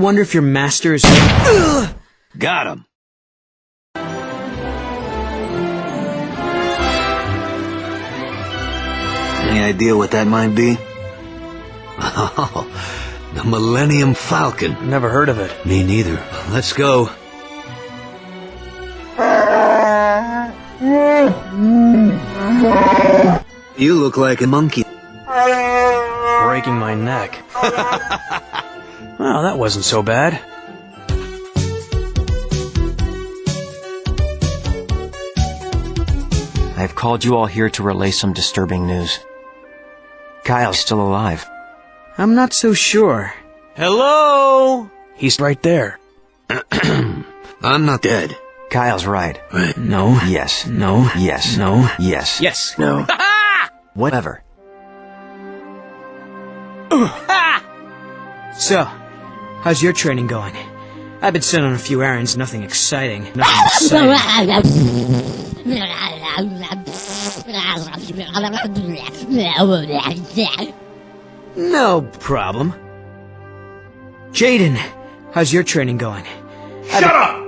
wonder if your master is... Got him. Any idea what that might be? Oh, the Millennium Falcon. Never heard of it. Me neither. Let's go. You look like a monkey. Breaking my neck. Well, that wasn't so bad. I've called you all here to relay some disturbing news. Kyle's still alive. I'm not so sure. Hello? He's right there. I'm not dead. Kyle's right. Right. No. Yes. No. Yes. No. Yes. Yes. No. Whatever. So, how's your training going? I've been sent on a few errands, nothing exciting. Nothing exciting. No problem. Jaden, how's your training going? Shut up!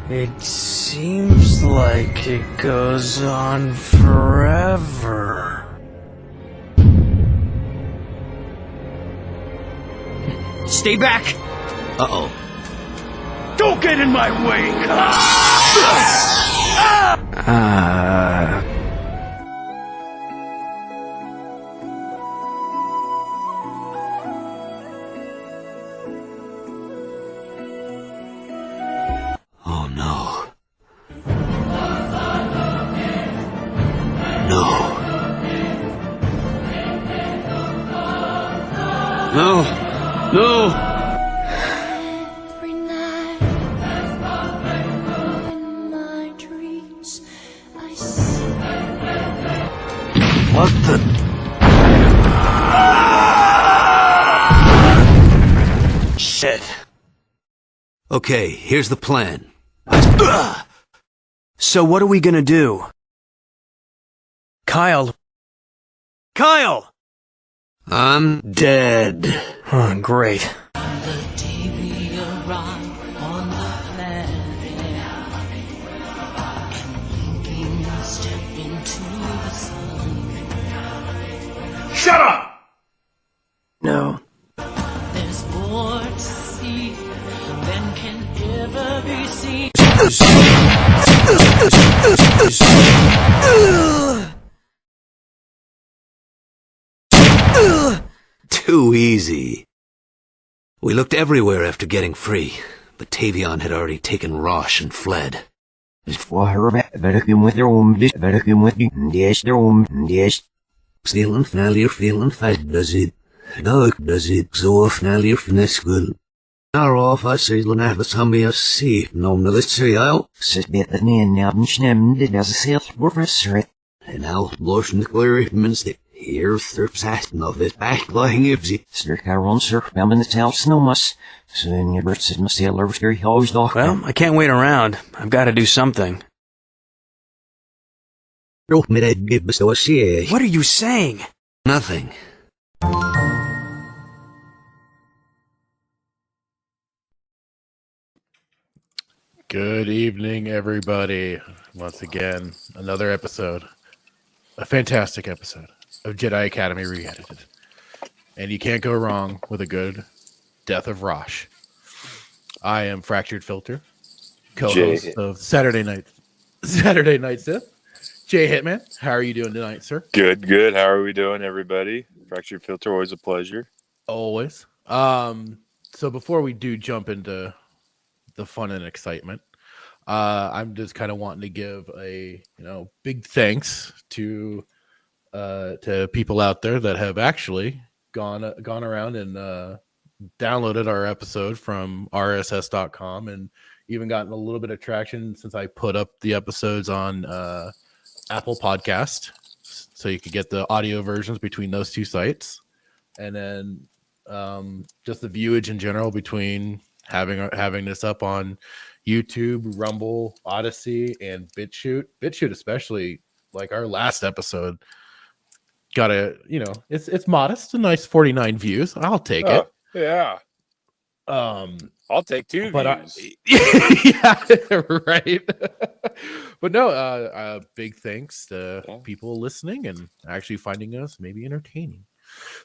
It seems like it goes on forever. Stay back! Uh-oh. Don't get in my way! Oh, no. No. No. No. Every night in my dreams I see. What the... Shit. Okay, here's the plan. So what are we gonna do? Kyle! Kyle! I'm dead. Oh, great. Shut up! No. There's more to see than can ever be seen. Too easy. We looked everywhere after getting free, but Tavion had already taken Rosh and fled. Feeling familiar, feeling fed, does it? No, does it? So familiar, fineskul. Our off, I say, Lana, some of us see. No, no, let's see, I'll. Sit bit that me and now schnemmed as a sales professor. And now, blushing the clear, minster. Here, thirps asking of this back lying ibsy. Sir Caron, sir, I'm in the town snowmas. Soon your bird said, must over scary hoes dog. Well, I can't wait around. I've got to do something. What What are you saying? Nothing. Good evening, everybody. Once again, another episode. A fantastic episode of Jedi Academy Re-Edited. And you can't go wrong with a good Death of Rosh. I am Fractured Filter, co-host of Saturday Night Sith. Jay Hitman, how are you doing tonight, sir? Good. How are we doing, everybody? Fractured Filter, always a pleasure. Always. So before we do jump into the fun and excitement, I'm just kind of wanting to give a big thanks to people out there that have actually gone around and downloaded our episode from rss.com and even gotten a little bit of traction since I put up the episodes on Apple Podcast, so you could get the audio versions between those two sites, and then just the viewage in general between having this up on YouTube, Rumble, Odyssey, and BitChute. BitChute especially like our last episode got it's modest, a nice 49 views. I'll take it. Yeah. I'll take 2 But views. yeah, right. But no, big thanks to people listening and actually finding us maybe entertaining.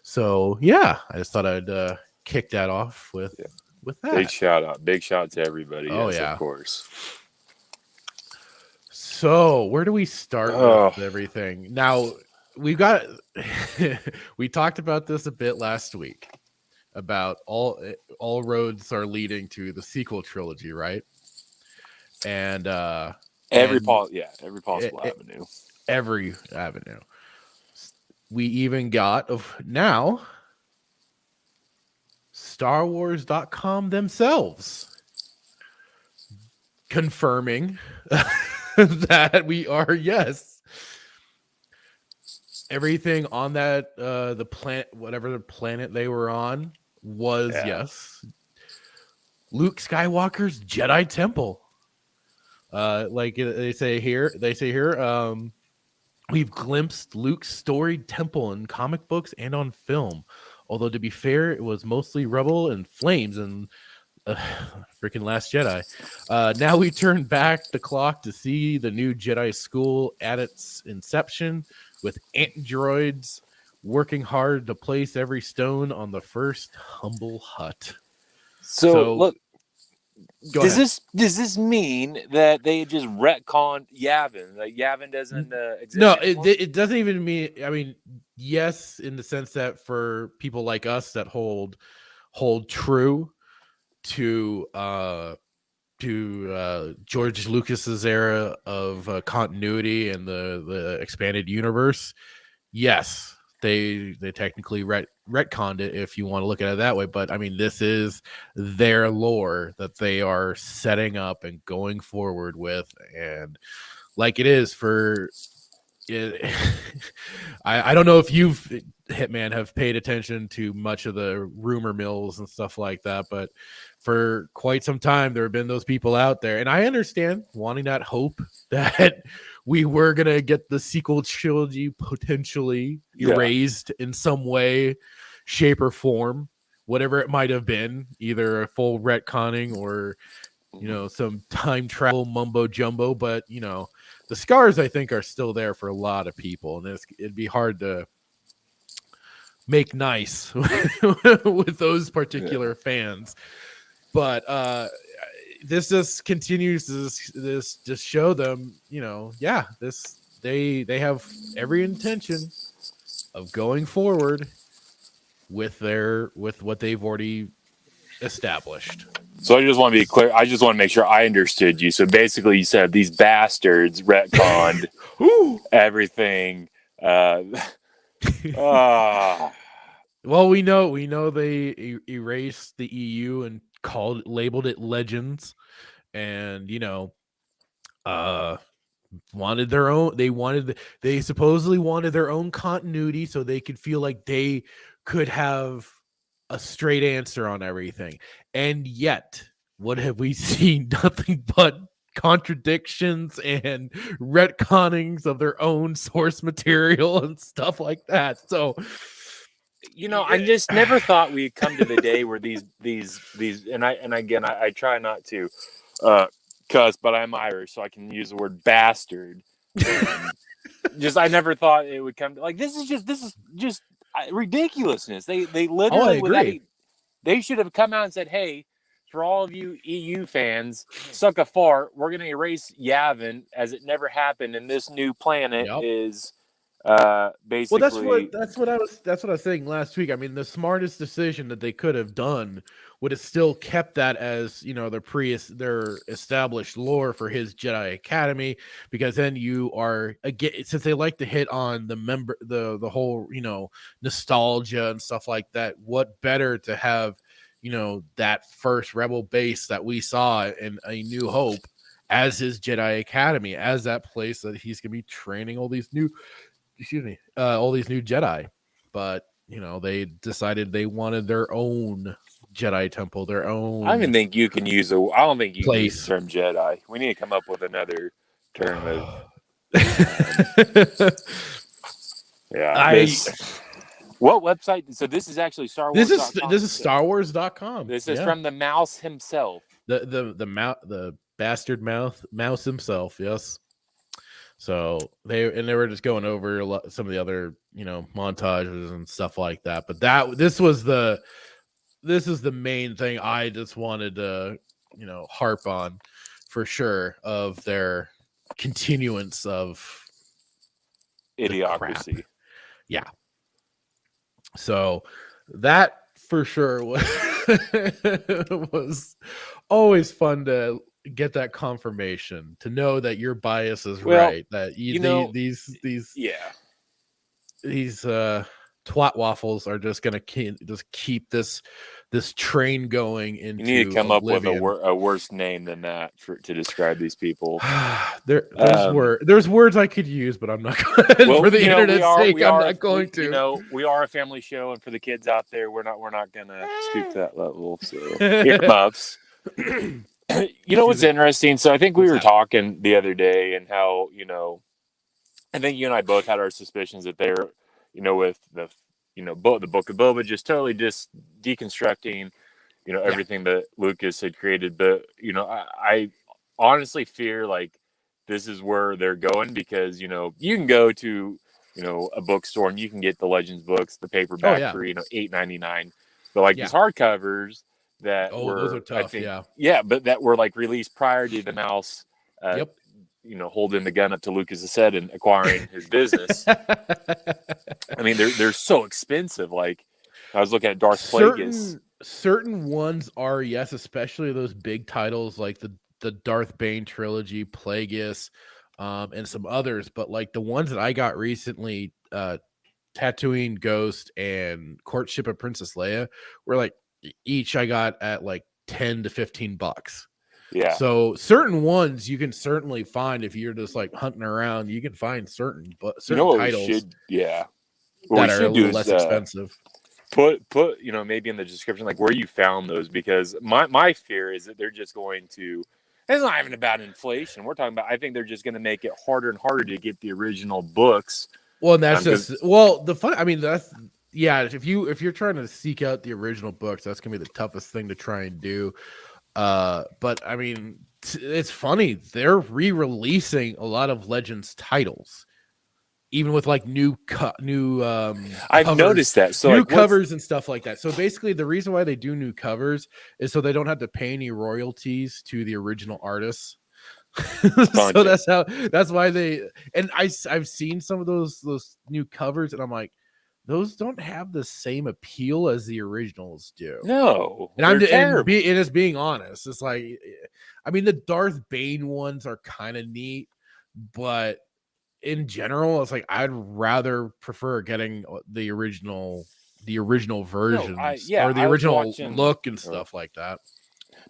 So yeah, I just thought I'd kick that off with that. Big shout out to everybody. Oh, yes, yeah. of course. So where do we start with everything? Now we talked about this a bit last week about all roads are leading to the sequel trilogy, right? And every possible avenue. Every avenue. We even got now StarWars.com themselves confirming that we are, yes, everything on that the planet, whatever the planet they were on, was yes, Luke Skywalker's Jedi temple. Like they say here, we've glimpsed Luke's storied temple in comic books and on film. Although to be fair, it was mostly rubble and flames and freaking Last Jedi. Now we turn back the clock to see the new Jedi school at its inception, with androids working hard to place every stone on the first humble hut. So look, does this mean that they just retconned Yavin? Like Yavin doesn't exist? No, anymore? it doesn't even mean. I mean, yes, in the sense that for people like us that hold true to George Lucas's era of continuity and the expanded universe, yes, they technically retconned it if you want to look at it that way. But I mean, this is their lore that they are setting up and going forward with, and like it is for it. I don't know if you've, Hitman, have paid attention to much of the rumor mills and stuff like that, but for quite some time there have been those people out there, and I understand wanting that hope that we were gonna get the sequel trilogy potentially erased in some way, shape, or form, whatever it might have been, either a full retconning or some time travel mumbo jumbo. But the scars, I think, are still there for a lot of people, and it'd be hard to make nice with those particular fans. But this just continues this just show them, they have every intention of going forward with what they've already established. So I just want to be clear. I just want to make sure I understood you. So basically, you said these bastards retconned everything. Well, we know they erased the EU and labeled it Legends, and wanted their own. They supposedly wanted their own continuity so they could feel like they could have a straight answer on everything. And yet, what have we seen? Nothing but contradictions and retconnings of their own source material and stuff like that. So I just never thought we'd come to the day where these and I try not to cuss, but I'm Irish, so I can use the word bastard. I never thought it would come to, like, this is just ridiculousness. They literally they should have come out and said, hey, for all of you EU fans, suck a fart. We're gonna erase Yavin as it never happened, and this new planet is basically. Well, that's what I was saying last week. I mean, the smartest decision that they could have done would have still kept that as their established lore for his Jedi Academy, because then you are, again, since they like to hit on the whole nostalgia and stuff like that. What better to have that first Rebel base that we saw in A New Hope as his Jedi Academy, as that place that he's gonna be training all these new Jedi. But they decided they wanted their own Jedi temple, their own. I don't think you can use the term Jedi. We need to come up with another term of Yeah. What website? So this is actually Star Wars. This is StarWars.com. This is from the mouse himself. The bastard mouse himself. Yes. So they were just going over some of the other montages and stuff like that. But this is the main thing I just wanted to harp on for sure, of their continuance of idiocracy. Yeah. So that for sure was always fun to get that confirmation, to know that your bias is right, that these twat waffles are just gonna keep this train going into. You need to come oblivion. up with a worse name than that to describe these people. There's words I could use, but I'm not going for the internet's sake. I'm not going to. We are a family show, and for the kids out there, we're not gonna stoop to that level. So earmuffs. What's interesting? So I think we were talking the other day, and how I think you and I both had our suspicions that they're with the the Book of Boba just totally just deconstructing everything that Lucas had created. But I honestly fear like this is where they're going, because you can go to a bookstore and you can get the Legends books, the paperback for $8.99, but like these hardcovers that were, those are tough, I think, but that were like released prior to the mouse holding the gun up to Lucas's head and acquiring his business. I mean, they're so expensive. Like I was looking at Darth Plagueis. Certain ones are, yes, especially those big titles like the Darth Bane trilogy, Plagueis, and some others. But like the ones that I got recently, Tatooine Ghost and Courtship of Princess Leia, were like each I got at like $10 to $15. Yeah. So certain ones you can certainly find if you're just like hunting around. You can find certain titles. What that are a little less expensive. Put maybe in the description like where you found those, because my fear is that they're just going to. It's not even about inflation. We're talking about. I think they're just going to make it harder and harder to get the original books. Well, and that's the fun. I mean, that's. Yeah, if you're trying to seek out the original books, that's gonna be the toughest thing to try and do. But I mean, it's funny, they're re-releasing a lot of Legends titles, even with like new I've covers, noticed that. So new like, covers and stuff like that. So basically, the reason why they do new covers is so they don't have to pay any royalties to the original artists. So that's why they. And I've seen some of those new covers, and I'm like, those don't have the same appeal as the originals do. No, and I'm just being honest. It's like, I mean, the Darth Bane ones are kind of neat, but in general, it's like I'd rather prefer getting the original versions or the original look and stuff like that.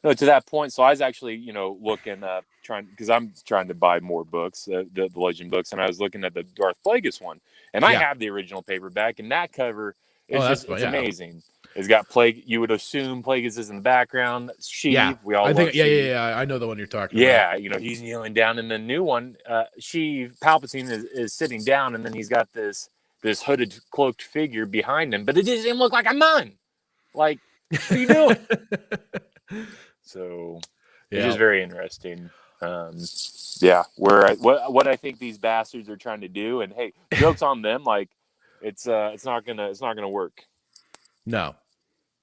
No, to that point. So I was actually, looking up, because I'm trying to buy more books, the Legend books, and I was looking at the Darth Plagueis one, and I have the original paperback, and that cover is amazing. It's got Plague. You would assume Plagueis is in the background. Sheev, we all think, I know the one you're talking about. Yeah, he's kneeling down, and the new one, Sheev, Palpatine is sitting down, and then he's got this hooded, cloaked figure behind him, but it doesn't even look like a nun. Like, what are you doing? So it's just very interesting. What I think these bastards are trying to do, and hey, jokes on them. Like it's not gonna work. No.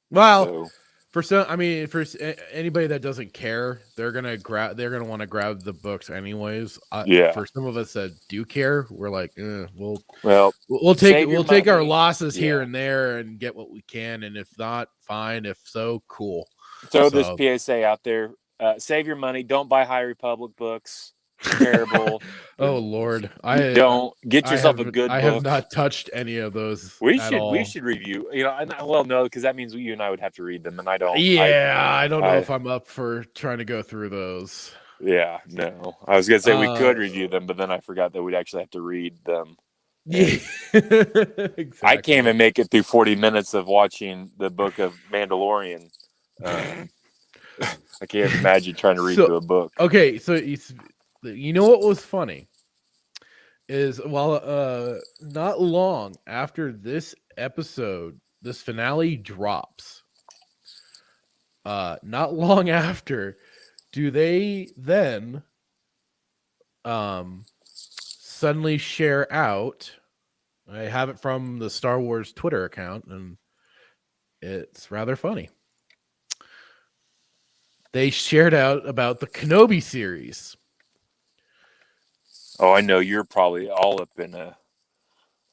Well, for anybody that doesn't care, they're gonna want to grab the books anyways. For some of us that do care, we're like, we'll take our losses here and there and get what we can, and if not, fine. If so, cool. So this PSA out there: save your money. Don't buy High Republic books. Terrible. Oh Lord, don't get yourself a good book. I have not touched any of those. We should review. No, because that means you and I would have to read them, and I don't. I don't know if I'm up for trying to go through those. Yeah, no. I was gonna say we could review them, but then I forgot that we'd actually have to read them. Yeah, exactly. I can't even make it through 40 minutes of watching the Book of Mandalorian. I can't imagine trying to read through a book. Okay, so you know what was funny? is not long after this episode, this finale drops. Not long after, do they then suddenly share out? I have it from the Star Wars Twitter account, and it's rather funny. They shared out about the Kenobi series. Oh, I know you're probably all up in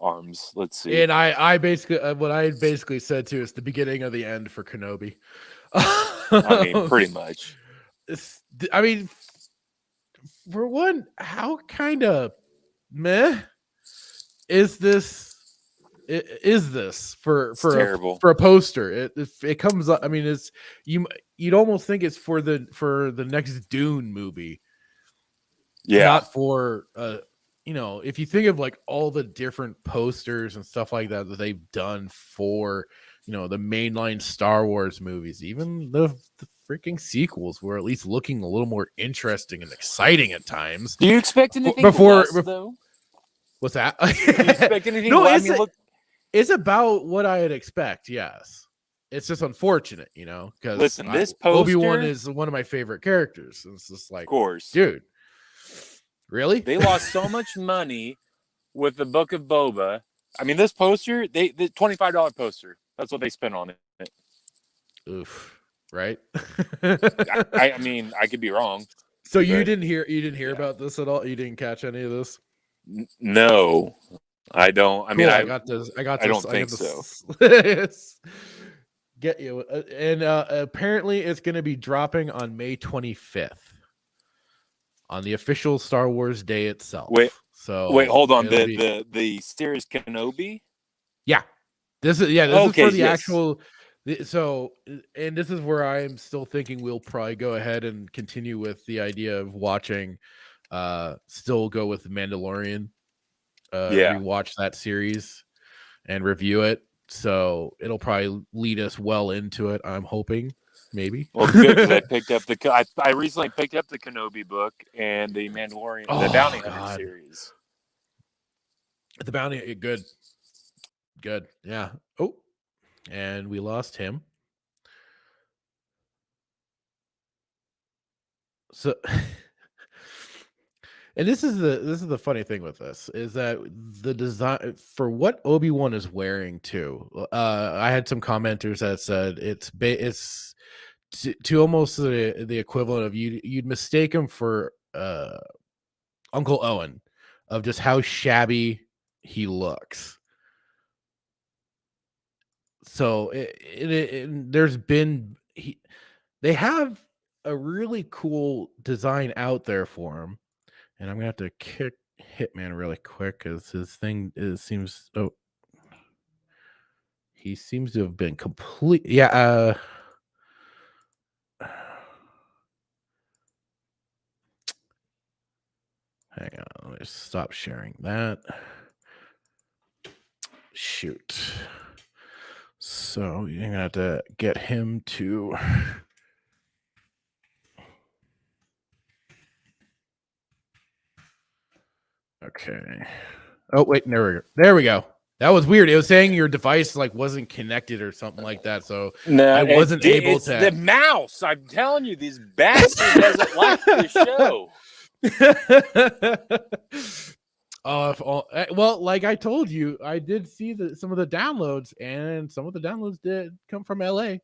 arms. Let's see. And I basically, what I basically said to is the beginning of the end for Kenobi. I mean, pretty much. I mean, for one, how kind of meh is this? Is this for terrible for a poster? It comes up. I mean, it's you'd almost think it's for the next Dune movie. Yeah. Not for if you think of like all the different posters and stuff like that they've done for the mainline Star Wars movies, even the freaking sequels were at least looking a little more interesting and exciting at times. Do you expect anything less, though? What's that? Do you expect anything no, less? It's about what I'd expect, yes. It's just unfortunate, because listen, this poster, Obi-Wan is one of my favorite characters. It's just like, of course, dude, really? They lost so much money with the Book of Boba. I mean, this poster, the $25 poster, that's what they spent on it. Oof, right? I mean, I could be wrong. So you didn't hear about this at all? You didn't catch any of this? No, I don't. I mean, I got this. I don't think so. Get you. And apparently it's going to be dropping on May 25th on the official Star Wars day itself. Wait, hold on. The series Kenobi? Yeah. This is for the actual. So, and this is where I'm still thinking we'll probably go ahead and continue with the idea of watching, still go with the Mandalorian, rewatch that series and review it. So it'll probably lead us well into it. I'm hoping, maybe. Well, good, because I picked up I recently picked up the Kenobi book and the Mandalorian, the Bounty Hunter series. The Bounty, good, yeah. Oh. And we lost him. So, and this is the funny thing with this is that the design for what Obi-Wan is wearing too. I had some commenters that said it's to almost the equivalent of you'd mistake him for Uncle Owen, of just how shabby he looks. So they have a really cool design out there for him, and I'm gonna have to kick Hitman really quick because his thing seems he seems to have been complete. Yeah. Hang on, let me stop sharing that. Shoot. So you're gonna have to get him to. Okay. Oh wait, there we go. That was weird. It was saying your device wasn't connected or something like that. So no, I wasn't able it's to. The mouse. I'm telling you, these bastard doesn't like the show. Well, like I told you, I did see some of the downloads, and some of the downloads did come from LA.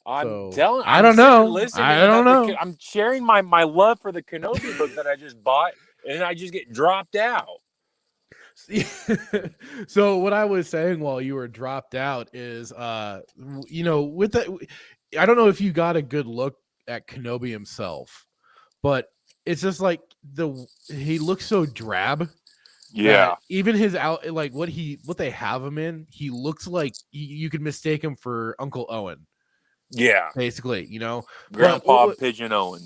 I don't know. I'm sharing my love for the Kenobi book that I just bought, and I just get dropped out. So what I was saying while you were dropped out is, with that, I don't know if you got a good look at Kenobi himself, but it's just like he looks so drab. Yeah, even his out, like what they have him in, he looks like you could mistake him for Uncle Owen. Yeah, basically, Grandpa Pigeon Owen.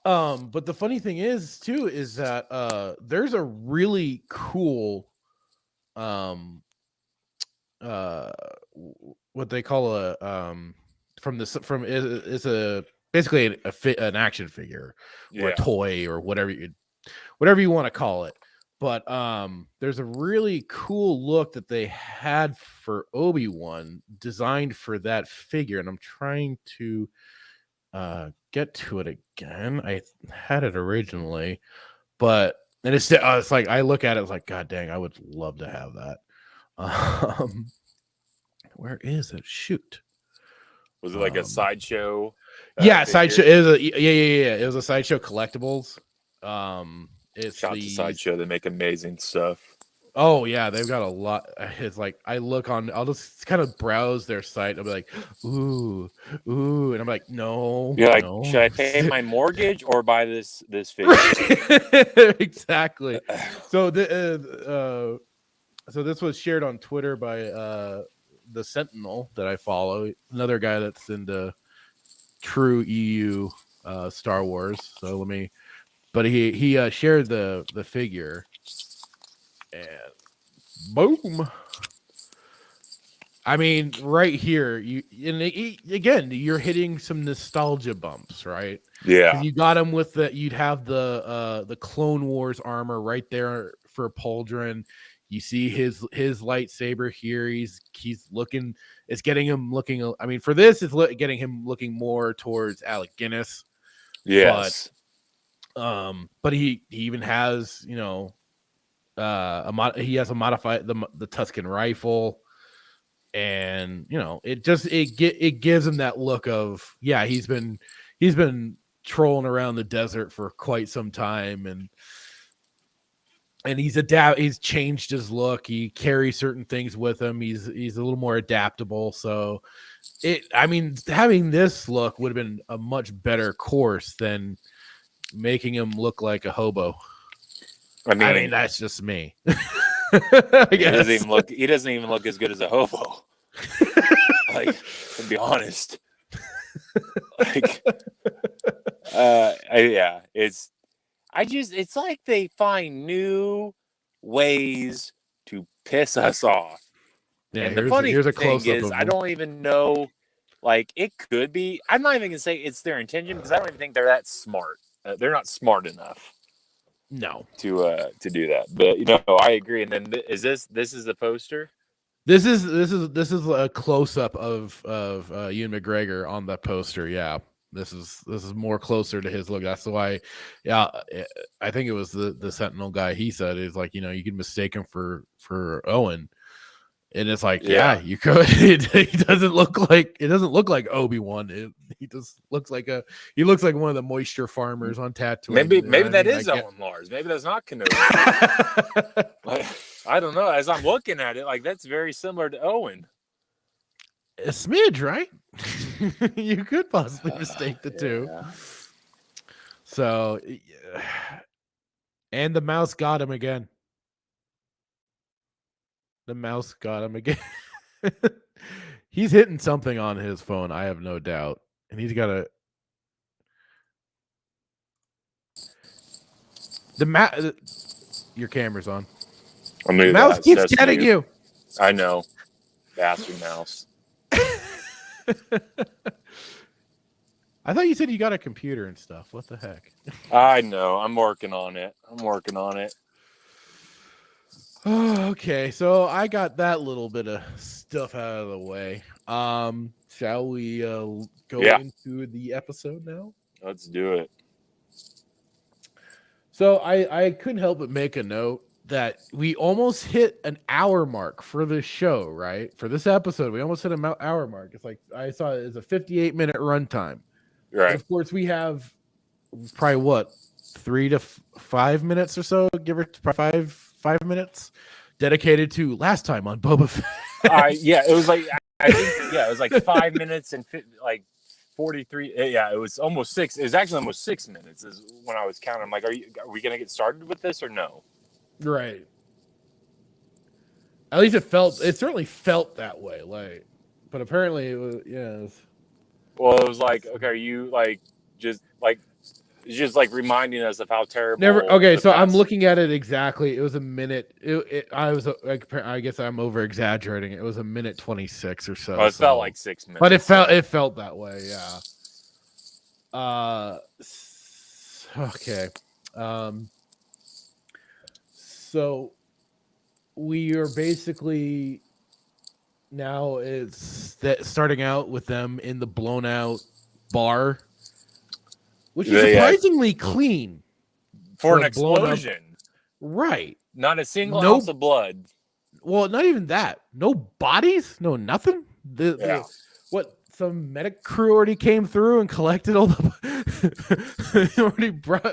But the funny thing is too is that there's a really cool what they call is a basically an action figure or a toy or whatever you want to call it. But there's a really cool look that they had for Obi-Wan designed for that figure, and I'm trying to get to it again. I had it originally, but and it's like I look at it, it's like, God dang, I would love to have that. Where is it? Shoot. Was it like a sideshow? Yeah, figure? sideshow is a yeah. It was a sideshow collectibles. It's Shout to Sideshow. They make amazing stuff. Oh yeah, they've got a lot. It's like I'll just kind of browse their site. I'll be like, ooh, and I'm like, no. You're like, no. should I pay my mortgage or buy this figure? Exactly. So so this was shared on Twitter by the Sentinel that I follow, another guy that's into true EU Star Wars. So but he shared the figure, and boom. I mean, right here, again, you're hitting some nostalgia bumps, right? Yeah. You got him with you'd have the Clone Wars armor right there for Pauldron. You see his lightsaber here. He's looking. It's getting him looking. I mean, for this, it's getting him looking more towards Alec Guinness. Yes. But he even has, he has a modified the Tuscan rifle, and it gives him that look of, yeah, he's been trolling around the desert for quite some time, and he's changed his look. He carries certain things with him. He's a little more adaptable. So having this look would have been a much better course than making him look like a hobo. I mean that's just me. He doesn't even look as good as a hobo. Like, to be honest. Like, it's like they find new ways to piss us off. Yeah, and the funny thing is, I don't even know. Like, it could be. I'm not even gonna say it's their intention, because I don't even think they're that smart. They're not smart enough. No, to do that. But I agree. And then is this is the poster? This is a close up of Ewan McGregor on the poster. Yeah, this is more closer to his look. That's why. Yeah, I think it was the Sentinel guy. He said it's like, you can mistake him for Owen. And it's like, yeah, you could. It doesn't look like Obi-Wan. He just looks like one of the moisture farmers on Tatooine. Maybe that is Owen Lars. Maybe that's not Kenobi. I don't know. As I'm looking at it, like, that's very similar to Owen. A smidge, right? You could possibly mistake the two. So, and the mouse got him again. The mouse got him again. He's hitting something on his phone, I have no doubt. And he's got your camera's on. The mouse keeps getting you. I know. Bastard mouse. I thought you said you got a computer and stuff. What the heck? I know. I'm working on it. Oh, okay, so I got that little bit of stuff out of the way. Shall we go into the episode now? Let's do it. So I couldn't help but make a note that we almost hit an hour mark for this show, right? For this episode, we almost hit an hour mark. It's like, I saw it as a 58-minute runtime. Right. And of course, we have probably 3 to 5 minutes or so, give or 5 minutes dedicated to last time on Boba Fett. It was like, I think, it was like 5 minutes and 43. Yeah, it was almost 6. It was actually almost 6 minutes is when I was counting. I'm like, are we going to get started with this or no? Right. At least it certainly felt that way. Like, but apparently it was, Well, it was like, okay, are you just reminding us of how terrible. So I'm looking at it exactly. It was a minute. I guess I'm over exaggerating. It was a minute 26 or so. Oh, it felt like 6 minutes. But it felt that way. Yeah. Okay. So we are basically now it's that starting out with them in the blown out bar, which is surprisingly clean for an a blown up- explosion. right? Not a single No- ounce of blood. Well, not even that. No bodies, no nothing. Yeah. What some medic crew already came through and collected all the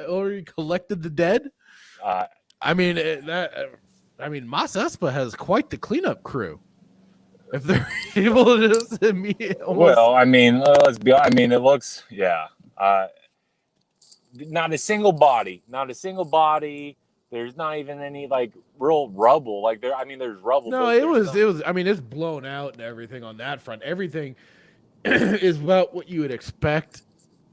already collected the dead. I mean Mos Espa has quite the cleanup crew. If they're able to just Well, I mean, let's be. I mean, it looks. Yeah. Not a single body. Not a single body. There's not even any like real rubble. Like there. I mean, there's rubble. No, it was. I mean, it's blown out and everything on that front. Everything is about what you would expect,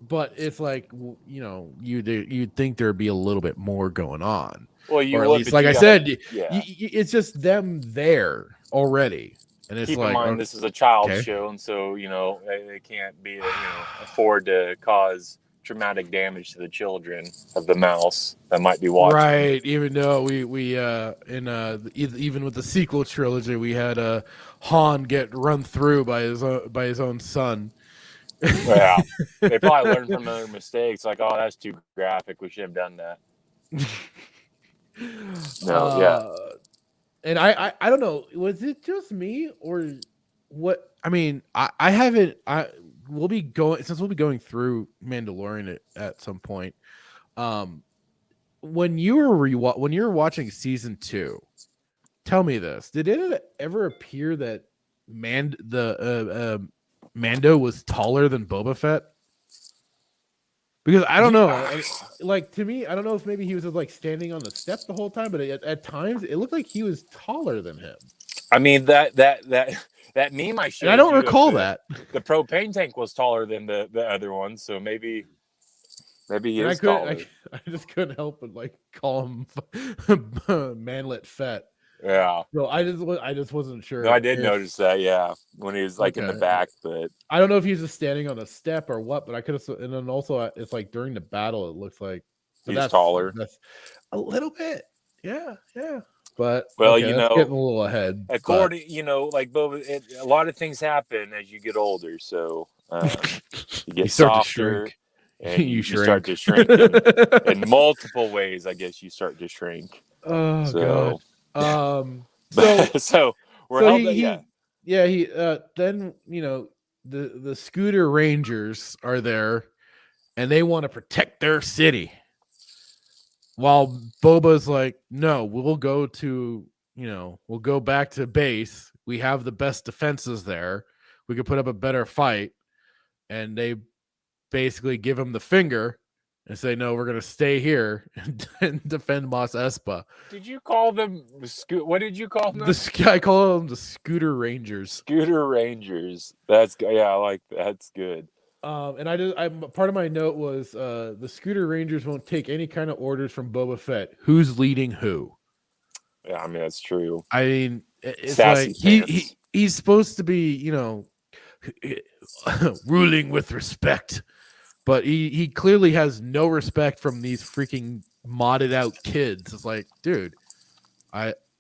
but it's like you'd think there'd be a little bit more going on. Well, you or at would, least, but like you I gotta- said, yeah. it's just them there already, and it's Keep like in mind this is a child show, and so they can't be afford to cause traumatic damage to the children of the mouse that might be watching. right. Even though we even with the sequel trilogy, we had Han get run through by his own son. Yeah, they probably learned from their mistakes. Like, oh, that's too graphic. We should have done that. No, yeah. And I don't know. Was it just me or what? I mean, I haven't. We'll be going through Mandalorian at some point. When you were watching season 2, tell me this: did it ever appear that Mando was taller than Boba Fett? Because I don't know, like to me, I don't know if maybe he was like standing on the step the whole time, but at times it looked like he was taller than him. I mean that meme I showed. And I don't recall that the propane tank was taller than the other one, so maybe he is taller. I just couldn't help but like call him Manlet Fett. Yeah. So I just wasn't sure. No, I did notice that. Yeah, when he was like in the back, but I don't know if he's just standing on a step or what. But I could have, and then also it's like during the battle, it looks like he's taller. That's a little bit, yeah. But well, getting a little ahead. According, like Boba, a lot of things happen as you get older. So you get softer, and you start to shrink in multiple ways. I guess you start to shrink. Oh so, God. So we're held up, he then the Scooter Rangers are there and they want to protect their city, while Boba's like, no, we'll go back to base. We have the best defenses there. We could put up a better fight. And they basically give him the finger and say, no, we're going to stay here and defend Mos Espa. Did you call them what did you call them? I call them the Scooter Rangers. Scooter Rangers. That's I like that. That's good. And part of my note was the Scooter Rangers won't take any kind of orders from Boba Fett. Who's leading who? Yeah, I mean that's true. I mean, it's Sassy like he's supposed to be, ruling with respect. But he clearly has no respect from these freaking modded out kids. It's like, dude,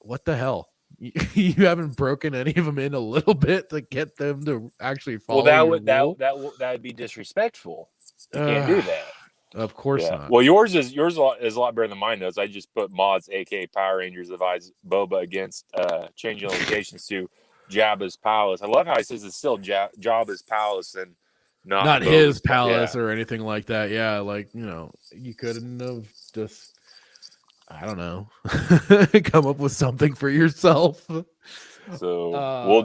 what the hell? You haven't broken any of them in a little bit to get them to actually follow. Well, that would be disrespectful. You can't do that. Of course not. Well, yours is a lot better than mine does. I just put mods, aka Power Rangers, advise Boba against changing locations to Jabba's palace. I love how he says it's still Jabba's palace and not his palace or anything like that. Yeah, like you couldn't have just, I don't know, come up with something for yourself. So we'll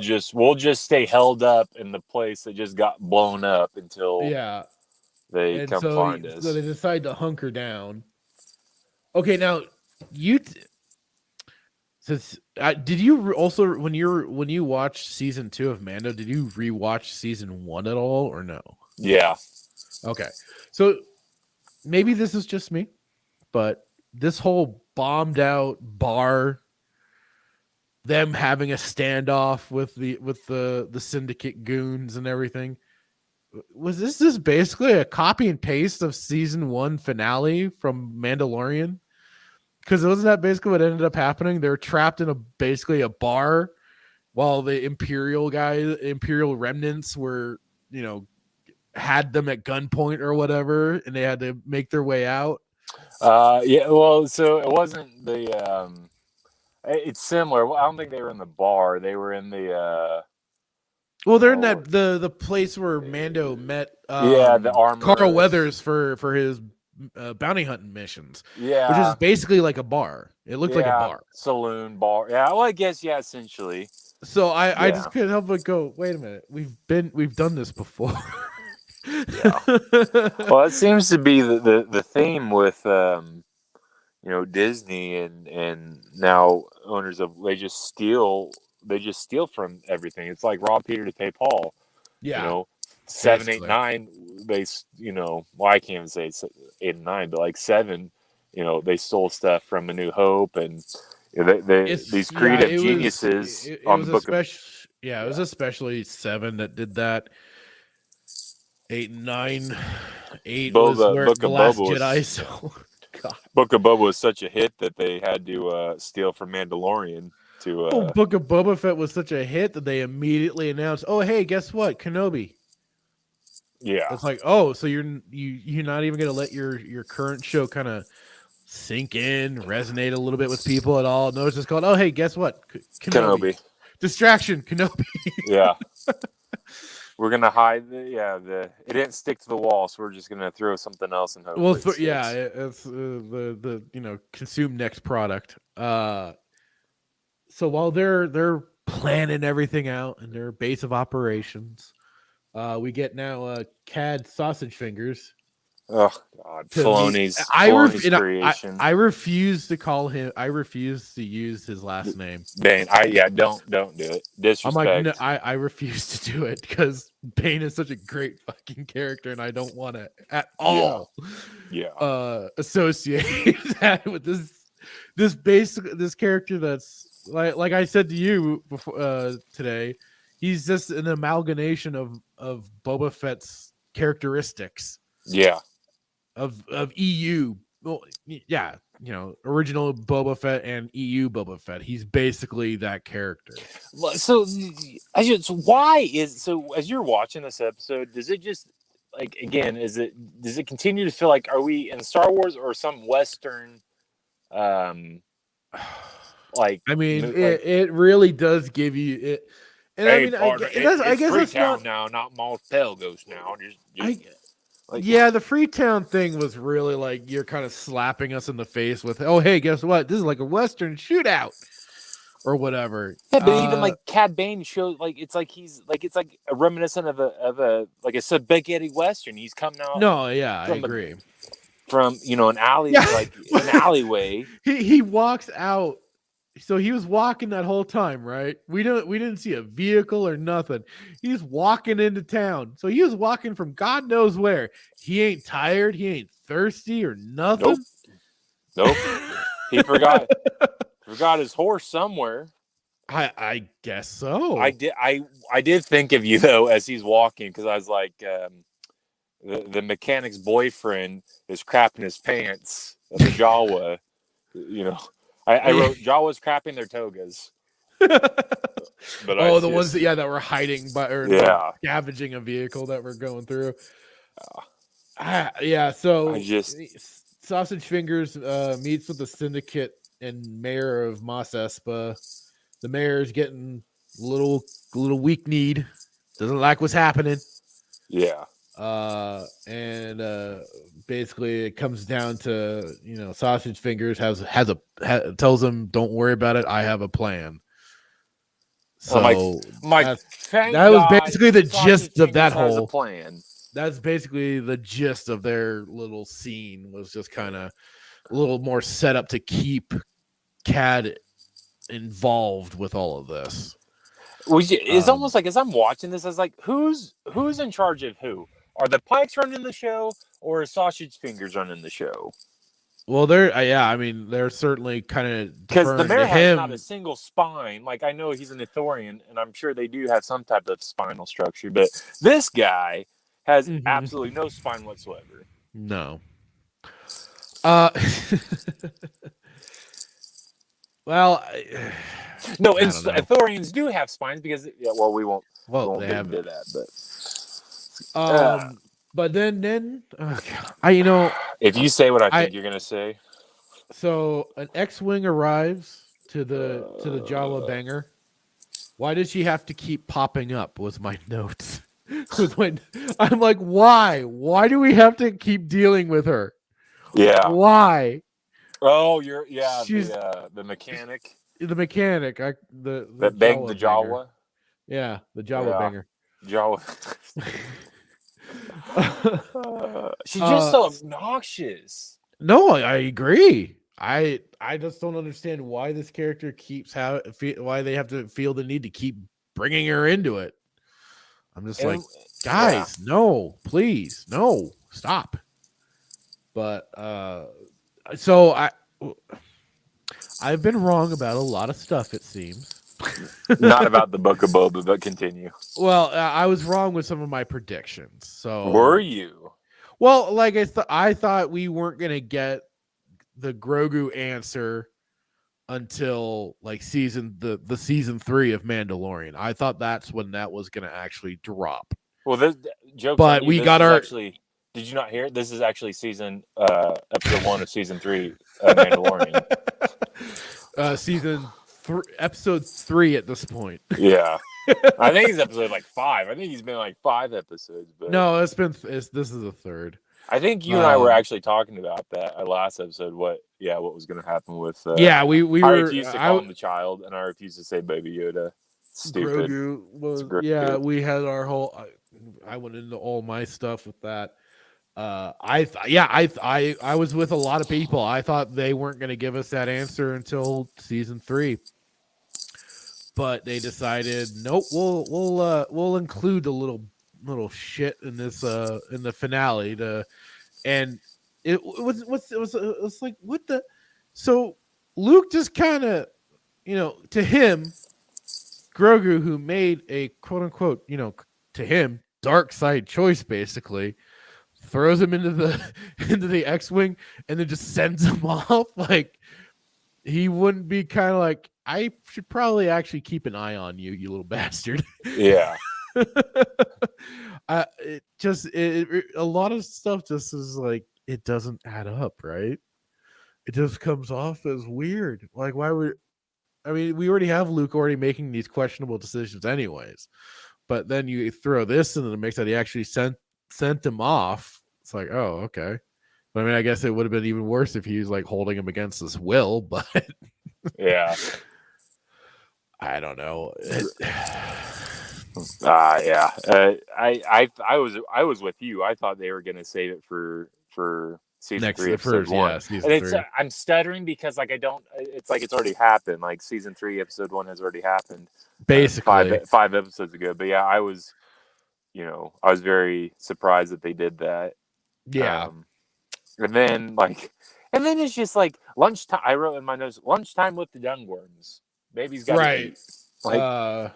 just stay held up in the place that just got blown up until they come find us. So they decide to hunker down. Okay, now did you also when you watched season 2 of Mando, did you rewatch season 1 at all or no? Yeah. Okay, so maybe this is just me, but this whole bombed out bar, them having a standoff with the syndicate goons and everything, was this just basically a copy and paste of season 1 finale from Mandalorian? Because wasn't that basically what ended up happening? They were trapped in basically a bar while the Imperial remnants were, had them at gunpoint or whatever, and they had to make their way out. Yeah, well, so it wasn't the it's similar. Well, I don't think they were in the bar. They were in the well, they're in that the place where Mando met the armor Carl Weathers for his bounty hunting missions. Yeah, which is basically like a bar. It looked like a bar, saloon bar. Yeah, well, I guess essentially. So I just couldn't help but go, wait a minute, we've done this before. Yeah. Well, it seems to be the theme with Disney and now owners of they just steal from everything. It's like rob Peter to pay Paul. Yeah. 7, 8, 9. They well, I can't even say it's 8 and 9, but like 7. They stole stuff from A New Hope, and these creative geniuses on the Book of. Yeah, it was especially 7 that did that. 8 and 9. 8 was where Book the of Last Boba Jedi. So, God. Book of Boba was such a hit that they had to steal from Mandalorian to. Book of Boba Fett was such a hit that they immediately announced, "Oh, hey, guess what? Kenobi." Yeah, it's like, oh, so you're not even gonna let your current show kind of sink in, resonate a little bit with people at all? No, it's just called, oh, hey, guess what? Kenobi. Distraction, Kenobi. Yeah. We're gonna hide it didn't stick to the wall, so we're just gonna throw something else and hope. Well, it's the consume next product. So while they're planning everything out in their base of operations, we get now Cad Sausage Fingers. Oh God, Filoni's creation. I refuse to call him. I refuse to use his last name. Bane. Don't do it. Disrespect. I'm like, no, I refuse to do it because Bane is such a great fucking character, and I don't want to at all. Associate that with this character that's like I said to you before today. He's just an amalgamation of Boba Fett's characteristics. Yeah. Of EU, well, yeah, original Boba Fett and EU Boba Fett. He's basically that character. So, as you're watching this episode, does it just does it continue to feel like, are we in Star Wars or some Western? It really does give you it. And I guess it's not now, not Mos Pelgos now. The Freetown thing was really like you're kind of slapping us in the face with, oh, hey, guess what? This is like a Western shootout or whatever. Yeah, but even like Cad Bane shows it's like a reminiscent of a spaghetti Western. He's coming out. No, yeah, I agree. From an alley, an alleyway. He walks out. So he was walking that whole time, right? We didn't see a vehicle or nothing. He's walking into town. So he was walking from God knows where. He ain't tired. He ain't thirsty or nothing. Nope. He forgot his horse somewhere. I guess so. I did think of you though as he's walking, because I was like, the mechanic's boyfriend is crapping his pants at the Jawa. I wrote Jawas crapping their togas. But ones that were hiding scavenging a vehicle that we're going through. So Sausage Fingers meets with the syndicate and mayor of Mos Espa. The mayor's getting a little weak-kneed. Doesn't like what's happening. Yeah. Basically it comes down to, Sausage Fingers tells him, don't worry about it, I have a plan. So that was basically the gist of that whole plan. That's basically the gist of their little scene, was just kind of a little more set up to keep Cad involved with all of this. It's almost like, as I'm watching this, I was like, who's in charge of who? Are the Pikes running the show, or is Sausage Fingers running the show? Well, they're certainly kind of, because the mayor has not a single spine. Like, I know he's an Ithorian, and I'm sure they do have some type of spinal structure, but this guy has absolutely no spine whatsoever. No. Well, No, I and don't know. Thorians do have spines because we won't They get have into that. But but then I if you say what I think you're gonna say, so an X-wing arrives to the Jawa banger. Why does she have to keep popping up? Was my notes. I'm like, why? Why do we have to keep dealing with her? yeah. Why? Oh, She's the mechanic the mechanic. The that begged the banger. Jawa. Yeah, the Jawa banger. Jawa. She's just so obnoxious. No, I agree. I just don't understand why this character keeps why they have to feel the need to keep bringing her into it. I'm just like, guys, no, please, no, stop. But so I've been wrong about a lot of stuff, it seems. Not about the Book of Boba, but continue. Well, I was wrong with some of my predictions. So were you? Well, like I thought we weren't gonna get the Grogu answer until like season 3 of Mandalorian. I thought that's when that was gonna actually drop. Well, this joke. But we got our. Actually, did you not hear it? This is actually episode 1 of season 3 of Mandalorian. Season 3, episode 3 at this point. Yeah, I think it's episode like 5. I think he's been like 5 episodes. But no, this is the 3rd. I think you and I were actually talking about that last episode. What was going to happen with? We I were. refused to call him the child, and I refused to say Baby Yoda. Stupid. Grogu was, yeah, we had our whole. I went into all my stuff with that. I was with a lot of people. I thought they weren't going to give us that answer until season 3, but they decided nope. We'll include a little shit in this in the finale and it was like what the. So Luke just kind of, to him, Grogu, who made a quote unquote, to him, dark side choice, basically throws him into the X-wing and then just sends him off. Like, he wouldn't be kind of like, I should probably actually keep an eye on you, you little bastard. Yeah. A lot of stuff just is like, it doesn't add up, right? It just comes off as weird. Like, why would, I mean, we already have Luke already making these questionable decisions anyways, but then you throw this into the mix that he actually sent him off. It's like, oh, okay. But I mean, I guess it would have been even worse if he was like holding him against his will, but yeah, I don't know. Yeah. I was with you. I thought they were going to save it for season 3, episode 1. Yeah, season 3. I'm stuttering because like it's like it's already happened. Like season 3, episode 1 has already happened. Basically, 5 episodes ago. But yeah, I was very surprised that they did that. Yeah. And then it's just like lunchtime. I wrote in my notes, lunchtime with the young worms. Baby's got to eat. Like,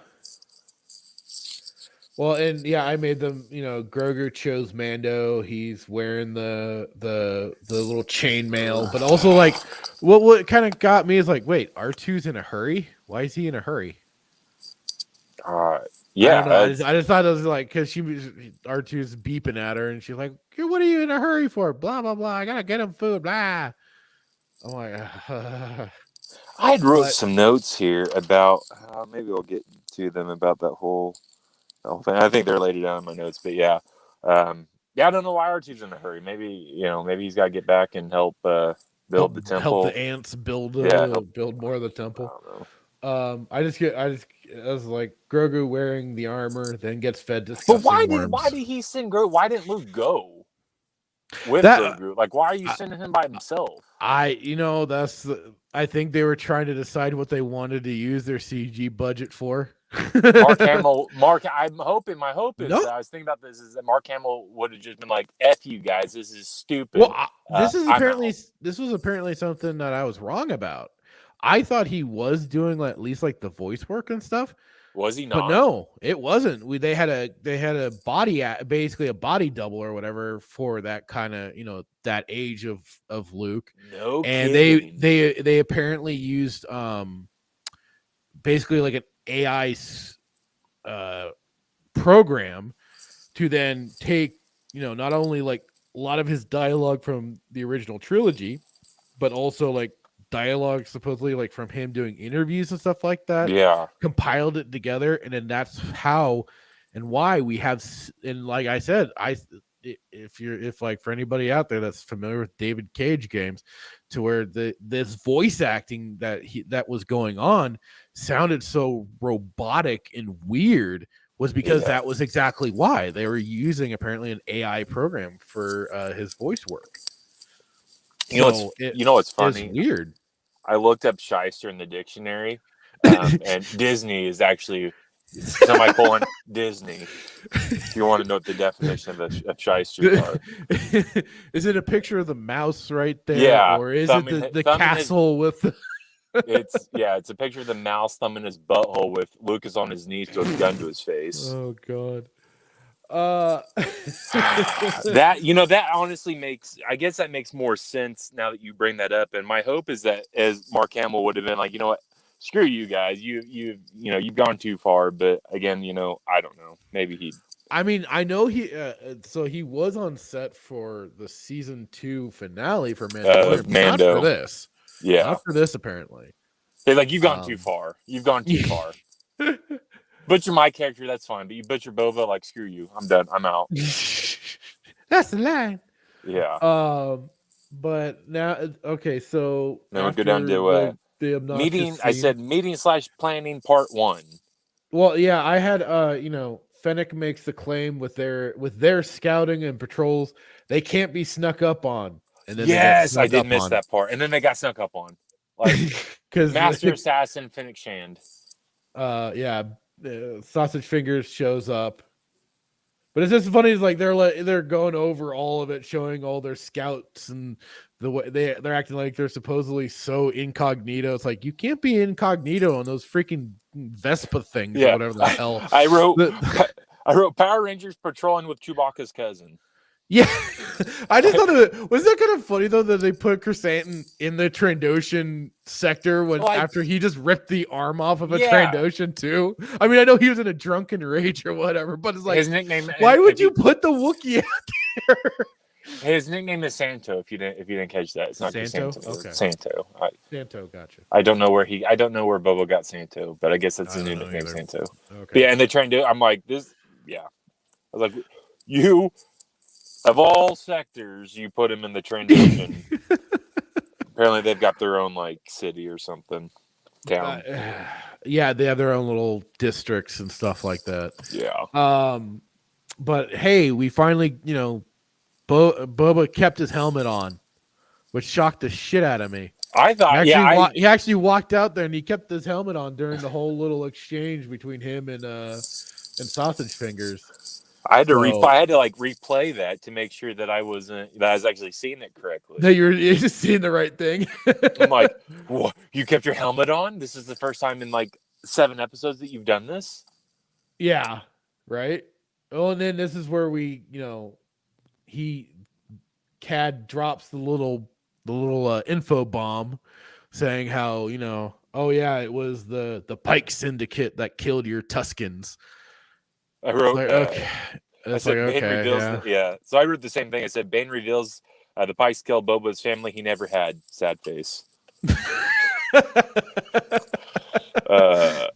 well, and yeah, I made them. Grogu chose Mando. He's wearing the little chainmail, but also like, what kind of got me is like, wait, R2's in a hurry. Why is he in a hurry? Yeah, I just thought it was like because R2's beeping at her, and she's like, "What are you in a hurry for?" Blah blah blah. I gotta get him food. Blah. I'm like, I had wrote some notes here about maybe I'll get to them about that whole thing. I think they're later down in my notes, but yeah, I don't know why R2's in a hurry. Maybe maybe he's got to get back and help build the temple. Help the ants build build more of the temple. I don't know. I was like Grogu wearing the armor, then gets fed to. But why did he send Grogu? Why didn't Luke go with Grogu? Like, why are you sending him by himself? I think they were trying to decide what they wanted to use their CG budget for. Mark Hamill. My hope is that I was thinking about this is that Mark Hamill would have just been like, "F you guys, this is stupid." Well, this was apparently something that I was wrong about. I thought he was doing at least like the voice work and stuff, Was he But not? no, it wasn't. They had a body, basically a body double or whatever for that kind of, that age of Luke. No And kidding. they apparently used basically like an AI program to then take, not only like a lot of his dialogue from the original trilogy, but also like dialogue supposedly like from him doing interviews and stuff like that. Yeah. Compiled it together, and then that's how and why we have. And like I said, if like for anybody out there that's familiar with David Cage games, to where this voice acting that was going on sounded so robotic and weird, was because that was exactly why they were using apparently an AI program for his voice work. You know what's funny? It's weird. I looked up shyster in the dictionary, and Disney is actually semicolon Disney. If you want to know what the definition of shysters are. Is it a picture of the mouse right there? Yeah. Or is it the castle with the... It's a picture of the mouse thumb in his butthole with Lucas on his knees with a gun to his face. Oh God. That honestly makes, I guess that makes more sense now that you bring that up. And my hope is that as Mark Hamill would have been like, you know what, screw you guys, you've gone too far. But again, I don't know, maybe he. I mean, I know he. So he was on set for the season 2 finale for Mandalorian, not for this. Yeah, not for this. Apparently, they're like, you've gone too far. You've gone too far. Butcher my character, that's fine. But you butcher Boba, like, screw you. I'm done. I'm out. That's the line. Yeah. But now, okay, so now we'll go down to the meeting. Scene. I said meeting/planning part 1. Well, yeah, I had Fennec makes the claim with their scouting and patrols, they can't be snuck up on. And then yes, I did miss that part. And then they got snuck up on, like because Master Assassin Fennec Shand. Sausage Fingers shows up, but it's just funny. It's like they're going over all of it, showing all their scouts and the way they're acting like they're supposedly so incognito. It's like, you can't be incognito on those freaking Vespa things or whatever the hell. I wrote Power Rangers patrolling with Chewbacca's cousin. Yeah, I just thought was that kind of funny though that they put Chrysanthemum in the Trandoshan sector after he just ripped the arm off of a Trandoshan too. I mean, I know he was in a drunken rage or whatever, but it's like, his nickname. Why would you put the Wookiee out there? His nickname is Santo. If you didn't catch that, it's not Santo. Santo. Okay. Santo. Santo, gotcha. I don't know where Bobo got Santo, but I guess that's his new nickname, Santo. Okay. But yeah, and they trying to. I'm like this. Yeah, I was like, you. Of all sectors, you put him in the Trandoshan. Apparently, they've got their own like city or something, town. Yeah, they have their own little districts and stuff like that. Yeah. But hey, we finally, Boba kept his helmet on, which shocked the shit out of me. I thought, he actually walked out there and he kept his helmet on during the whole little exchange between him and Sausage Fingers. I had to replay that to make sure that I was actually seeing it correctly. That you're just seeing the right thing. I'm like, what? You kept your helmet on? This is the first time in like 7 episodes that you've done this? Yeah, right. Oh, and then this is where Cad drops the little info bomb, saying how oh yeah, it was the Pike Syndicate that killed your Tuskens. I wrote, okay. I said, like, Bane reveals, So I wrote the same thing. I said, Bane reveals the Pikes killed Boba's family he never had. Sad face. And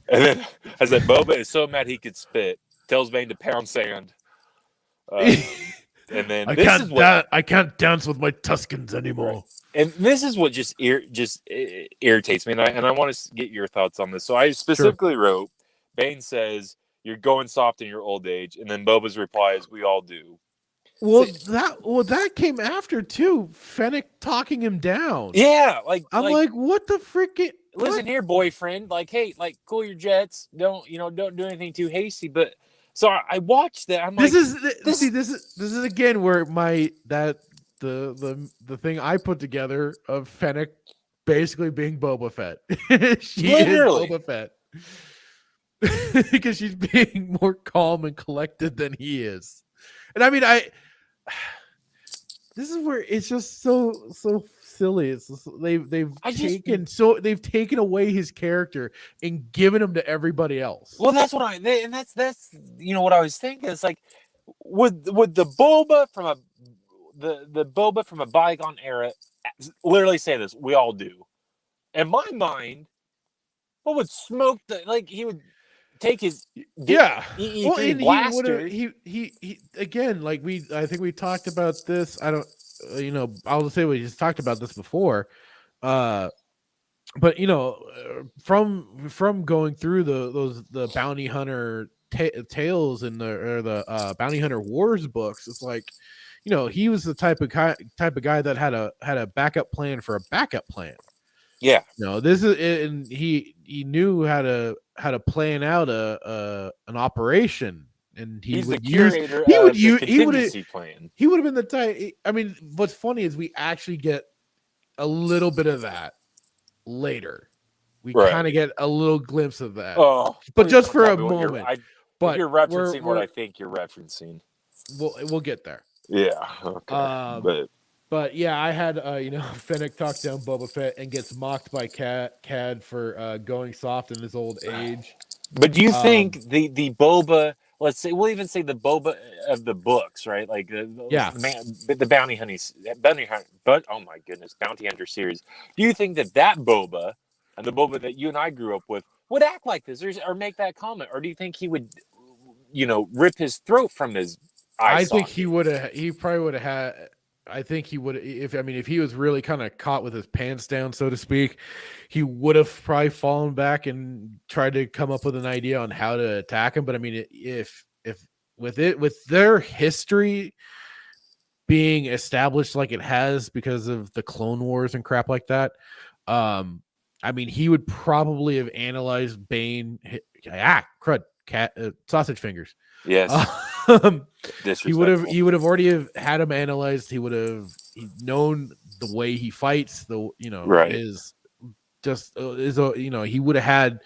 then I said, Boba is so mad he could spit. Tells Bane to pound sand. And then I can't dance with my Tuskens anymore. Right. And this is what just irritates me, and I want to get your thoughts on this. So I specifically wrote, Bane says, "You're going soft in your old age," and then Boba's reply is, "We all do." Well, that came after too. Fennec talking him down. Yeah, I'm like, what the freaking? Listen here, boyfriend. Like, hey, like, cool your jets. Don't do anything too hasty. But so I watched that. I'm like, this is again where the thing I put together of Fennec basically being Boba Fett. She Literally. is Boba Fett. because she's being more calm and collected than he is. And I mean, this is where it's just so silly. It's just, they've taken away his character and given him to everybody else. Well, that's what that's what I was thinking. It's like would the Boba from the Boba from a bygone era literally say this? We all do. In my mind, what would smoke he would take his EET blaster. He again, I think we talked about this. I don't, I'll just say we just talked about this before. But from going through the bounty hunter tales and the bounty hunter wars books, it's like, he was the type of guy that had a backup plan for a backup plan. Yeah. No, this is, and he knew how to plan out an operation, and he would have been the type. I mean, what's funny is we actually get a little bit of that later. We kind of get a little glimpse of that, but just for a moment. But you're referencing what I think you're referencing. We'll get there. Yeah. Okay. But yeah, I had Fennec talk down Boba Fett and gets mocked by Cad for going soft in his old age. But do you think the Boba? Let's say we'll even say the Boba of the books, right? Like the bounty hunter. But oh my goodness, bounty hunter series. Do you think that Boba and the Boba that you and I grew up with would act like this or make that comment, or do you think he would, rip his throat from his eye socket? I think he would have. He probably would have had. I think he would, if he was really kind of caught with his pants down, so to speak, he would have probably fallen back and tried to come up with an idea on how to attack him. But I mean, if with their history being established like it has because of the Clone Wars and crap like that, I mean, he would probably have analyzed Bane. Sausage fingers. Yes. He would have already had him analyzed. He would have known the way he fights. He would have had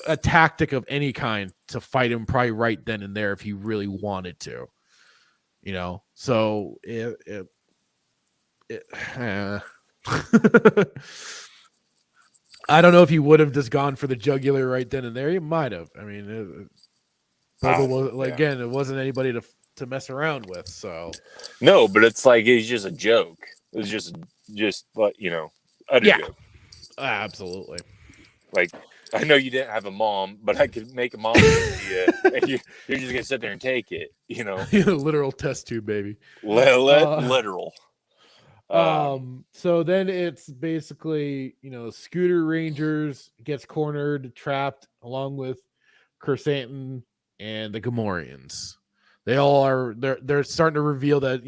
a tactic of any kind to fight him probably right then and there if he really wanted to. So I don't know if he would have just gone for the jugular right then and there. He might have. I mean, again, it wasn't anybody to mess around with. So no, but it's like it's just a joke. It's just a joke. Absolutely. Like, I know you didn't have a mom, but I could make a mom idea, and you're just gonna sit there and take it. Literal test tube, baby. Literal. So then it's basically, Scooter Rangers gets cornered, trapped, along with Chrysanthemum and the Gamorreans. They all are, they're starting to reveal that,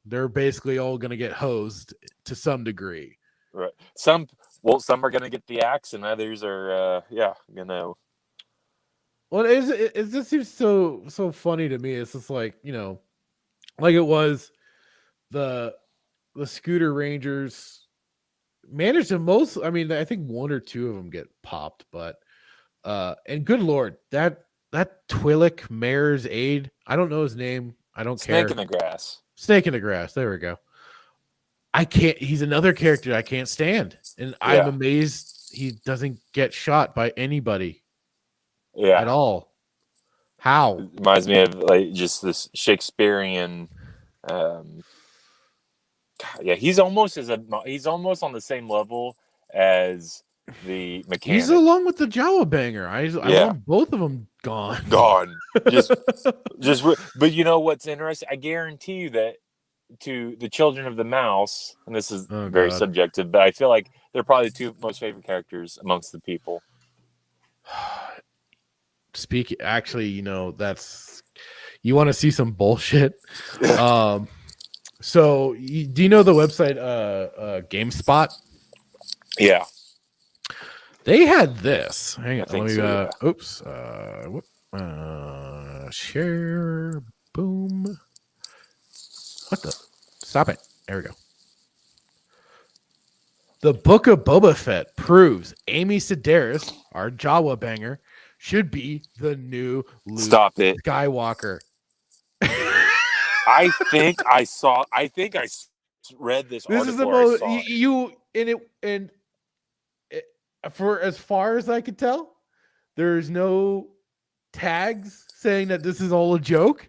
they're basically all going to get hosed to some degree. Right. Some are going to get the axe and others are, gonna. Well, it just seems so funny to me. It's just like, like it was the Scooter Rangers managed to I think one or two of them get popped, but and good Lord, that Twi'lek Mare's aide, I don't know his name. I don't care. Snake in the grass. There we go. He's another character I can't stand. And I'm amazed he doesn't get shot by anybody. Yeah. At all. How? It reminds me of just this Shakespearean he's almost on the same level as the mechanic. He's along with the Jawa banger. I want both of them gone. But you know what's interesting? I guarantee you that to the children of the mouse, and this is very subjective, but I feel like they're probably the two most favorite characters amongst the people. That's, you want to see some bullshit. So do you know the website GameSpot? Yeah. They had this. Hang on. Share. Boom. What the? Stop it. There we go. The Book of Boba Fett proves Amy Sedaris, our Jawa banger, should be the new Luke Stop it. Skywalker. I think I read this This article. is the Or I most saw it. you in it, and for as far as I could tell, there's no tags saying that this is all a joke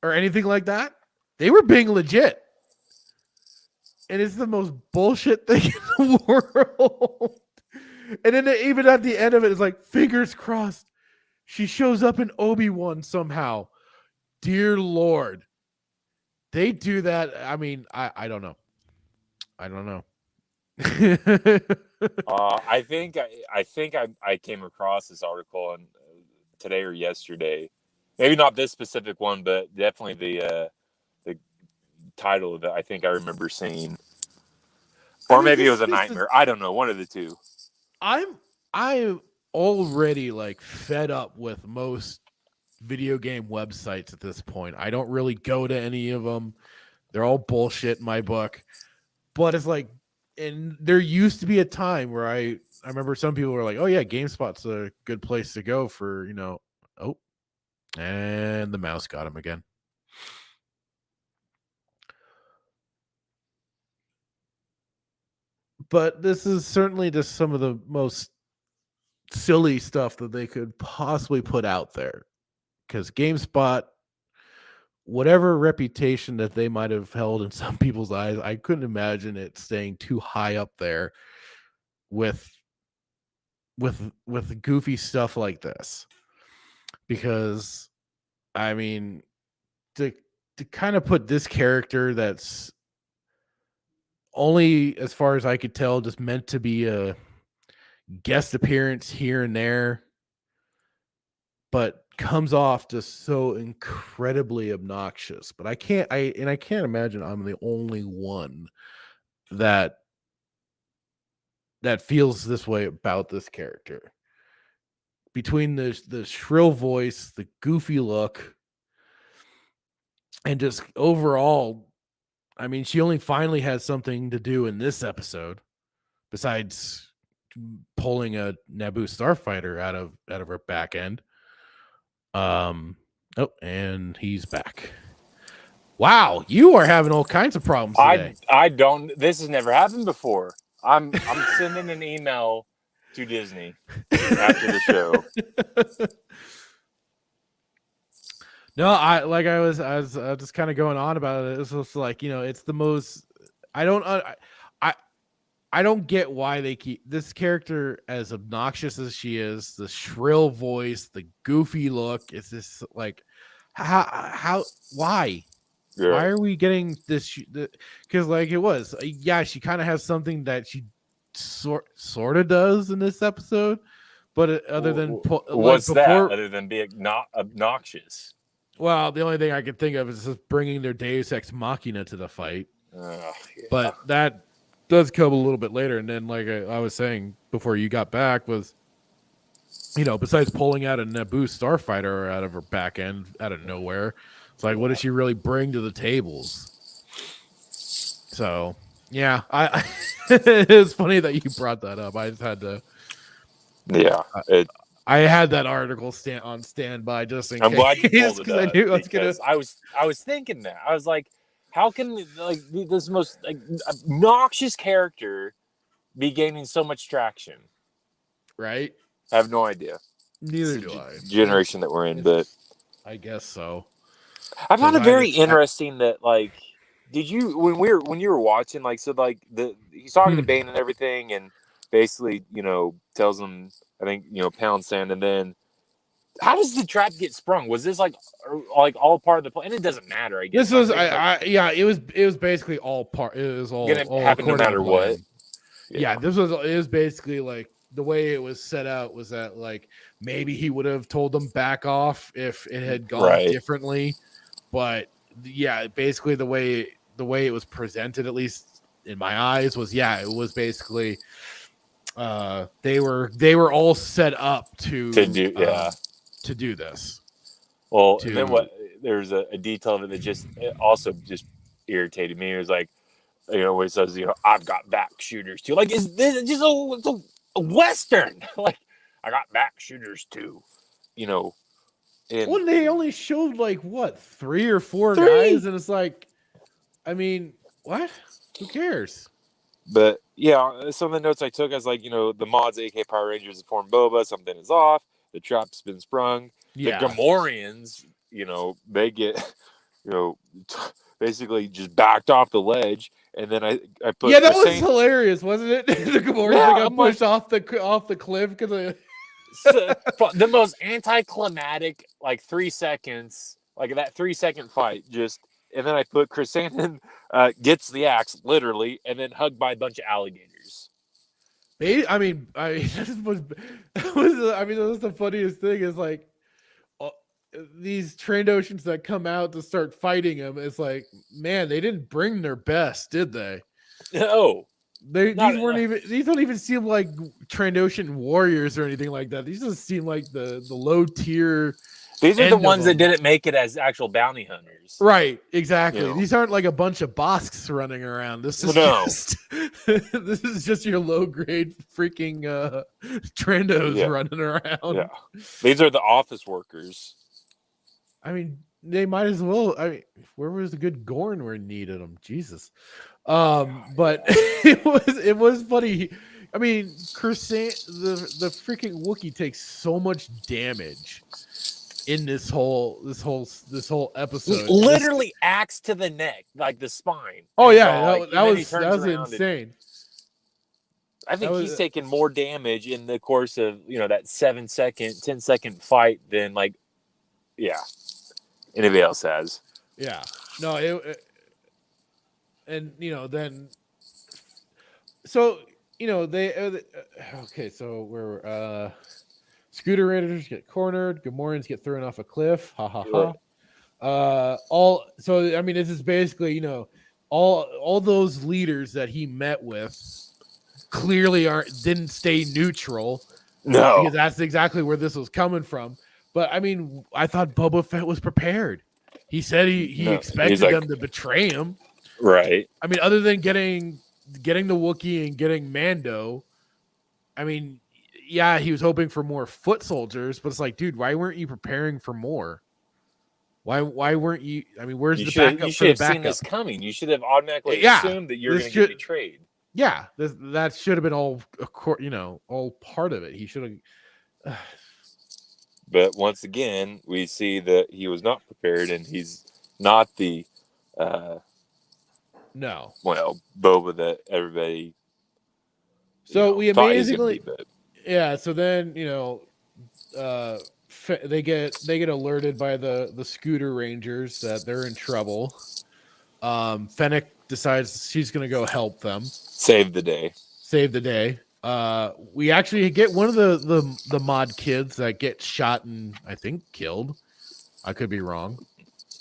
or anything like that. They were being legit. And it's the most bullshit thing in the world. And then even at the end of it, it's like, fingers crossed, she shows up in Obi-Wan somehow. Dear Lord. They do that. I mean, I don't know. I don't know. I think I came across this article today or yesterday. Maybe not this specific one, but definitely the title of it. I think I remember seeing, or maybe it was a nightmare. I don't know. One of the two. I'm already like fed up with most video game websites at this point. I don't really go to any of them. They're all bullshit in my book. But it's like, and there used to be a time where I remember some people were like, oh yeah, GameSpot's a good place to go for, and the mouse got him again. But this is certainly just some of the most silly stuff that they could possibly put out there. Because GameSpot, whatever reputation that they might have held in some people's eyes, I couldn't imagine it staying too high up there with goofy stuff like this. Because, I mean, to kind of put this character that's only, as far as I could tell, just meant to be a guest appearance here and there, but comes off just so incredibly obnoxious. But I can't imagine I'm the only one that feels this way about this character. Between the shrill voice, the goofy look, and just overall, I mean, she only finally has something to do in this episode besides pulling a Naboo starfighter out of her back end. And he's back. Wow, you are having all kinds of problems today. I don't. This has never happened before. I'm sending an email to Disney after the show. No, I was just kind of going on about it. It's just like, it's the most. I don't get why they keep this character as obnoxious as she is, the shrill voice, the goofy look. It's just like, how why? Yeah. Why are we getting this? Because like it was, yeah, she kind of has something that she sort of does in this episode, but other than what's that? Other than being not obnoxious. Well, the only thing I can think of is just bringing their Deus Ex Machina to the fight. Yeah. But that does come a little bit later. And then, like I was saying before you got back, was, besides pulling out a Naboo starfighter out of her back end out of nowhere, it's like, what does she really bring to the tables? So, yeah, it's funny that you brought that up. I just had to. Yeah. I had that article on standby just in case. I'm glad you pulled it up. I knew I was thinking that. I was like, how can this most obnoxious character be gaining so much traction? Right? I have no idea. Neither do I. Generation that we're in, but I guess so. I found it very interesting that did you when you were watching he's talking to Bane and everything, and basically tells him, I think, pound sand, and then how does the trap get sprung? Was this like all part of the plan? And it doesn't matter, I guess. This was it was basically all part. It was all happen no matter what. Yeah, it was basically like the way it was set out was that like maybe he would have told them back off if it had gone differently, but yeah, basically the way it was presented, at least in my eyes, was it was basically they were all set up to do this. Well, and then there's a detail of it that also irritated me. It was like, Where he says, I've got back shooters too. Like, is this just a Western? Like, I got back shooters too. And Well, they only showed like what 3 or 4 Three? guys, and it's like, I mean, what? Who cares? But yeah, some of the notes I took, I was like, the mods, AK Power Rangers, form Boba, something is off. The trap's been sprung. Yeah. The Gamorreans, they get, basically just backed off the ledge. And then I put Yeah, that was hilarious, wasn't it? The Gamorreans got pushed off the cliff because the most anticlimactic, like 3 seconds, like that 3-second fight. And then I put Chrysanthemum gets the axe literally, and then hugged by a bunch of alligators. I mean, that was the funniest thing is like these Trandoshans that come out to start fighting him. It's like, man, they didn't bring their best, did they? No. These don't even seem like Trandoshan warriors or anything like that. These just seem like the low tier. These are the ones that didn't make it as actual bounty hunters. Right, exactly. These aren't like a bunch of Bosks running around. This is this is just your low grade freaking Trandos running around. Yeah. These are the office workers. I mean, they might as well. I mean, where was the good Gorn where needed them? Jesus. But it was funny. I mean, the freaking Wookiee takes so much damage in this whole episode. Literally axe to the neck, like the spine. Oh yeah, that was insane. I think he's taken more damage in the course of that 7-second, 10-second fight than anybody else has. Yeah, no, and then so they okay, so we're Scooter Raiders get cornered, Gamorreans get thrown off a cliff. Ha ha ha. So I mean, this is basically all those leaders that he met with clearly didn't stay neutral. No, because that's exactly where this was coming from. But I mean, I thought Boba Fett was prepared. He said he expected them to betray him. Right. I mean, other than getting the Wookiee and getting Mando, I mean, yeah, he was hoping for more foot soldiers, but it's like, dude, why weren't you preparing for more? Why weren't you? I mean, where's the backup? You should have seen this coming. You should have automatically assumed that you're going to get betrayed. Yeah, that should have been all part of it. He should have. But once again, we see that he was not prepared, and he's not the Boba that everybody. So we amazingly, So then they get alerted by the Scooter Rangers that they're in trouble. Fennec decides she's gonna go help them save the day. We actually get one of the mod kids that gets shot and I think killed. I could be wrong,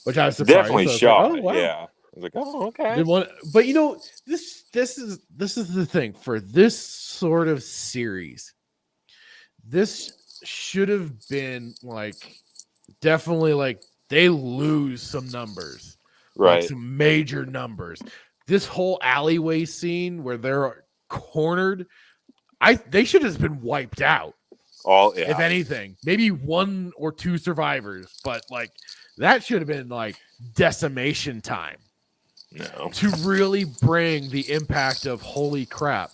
which I was surprised. Definitely shot. Like, oh, wow. Yeah, I was like, oh, okay. But this is the thing for this sort of series. This should have been definitely they lose some numbers, right? Some major numbers. This whole alleyway scene where they're cornered. They should have been wiped out. If anything, maybe 1 or 2 survivors, but that should have been decimation time. No, to really bring the impact of holy crap.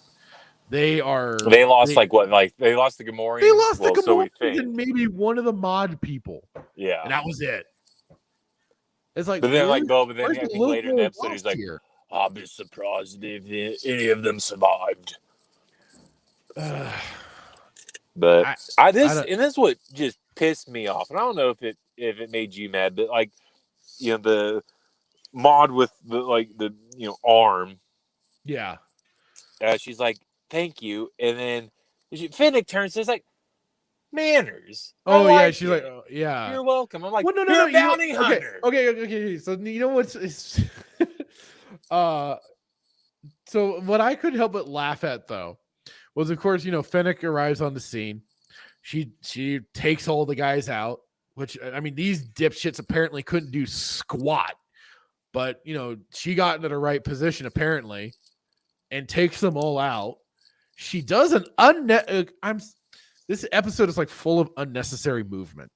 They lost they lost the Gamorreans. They lost the Gamorreans and maybe one of the mod people. Yeah, and that was it. It's but then I think later in the episode he's like, I'll be surprised if any of them survived. But this is what just pissed me off, and I don't know if it made you mad, but the mod with the arm. Yeah. She's like, thank you, and then Fennec turns. It's like manners. Oh yeah, she's like, oh, yeah, you're welcome. I'm like, well, you're a bounty hunter. Okay. So what's so what I couldn't help but laugh at though was, of course, Fennec arrives on the scene. She takes all the guys out, which I mean, these dipshits apparently couldn't do squat but she got into the right position apparently and takes them all out. She does an this episode is like full of unnecessary movement.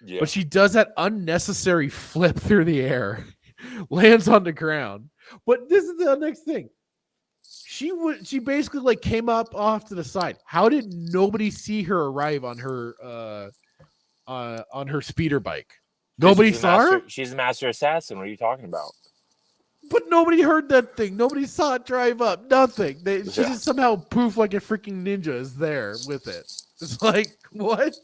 Yeah. But she does that unnecessary flip through the air, lands on the ground. But this is the next thing. She basically like came up off to the side. How did nobody see her arrive on her speeder bike? Nobody saw her? She's a master assassin. What are you talking about? But nobody heard that thing. Nobody saw it drive up. Nothing. She just somehow poof like a freaking ninja is there with it. It's like, what?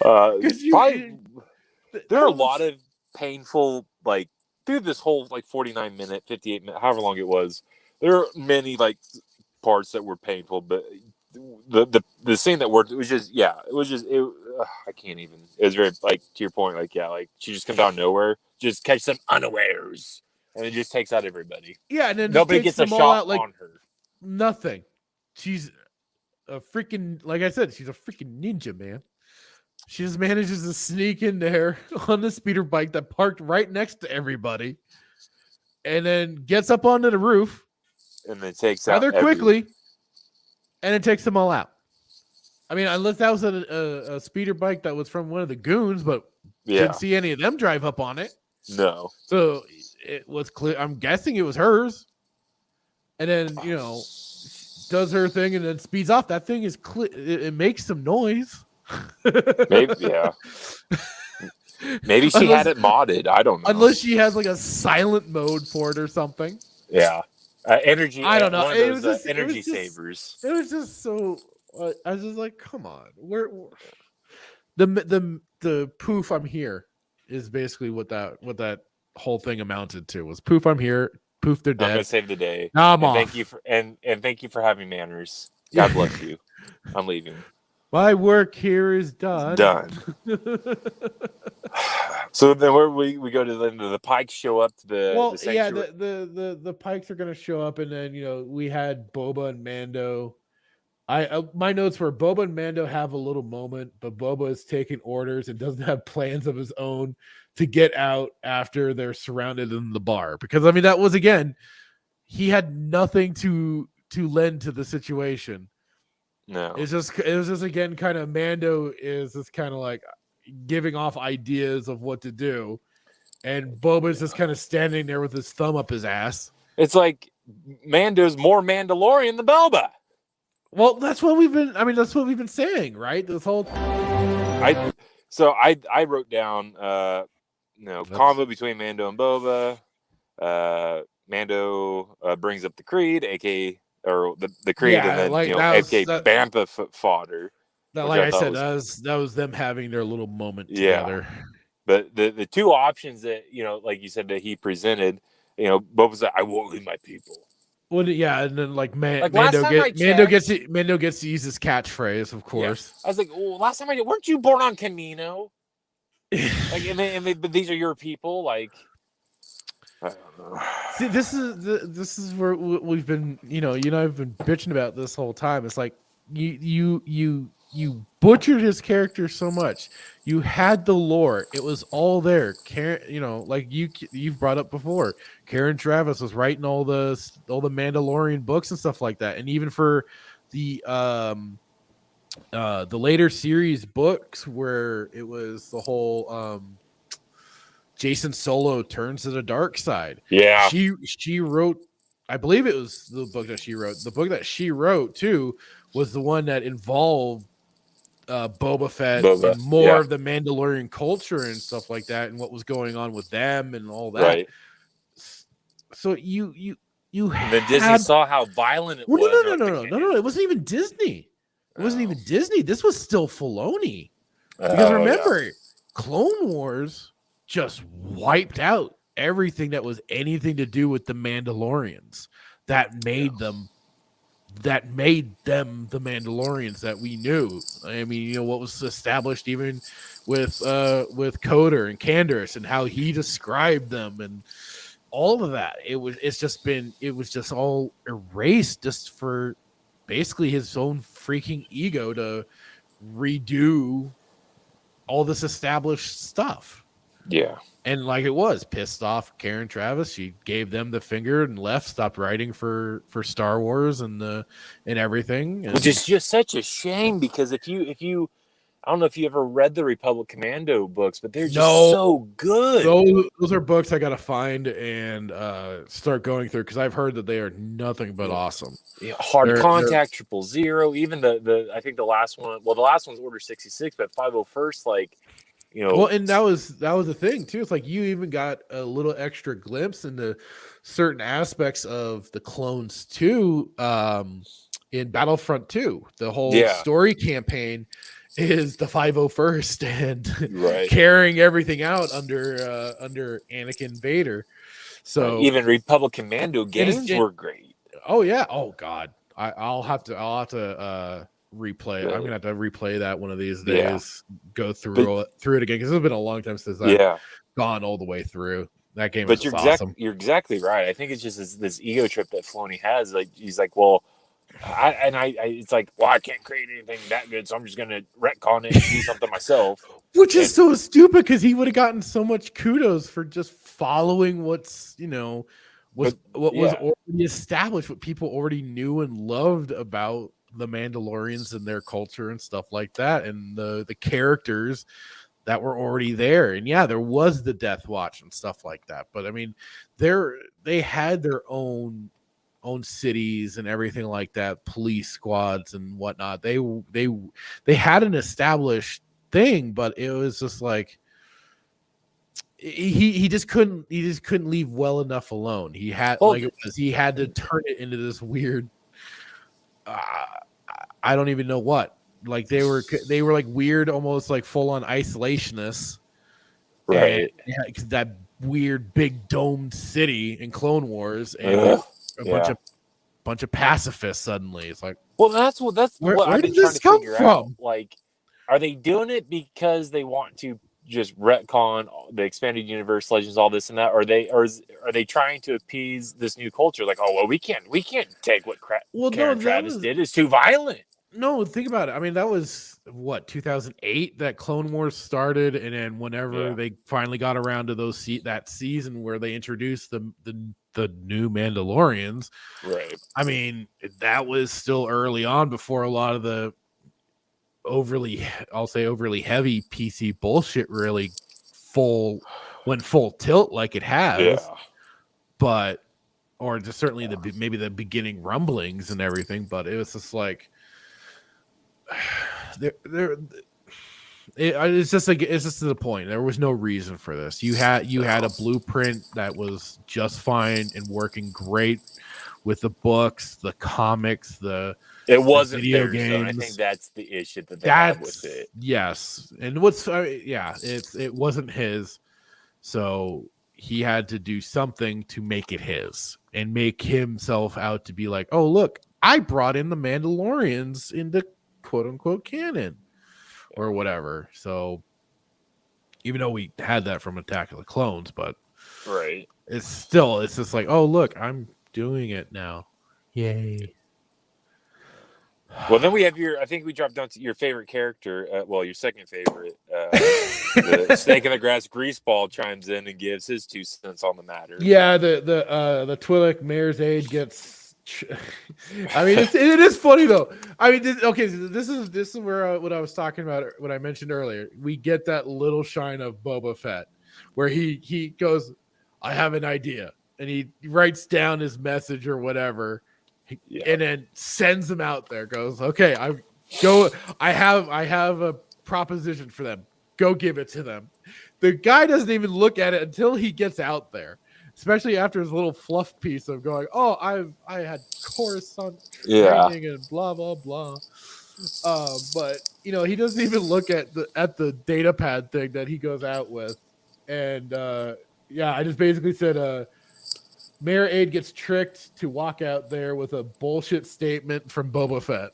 There are a lot of painful, like, through this whole, like, 49-minute, 58-minute, however long it was, there are many, like, parts that were painful, but the scene that worked, I can't even, it was very, like, to your point, like, yeah, like, she just comes out of nowhere, just catch them unawares, and it just takes out everybody. Yeah, and then nobody gets a shot on her. Nothing. She's a freaking, like I said, she's a freaking ninja, man. She just manages to sneak in there on the speeder bike that parked right next to everybody, and then gets up onto the roof, and then takes out rather quickly, and it takes them all out. I mean, unless that was a speeder bike that was from one of the goons, but didn't see any of them drive up on it. No, so it was clear. I'm guessing it was hers, and then does her thing and then speeds off. That thing is clear. It makes some noise. Maybe, yeah. Maybe she had it modded. I don't know. Unless she has like a silent mode for it or something. Yeah, energy. I don't know. It was just energy savers. It was just so. I was just like, come on. The poof I'm here is basically what that whole thing amounted to was poof I'm here. Poof they're dead. I'm gonna save the day. I'm off. Thank you thank you for having manners. God bless you. I'm leaving. My work here is done. So then where we go to the Pikes show up to the sanctuary. The Pikes are going to show up, and then we had Boba and Mando. My notes were Boba and Mando have a little moment, but Boba is taking orders and doesn't have plans of his own to get out after they're surrounded in the bar. Because I mean that was again, he had nothing to lend to the situation. No, it was just again kind of Mando is just kind of like giving off ideas of what to do, and Boba's just kind of standing there with his thumb up his ass. It's like Mando's more Mandalorian than Boba. Well, that's what we've been saying, right? This whole I wrote down convo between Mando and Boba. Mando brings up the Creed, aka or the Creed, and then aka Bantha fodder. Like I said, that was them having their little moment together. But the two options that like you said that he presented, Boba's like, I won't leave my people. Well, yeah, and then Mando gets to use his catchphrase, of course. Yeah. I was like, last time weren't you born on Camino? But these are your people, like. I don't know. See, this is where we've been, I've been bitching about this whole time. It's like you butchered his character so much. You had the lore; it was all there. Karen, like you've brought up before, Karen Travis was writing all the Mandalorian books and stuff like that, and even for the later series books where it was the whole Jason Solo turns to the dark side. Yeah, she wrote. I believe it was the book that she wrote. The book that she wrote too was the one that involved Boba Fett and more of the Mandalorian culture and stuff like that, and what was going on with them and all that. Right. So you and then Disney saw how violent it was. No. It wasn't even Disney. It wasn't even Disney. This was still Filoni. Because remember, Clone Wars just wiped out everything that was anything to do with the Mandalorians. That made them the Mandalorians that we knew. I mean, what was established even with Coder and Candace and how he described them and all of that. It was just all erased just for basically his own freaking ego to redo all this established stuff. Yeah. And like it was pissed off Karen Traviss. She gave them the finger and left, stopped writing for Star Wars and everything. And Which is just such a shame because if you I don't know if you ever read the Republic Commando books, but they're just so good. Those are books I gotta find and start going through because I've heard that they are nothing but awesome. Yeah, Hard Contact, 000, even the I think the last one. Well, the last one's Order 66, but 501st, like, you know. Well, and that was the thing too. It's like you even got a little extra glimpse into certain aspects of the clones too. In Battlefront 2, the whole story campaign is the 501st and carrying everything out under Anakin Vader. So even Republic Commando games were great. Oh yeah. Oh God. I'll have to replay it. I'm gonna have to replay that one of these days. Go through it again because it's been a long time since I've gone all the way through that game. But awesome. You're exactly right. I think it's just this ego trip that Filoni has. Like he's like, well, it's like, well, I can't create anything that good, so I'm just gonna retcon it and do something myself. Which is so stupid because he would have gotten so much kudos for just following what's was already established, what people already knew and loved about the Mandalorians and their culture and stuff like that, and the characters that were already there. And yeah, there was the Death Watch and stuff like that, but I mean, they had their own cities and everything like that, police squads and whatnot. They had an established thing, but it was just like he just couldn't leave well enough alone. He had he had to turn it into this weird I don't even know what. Like they were like weird, almost like full on isolationists, right? And that weird big domed city in Clone Wars and a bunch of pacifists. Suddenly, it's like, well, that's what where did this come from? Like, are they doing it because they want to just retcon the expanded universe, Legends, all this and that? Or are they trying to appease this new culture? Like, oh well, we can't take what Karen Traviss did. It's too violent. No, think about it. I mean, that was what 2008 that Clone Wars started, and then whenever they finally got around to that season where they introduced the new Mandalorians, right? I mean, that was still early on before a lot of the overly heavy PC bullshit really went full tilt like it has, but or just certainly maybe the beginning rumblings and everything, but it was just like. It's just to the point. There was no reason for this. You had a blueprint that was just fine and working great with the books, the comics, it wasn't video games. Though. I think that's the issue that they had with it. Yes, and it wasn't his, so he had to do something to make it his and make himself out to be like, oh look, I brought in the Mandalorians into quote unquote canon or whatever. So even though we had that from Attack of the Clones, but it's just like, oh look, I'm doing it now. Yay. Well, then we have I think we dropped down to your favorite character. Your second favorite. The Snake in the Grass Greaseball chimes in and gives his 2 cents on the matter. Yeah, the Twi'lek Mayor's Aide gets. I mean, it is funny though. I mean, this is where what I was talking about, what I mentioned earlier. We get that little shine of Boba Fett, where he goes, "I have an idea," and he writes down his message or whatever, and then sends him out there. Goes, "Okay, I have a proposition for them. Go give it to them." The guy doesn't even look at it until he gets out there. Especially after his little fluff piece of going, oh, I had Coruscant training and blah blah blah. But he doesn't even look at the data pad thing that he goes out with, and I just basically said, Mayor Aide gets tricked to walk out there with a bullshit statement from Boba Fett.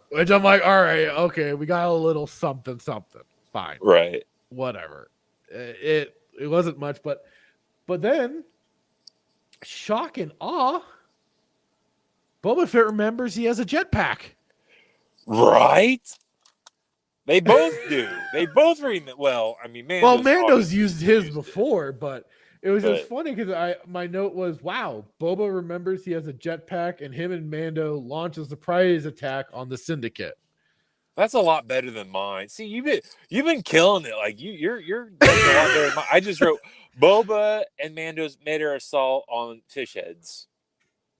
Which I'm like, all right, okay, we got a little something, fine, right, whatever. It wasn't much, but then shock and awe, Boba Fett remembers he has a jetpack. Right? They both do. They both well. I mean, Mando's used his before, but it was just But- funny because my note was, wow, Boba remembers he has a jetpack, and him and Mando launch a surprise attack on the Syndicate. That's a lot better than mine. See, you've been killing it. Like you're doing a lot better than mine. I just wrote Boba and Mando's made her assault on fish heads.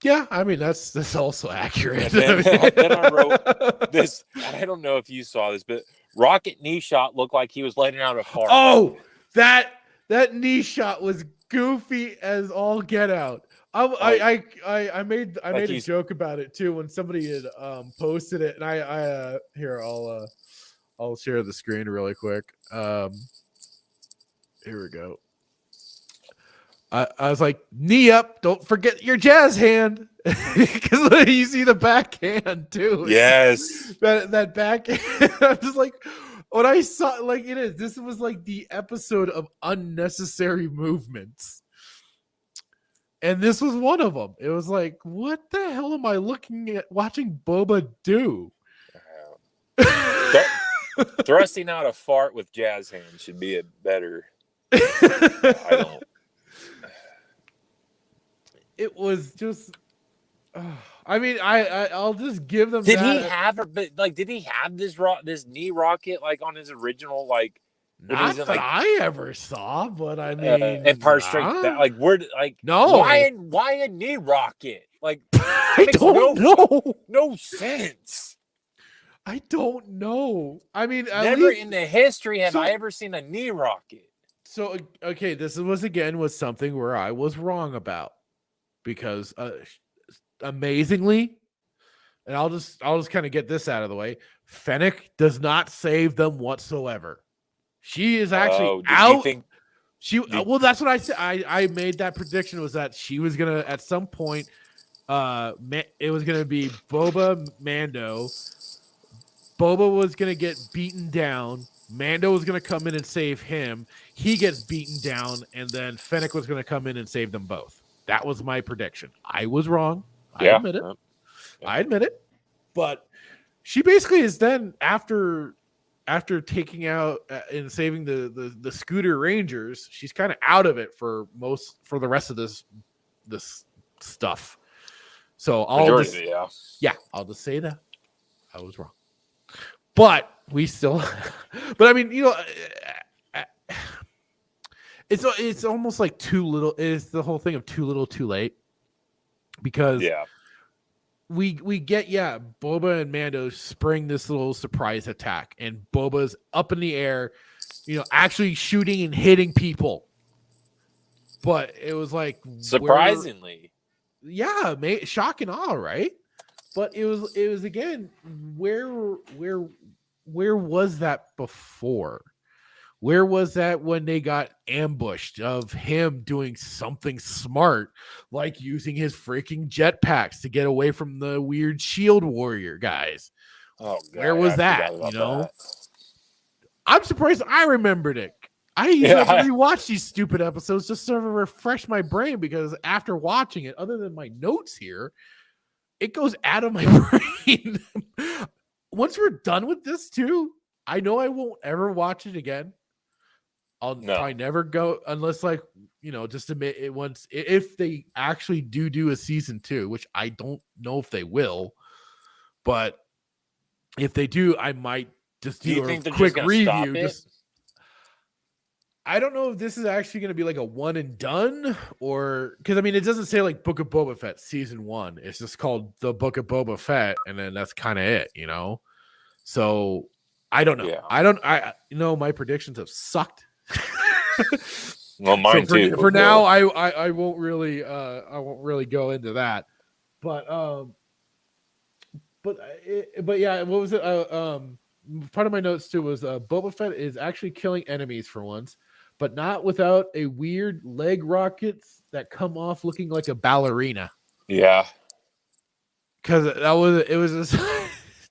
Yeah, I mean that's also accurate. Then I wrote this. I don't know if you saw this, but Rocket knee shot looked like he was letting out a fart. Oh, that knee shot was goofy as all get out. I made a joke about it too when somebody had posted it, and I'll share the screen really quick. Here we go. I was like, knee up, don't forget your jazz hand, because you see the backhand too. Yes, that backhand. I'm just like, when I saw, like, this was like the episode of unnecessary movements, and this was one of them. It was like, what the hell am I watching Boba do? Thrusting out a fart with jazz hands should be a better. I don't. It was just. I mean, I'll just give them. Did he have this knee rocket like on his original like? Not that I ever saw, but I mean, Empire Strikes Back. Like where? Like no. Why a knee rocket? Like I don't know. No sense. I don't know. I mean, never in the history have I ever seen a knee rocket. So okay, this was something where I was wrong about, because amazingly, and I'll just kind of get this out of the way. Fennec does not save them whatsoever. She is actually out. Well, that's what I said. I made that prediction, was that she was gonna at some point. It was gonna be Boba Mando. Boba was gonna get beaten down. Mando was going to come in and save him. He gets beaten down, and then Fennec was going to come in and save them both. That was my prediction. I was wrong. I admit it. I admit it. But she basically is then, after taking out and saving the Scooter Rangers, she's kind of out of it for the rest of this stuff. So I'll just say that I was wrong. But we still, but I mean, it's almost like too little. It's the whole thing of too little, too late, because we get Boba and Mando spring this little surprise attack, and Boba's up in the air, actually shooting and hitting people. But it was like surprisingly, shock and awe, right? But it was again, where was that before? Where was that when they got ambushed of him doing something smart, like using his freaking jetpacks to get away from the weird shield warrior guys? Oh, God, where was that? I'm surprised I remembered it. I used to rewatch these stupid episodes just to refresh my brain, because after watching it, other than my notes here, it goes out of my brain. Once we're done with this too, I know I won't ever watch it again. I'll probably never go unless, like, just admit it once, if they actually do a season 2, which I don't know if they will, but if they do, I might just do a quick review. I don't know if this is actually going to be like a one and done, or because I mean, it doesn't say like Book of Boba Fett season 1. It's just called the Book of Boba Fett, and then that's kind of it, So I don't know. Yeah. I my predictions have sucked. Well, mine too. For now, I won't really go into that, but yeah, what was it? Part of my notes too was Boba Fett is actually killing enemies for once, but not without a weird leg rockets that come off looking like a ballerina. Yeah, because it was just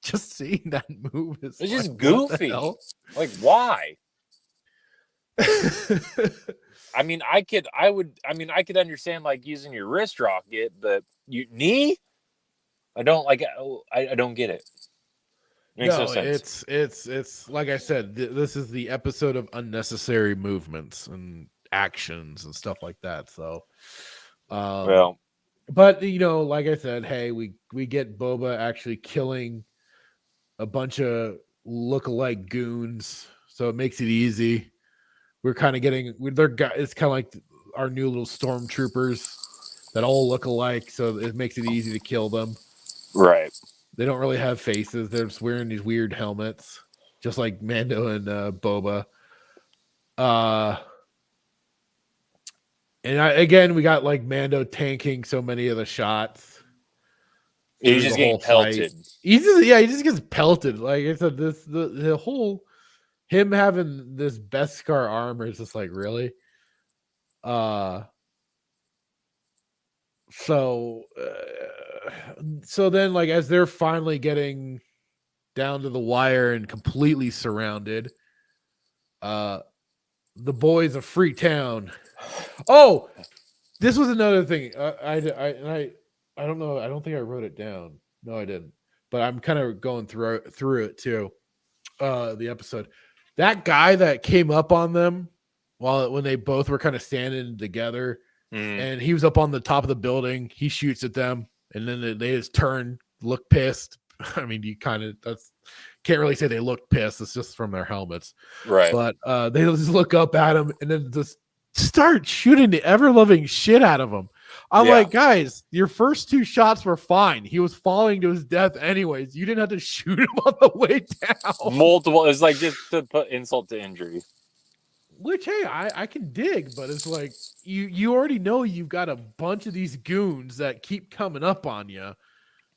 just seeing that move is it's just goofy. Like, why? I mean, I could understand like using your wrist rocket, but knee? I don't get it. Makes no No, sense. it's like I said, this is the episode of unnecessary movements and actions and stuff like that. So, Well, but like I said, hey, we get Boba actually killing a bunch of look-alike goons, so it makes it easy. We're kind of getting it's kind of like our new little stormtroopers that all look alike, so it makes it easy to kill them. right. They don't really have faces. They're just wearing these weird helmets, just like Mando and Boba. Again, we got like Mando tanking so many of the shots. He's just getting pelted. He just gets pelted. Like I said, the whole him having this Beskar armor is just like, really? So then, like, as they're finally getting down to the wire and completely surrounded, the boys of Freetown. Oh, this was another thing. I don't know. I don't think I wrote it down. No, I didn't. But I'm kind of going through it too. The episode. That guy that came up on them when they both were kind of standing together, and he was up on the top of the building. He shoots at them, and then they just turn, look pissed. I mean, you kind of can't really say they look pissed. It's just from their helmets, right? But they just look up at him and then just start shooting the ever-loving shit out of him. I'm like, guys, your first two shots were fine. He was falling to his death anyways. You didn't have to shoot him on the way down. Multiple. It's like just to put insult to injury. Which, hey, I can dig, but it's like you already know you've got a bunch of these goons that keep coming up on you.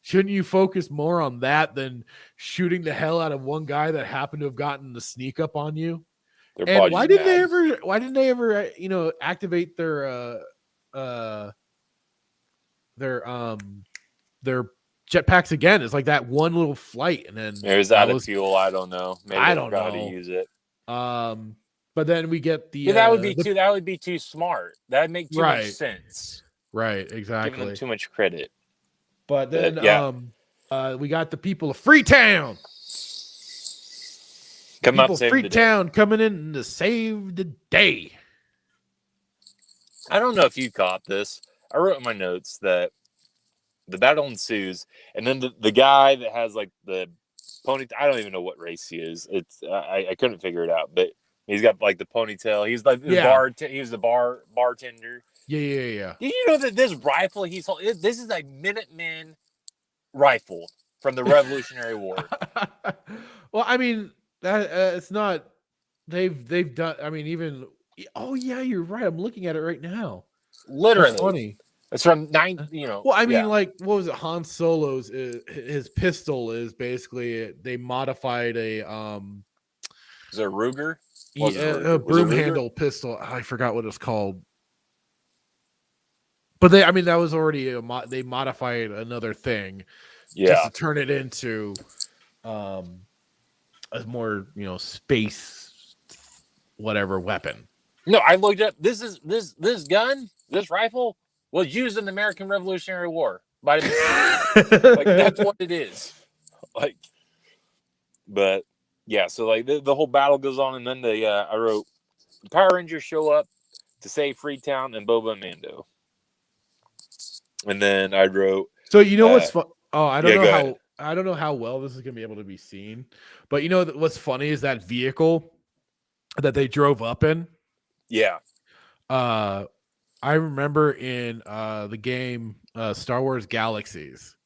Shouldn't you focus more on that than shooting the hell out of one guy that happened to have gotten the sneak up on you? And why didn't they ever activate their jetpacks again? It's like that one little flight, and then there's out of fuel. I don't know. Maybe I don't know how to use it. But then we get the that would be too smart. That'd make too much sense. Right, exactly. Giving them too much credit. But then we got the people of Freetown. Freetown coming in to save the day. I don't know if you caught this. I wrote in my notes that the battle ensues, and then the guy that has like the ponytail. I don't even know what race he is. It's I couldn't figure it out, but he's got like the ponytail. He's like the he was the bartender. Yeah. Did you know that this rifle he's holding? This is a Minuteman rifle from the Revolutionary War. Well, I mean that it's not. They've done. I mean, even. Oh yeah, you're right. I'm looking at it right now. Literally, that's funny. It's from 9. Well, I mean, like, what was it? Han Solo's his pistol is basically they modified a Is it a Ruger? A broom handle pistol. I forgot what it's called. But that was already they modified another thing, just to turn it into a more space whatever weapon. No, I looked up. This gun, this rifle was used in the American Revolutionary War. Like that's what it is. Like, but yeah. So like the whole battle goes on, and then I wrote the Power Rangers show up to save Freetown and Boba and Mando. And then I wrote. So what's fun? Oh, I don't know how well this is gonna be able to be seen, but what's funny is that vehicle that they drove up in. Yeah. I remember in the game Star Wars Galaxies,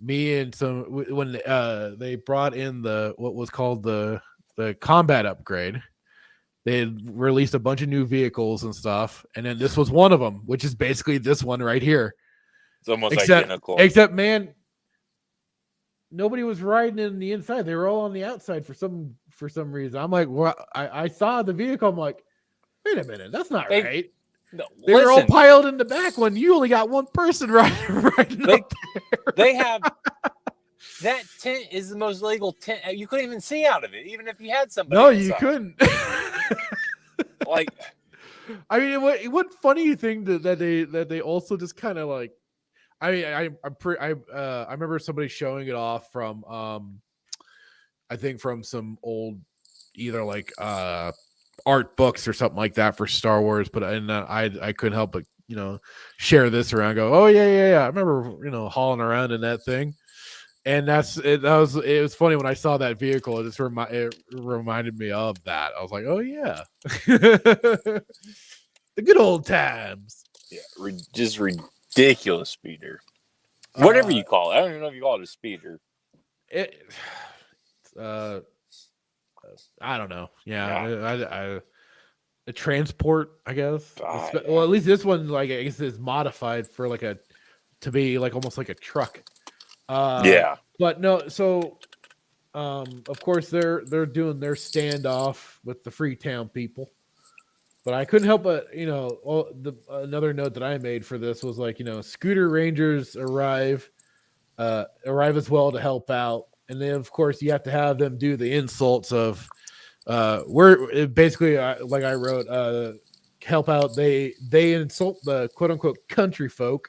me and when they brought in what was called the combat upgrade. They had released a bunch of new vehicles and stuff, and then this was one of them, which is basically this one right here. It's almost identical. Except, man, nobody was riding in the inside. They were all on the outside for some reason. I'm like, well, I saw the vehicle. I'm like, wait a minute, that's not right. No, they were all piled in the back when you only got one person riding up there. They have that tent is the most legal tent. You couldn't even see out of it, even if you had somebody. No, inside. You couldn't. Like, I mean, what funny thing that they also just kind of like. I mean, I remember somebody showing it off from I think from some old either like art books or something like that for Star Wars, but I couldn't help but share this around. Go, oh yeah. I remember hauling around in that thing, and it was funny when I saw that vehicle. It reminded me of that. I was like, oh yeah, the good old times. Yeah, just ridiculous speeder. Whatever you call it. I don't even know if you call it a speeder. I don't know. Yeah. A transport, I guess. Yeah. Well, at least this one, like, I guess, is modified for to be like almost like a truck. Yeah. But no, so of course they're doing their standoff with the Freetown people. But I couldn't help but another note that I made for this was like Scooter Rangers arrive as well to help out, and then of course you have to have them do the insults of we're basically like I wrote help out. They insult the quote unquote country folk,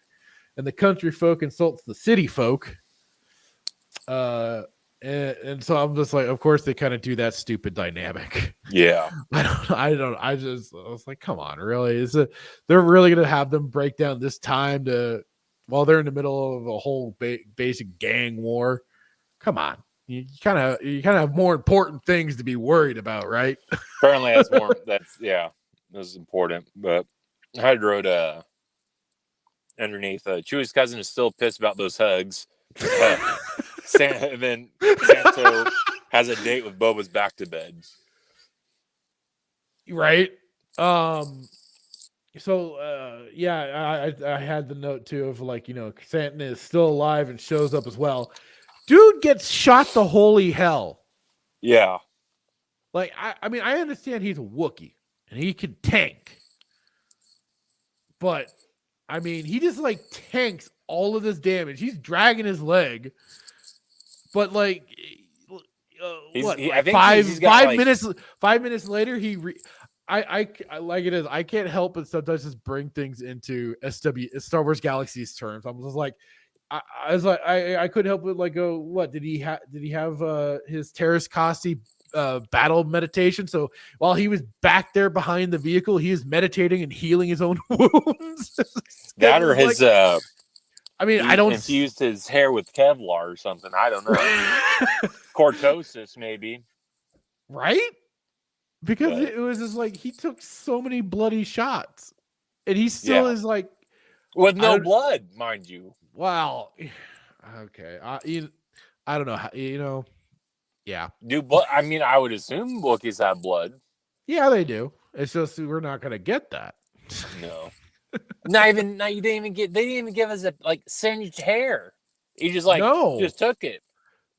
and the country folk insults the city folk. And so I'm just like, of course they kind of do that stupid dynamic. Yeah. I was like, come on, really? They're really gonna have them break down this time while they're in the middle of a whole basic gang war? Come on. You kind of have more important things to be worried about, right? Apparently that's important. But I wrote underneath Chewie's cousin is still pissed about those hugs. And then Santo has a date with Boba's back to bed. Right. So I had the note too of like, Santon is still alive and shows up as well. Dude gets shot to holy hell. Yeah. Like, I mean, I understand he's a Wookiee and he can tank. But, I mean, he just, like, tanks all of this damage. He's dragging his leg. But, like, five minutes later, I like it is. I can't help but sometimes just bring things into Star Wars Galaxy's terms. I'm just like, I was like, I couldn't help but like go, what did he have? Did he have his Terrace Costi battle meditation? So while he was back there behind the vehicle, he was meditating and healing his own wounds. That or his I mean, I don't infused his hair with Kevlar or something. I don't know. Cortosis, maybe. Right? Because it was just like he took so many bloody shots, and he still is like with no blood, mind you. Wow. Okay. I don't know how, yeah. I mean, I would assume Wookiees have blood. Yeah, they do. It's just we're not gonna get that. No. They didn't even give us a like singed hair. He just just took it.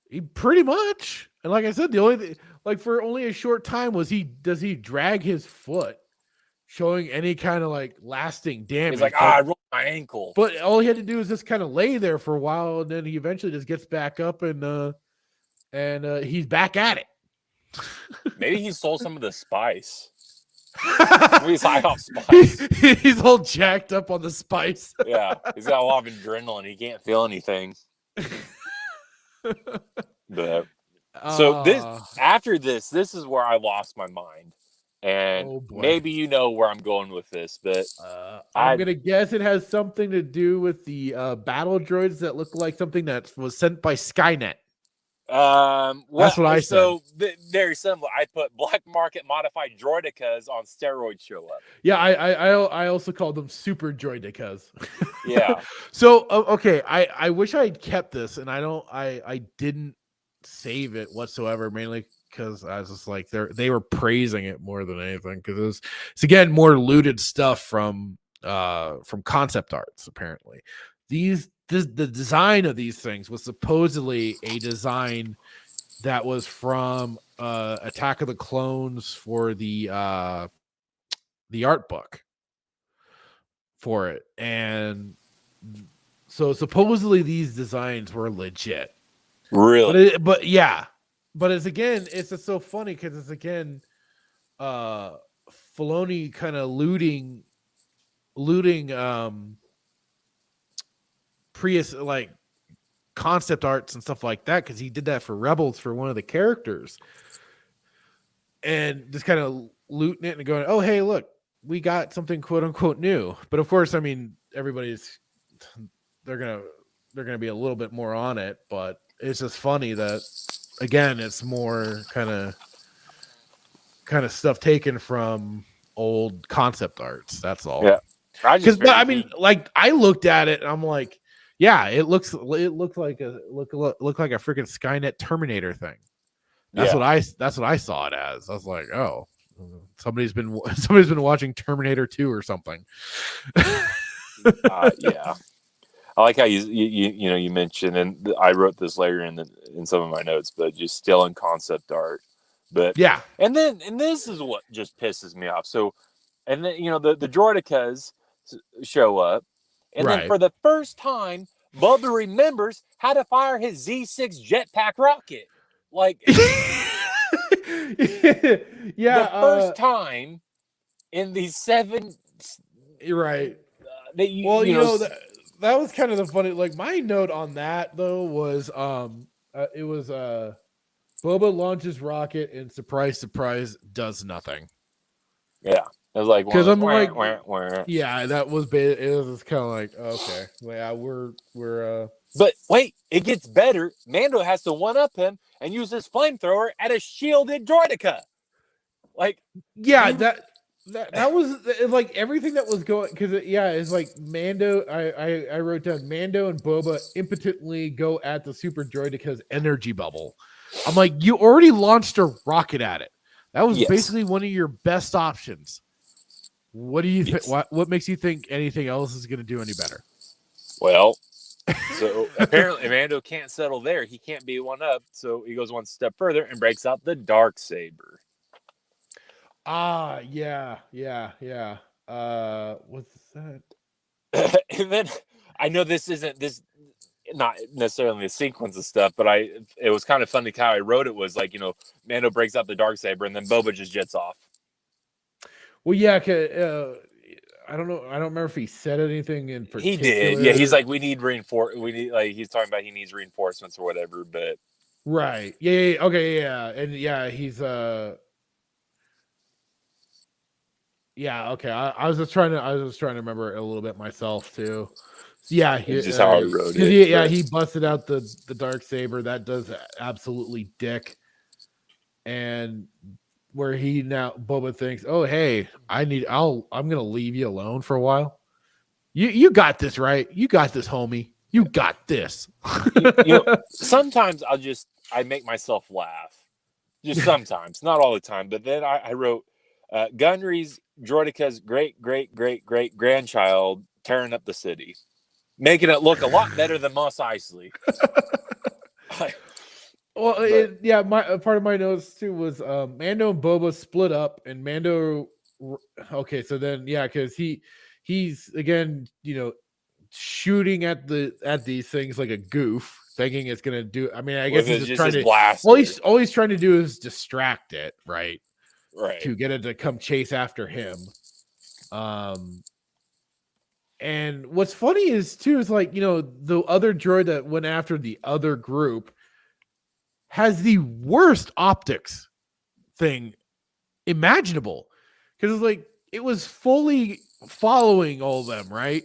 He pretty much. And like I said, the only thing, like for only a short time does he drag his foot, showing any kind of like lasting damage. He's like, I rolled my ankle. But all he had to do is just kind of lay there for a while, and then he eventually just gets back up and he's back at it. Maybe he stole some of the spice. Maybe he's high off spice. He's all jacked up on the spice. Yeah, he's got a lot of adrenaline. He can't feel anything. But after this is where I lost my mind. And maybe you know where I'm going with this, but I'm gonna guess it has something to do with the battle droids that look like something that was sent by Skynet. That's what I said. So very simple. I put black market modified droidicas on steroids show up. Yeah, I also called them super droidicas. Yeah. So okay, I wish I had kept this, and I didn't save it whatsoever, mainly because I was just like they were praising it more than anything, because it's again more looted stuff from concept arts. Apparently the design of these things was supposedly a design that was from Attack of the Clones for the art book for it, and so supposedly these designs were legit. Really? But it's just so funny because it's again Filoni kind of looting Prius, like concept arts and stuff like that because he did that for Rebels for one of the characters, and just kind of looting it and going, "Oh, hey, look, we got something quote unquote new." But of course, I mean, they're gonna be a little bit more on it, but it's just funny that again, it's more kind of stuff taken from old concept arts. That's all. Yeah. Because I mean, like I looked at it and I'm like, yeah, it looked like a freaking Skynet Terminator thing. That's what I saw it as. I was like, oh, somebody's been watching Terminator 2 or something. Yeah. I like how you mentioned, and I wrote this later in some of my notes, but just still in concept art. But yeah, and this is what just pisses me off. So, and then the droidicas show up, and then for the first time, Bubba remembers how to fire his Z6 jetpack rocket. Like, yeah, the first time in these 7. You're right. That that was kind of the funny. Like my note on that though was it was Boba launches rocket and surprise does nothing. Yeah, it was like because I'm like, wah. Yeah, that was it was kind of like okay, well, yeah, we're. But wait, it gets better. Mando has to one up him and use his flamethrower at a shielded droidica. Like, yeah, that was like everything that was going because it's like Mando. I wrote down Mando and Boba impotently go at the super droidica's energy bubble. I'm like, you already launched a rocket at it. That was basically one of your best options. What do you think? What makes you think anything else is going to do any better? Well, so apparently Mando can't settle there. He can't be one up, so he goes one step further and breaks out the darksaber. Yeah. What's that? And then I know this isn't not necessarily a sequence of stuff, but it was kind of funny how I wrote it was like, Mando breaks out the darksaber and then Boba just jets off. Well, yeah, I don't know. I don't remember if he said anything in particular. He did. Yeah, he's like, we need he's talking about he needs reinforcements or whatever, but right. Yeah. Okay. Yeah. And yeah, he's yeah, okay. I was just trying to remember it a little bit myself too. Yeah, just how I wrote it. Yeah, he busted out the darksaber. That does absolutely dick. And where Boba thinks, oh hey, I'm gonna leave you alone for a while. You got this, right? You got this, homie. You got this. Sometimes I make myself laugh. Just sometimes, not all the time. But then I wrote Gunry's droidica's great grandchild tearing up the city, making it look a lot better than Mos Eisley. Part of my notes too was Mando and Boba split up, and Mando. Okay, so then because he's again shooting at these things like a goof, thinking it's gonna do. I mean, I guess he's just trying to blast. All he's trying to do is distract it, right? Right. To get it to come chase after him. And what's funny is like, the other droid that went after the other group has the worst optics thing imaginable. Because it's like, it was fully following all of them, right?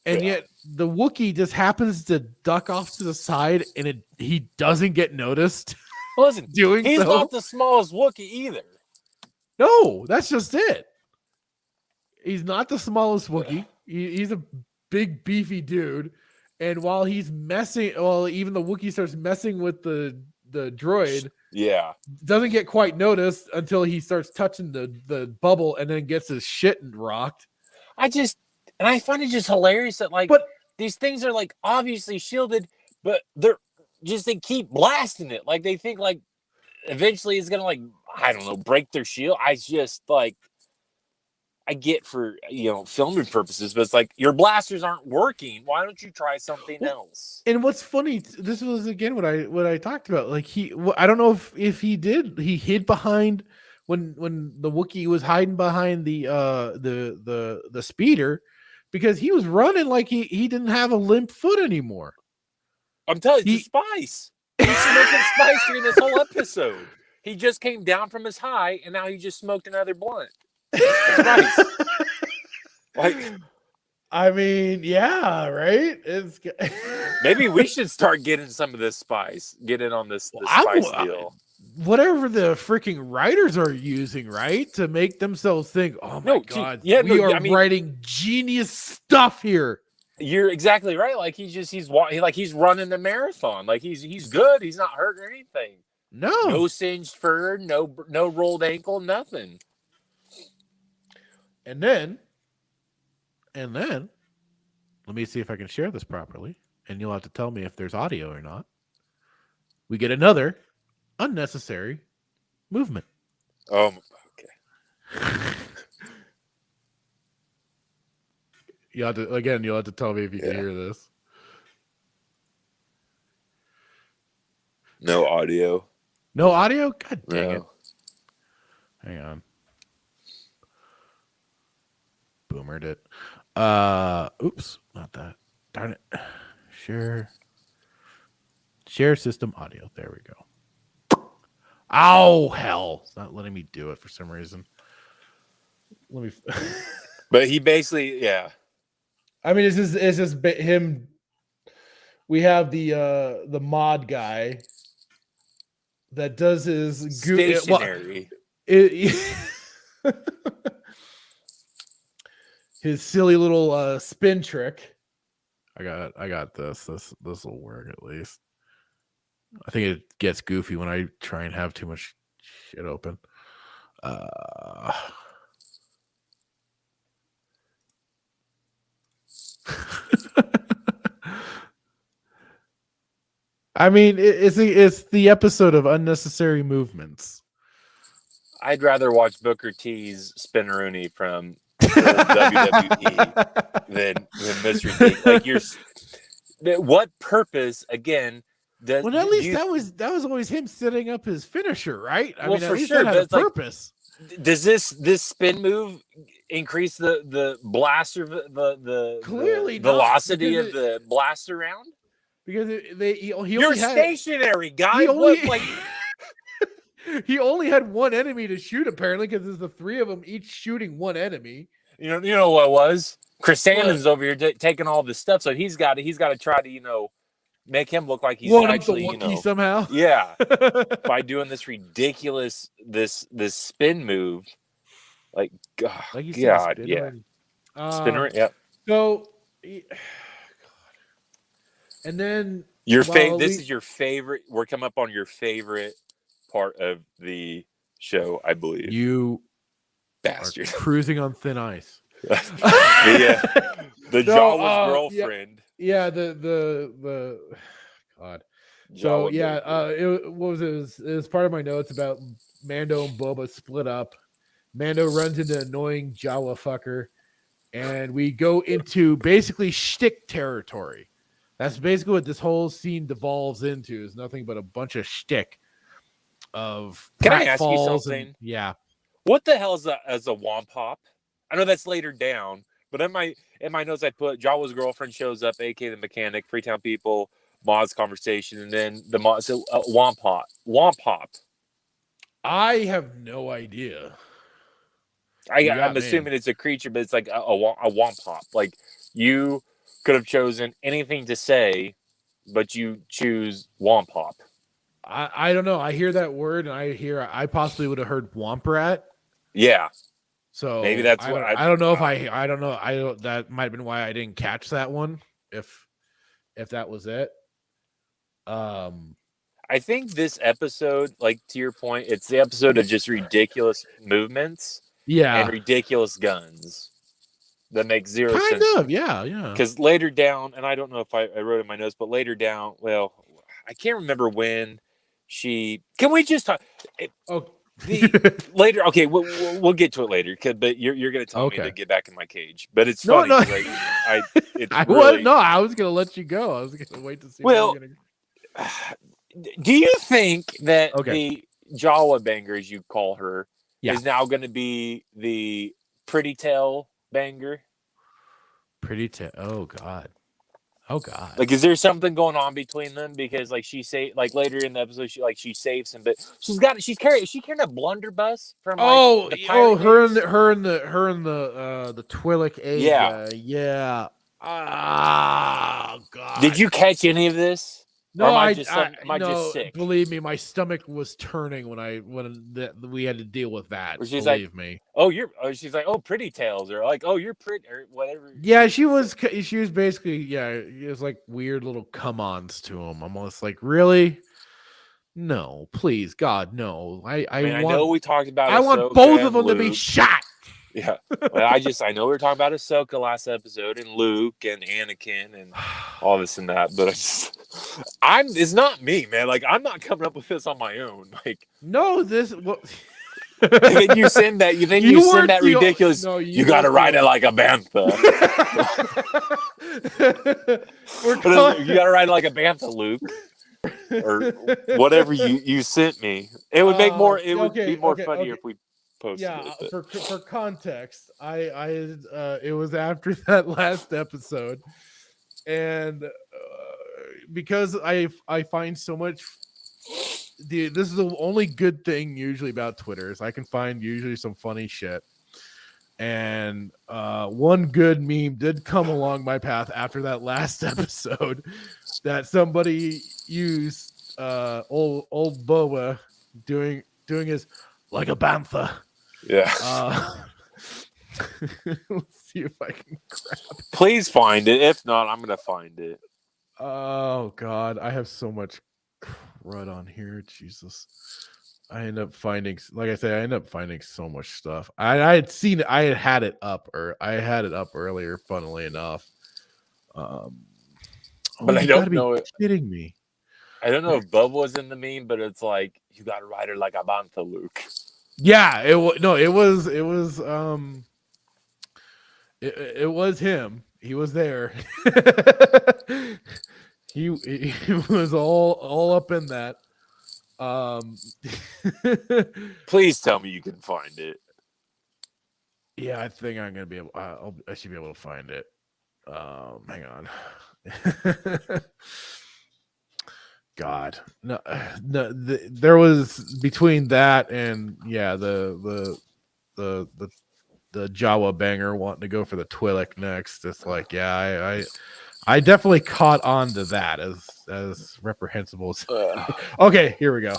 And yet the Wookiee just happens to duck off to the side and he doesn't get noticed. Listen, he's so. Not the smallest Wookiee either. No, that's just it. He's not the smallest Wookiee. He's a big, beefy dude. And while he's even the Wookiee starts messing with the droid. Yeah. Doesn't get quite noticed until he starts touching the bubble and then gets his shit rocked. I find it just hilarious that these things are like obviously shielded, but they keep blasting it. Like they think like eventually it's gonna break their shield. I just I get for filming purposes, but it's like your blasters aren't working. Why don't you try something else? And what's funny, this was again what I talked about. Like I don't know if he hid behind when the Wookiee was hiding behind the speeder, because he was running like he didn't have a limp foot anymore. I'm telling you, it's a spice. He's smoking spice during this whole episode. He just came down from his high, and now he just smoked another blunt. Spice. Like, I mean, yeah, right? It's maybe we should start getting some of this spice. Get in on this spice deal. Whatever the freaking writers are using, right? To make themselves think, oh my God, we are writing genius stuff here. You're exactly right. Like he's running the marathon. Like he's good. He's not hurt or anything. No singed fur, no rolled ankle, nothing. And then, let me see if I can share this properly, and you'll have to tell me if there's audio or not. We get another unnecessary movement. Oh, okay. You'll have to tell me if you can hear this. No audio. No audio? God dang it. Hang on. Boomered it. Oops, not that. Darn it. Share system audio. There we go. Ow, hell. It's not letting me do it for some reason. Let me But he basically, yeah. I mean, it's just him. We have the mod guy that does his stationary. His silly little spin trick. I got this. This will work at least. I think it gets goofy when I try and have too much shit open. I mean, it's the episode of unnecessary movements. I'd rather watch Booker T's Spinneroonie from WWE than Mystery Geek. Like what purpose again? Does, well, at least that was always him setting up his finisher, right? I mean, for at least sure, that had a purpose. Like, does this spin move increase the blaster the clearly velocity of the blaster round? Because you're stationary, guy. He only had one enemy to shoot, apparently, because there's the three of them each shooting one enemy. You know what it was? Chris Sanders over here taking all this stuff, so he's got to try to make him look like he's actually somehow. Yeah, by doing this ridiculous this spin move, like God, yeah, spinner, yeah. So, and then this is your favorite. We're coming up on your favorite part of the show, I believe. You bastard, cruising on thin ice. the Jawa's girlfriend. Yeah, the God. So it was part of my notes about Mando and Boba split up. Mando runs into annoying Jawa fucker, and we go into basically shtick territory. That's basically what this whole scene devolves into. Is nothing but a bunch of shtick of. Can I ask you something? Yeah. What the hell is a wampop? I know that's later down, but in my notes I put Jawa's girlfriend shows up, aka the mechanic, Freetown people, Maz conversation, and then the Maz. So wampop. I have no idea. I'm assuming it's a creature, but it's like a wampop. Like you could have chosen anything to say, but you choose wampop. I don't know. I hear that word, and I possibly would have heard womp rat. Yeah. So maybe that's what I don't know if I don't know. That might have been why I didn't catch that one. If that was it. I think this episode, like to your point, it's the episode of just ridiculous movements. Yeah. And ridiculous guns that make zero sense. Kind of, yeah. Because later down, and I don't know if I wrote in my notes, but later down, well, I can't remember when can we just talk? Later, okay, we'll get to it later. But you're going to tell me to get back in my cage. But it's funny. No. Like, I was going to let you go. I was going to wait to see. Well, do you think that the Jawa banger, as you call her, is now going to be the Pretty Tail banger? Pretty Tail. Oh God. Oh God! Like, is there something going on between them? Because like later in the episode, she saves him, but she's carrying a blunderbuss from like the pirate her days? and the Twi'lek egg Yeah. guy. Yeah. Oh God! Did you catch any of this? No, or am I no. just sick? Believe me, my stomach was turning when we had to deal with that. Where she's believe me. She's like, oh, pretty tails, or like, oh, you're pretty, or whatever. Yeah, she was basically, it was like weird little come-ons to him. I'm almost like, really? No, please, God, no. I know we talked about. I want Ahsoka both of them and to be Luke. shot. Yeah, well, I know we were talking about Ahsoka last episode, and Luke and Anakin and all this and that, but it's not me, man. Like, I'm not coming up with this on my own. Like, no, this. Well, then you send that. You send that ridiculous. No, you got to ride it like a bantha. You got to ride it like a bantha, Luke, or whatever you sent me. It would make more. It would be more funnier if we posted it. For context, it was after that last episode, and because I find so much. This is the only good thing usually about Twitter is I can find usually some funny shit. And one good meme did come along my path after that last episode that somebody used old Boba doing his like a bantha. Yeah. Let's see if I can grab it. Please find it. If not, I'm gonna find it. Oh God, I have so much crud on here. Jesus. I end up finding, like I say, so much stuff. I had seen it, I had it up earlier, funnily enough. But I don't know it. Kidding me. I don't know if Bubba was in the meme, but it's like, you gotta ride her like a bantha, Luke. Yeah, it was him. He was there. he was all up in that. Please tell me you can find it. Yeah, I think I'm gonna be able. I should be able to find it. Hang on. God, no. There was between that and the Jawa banger wanting to go for the Twi'lek next. It's like, I definitely caught on to that as reprehensible. Okay, here we go.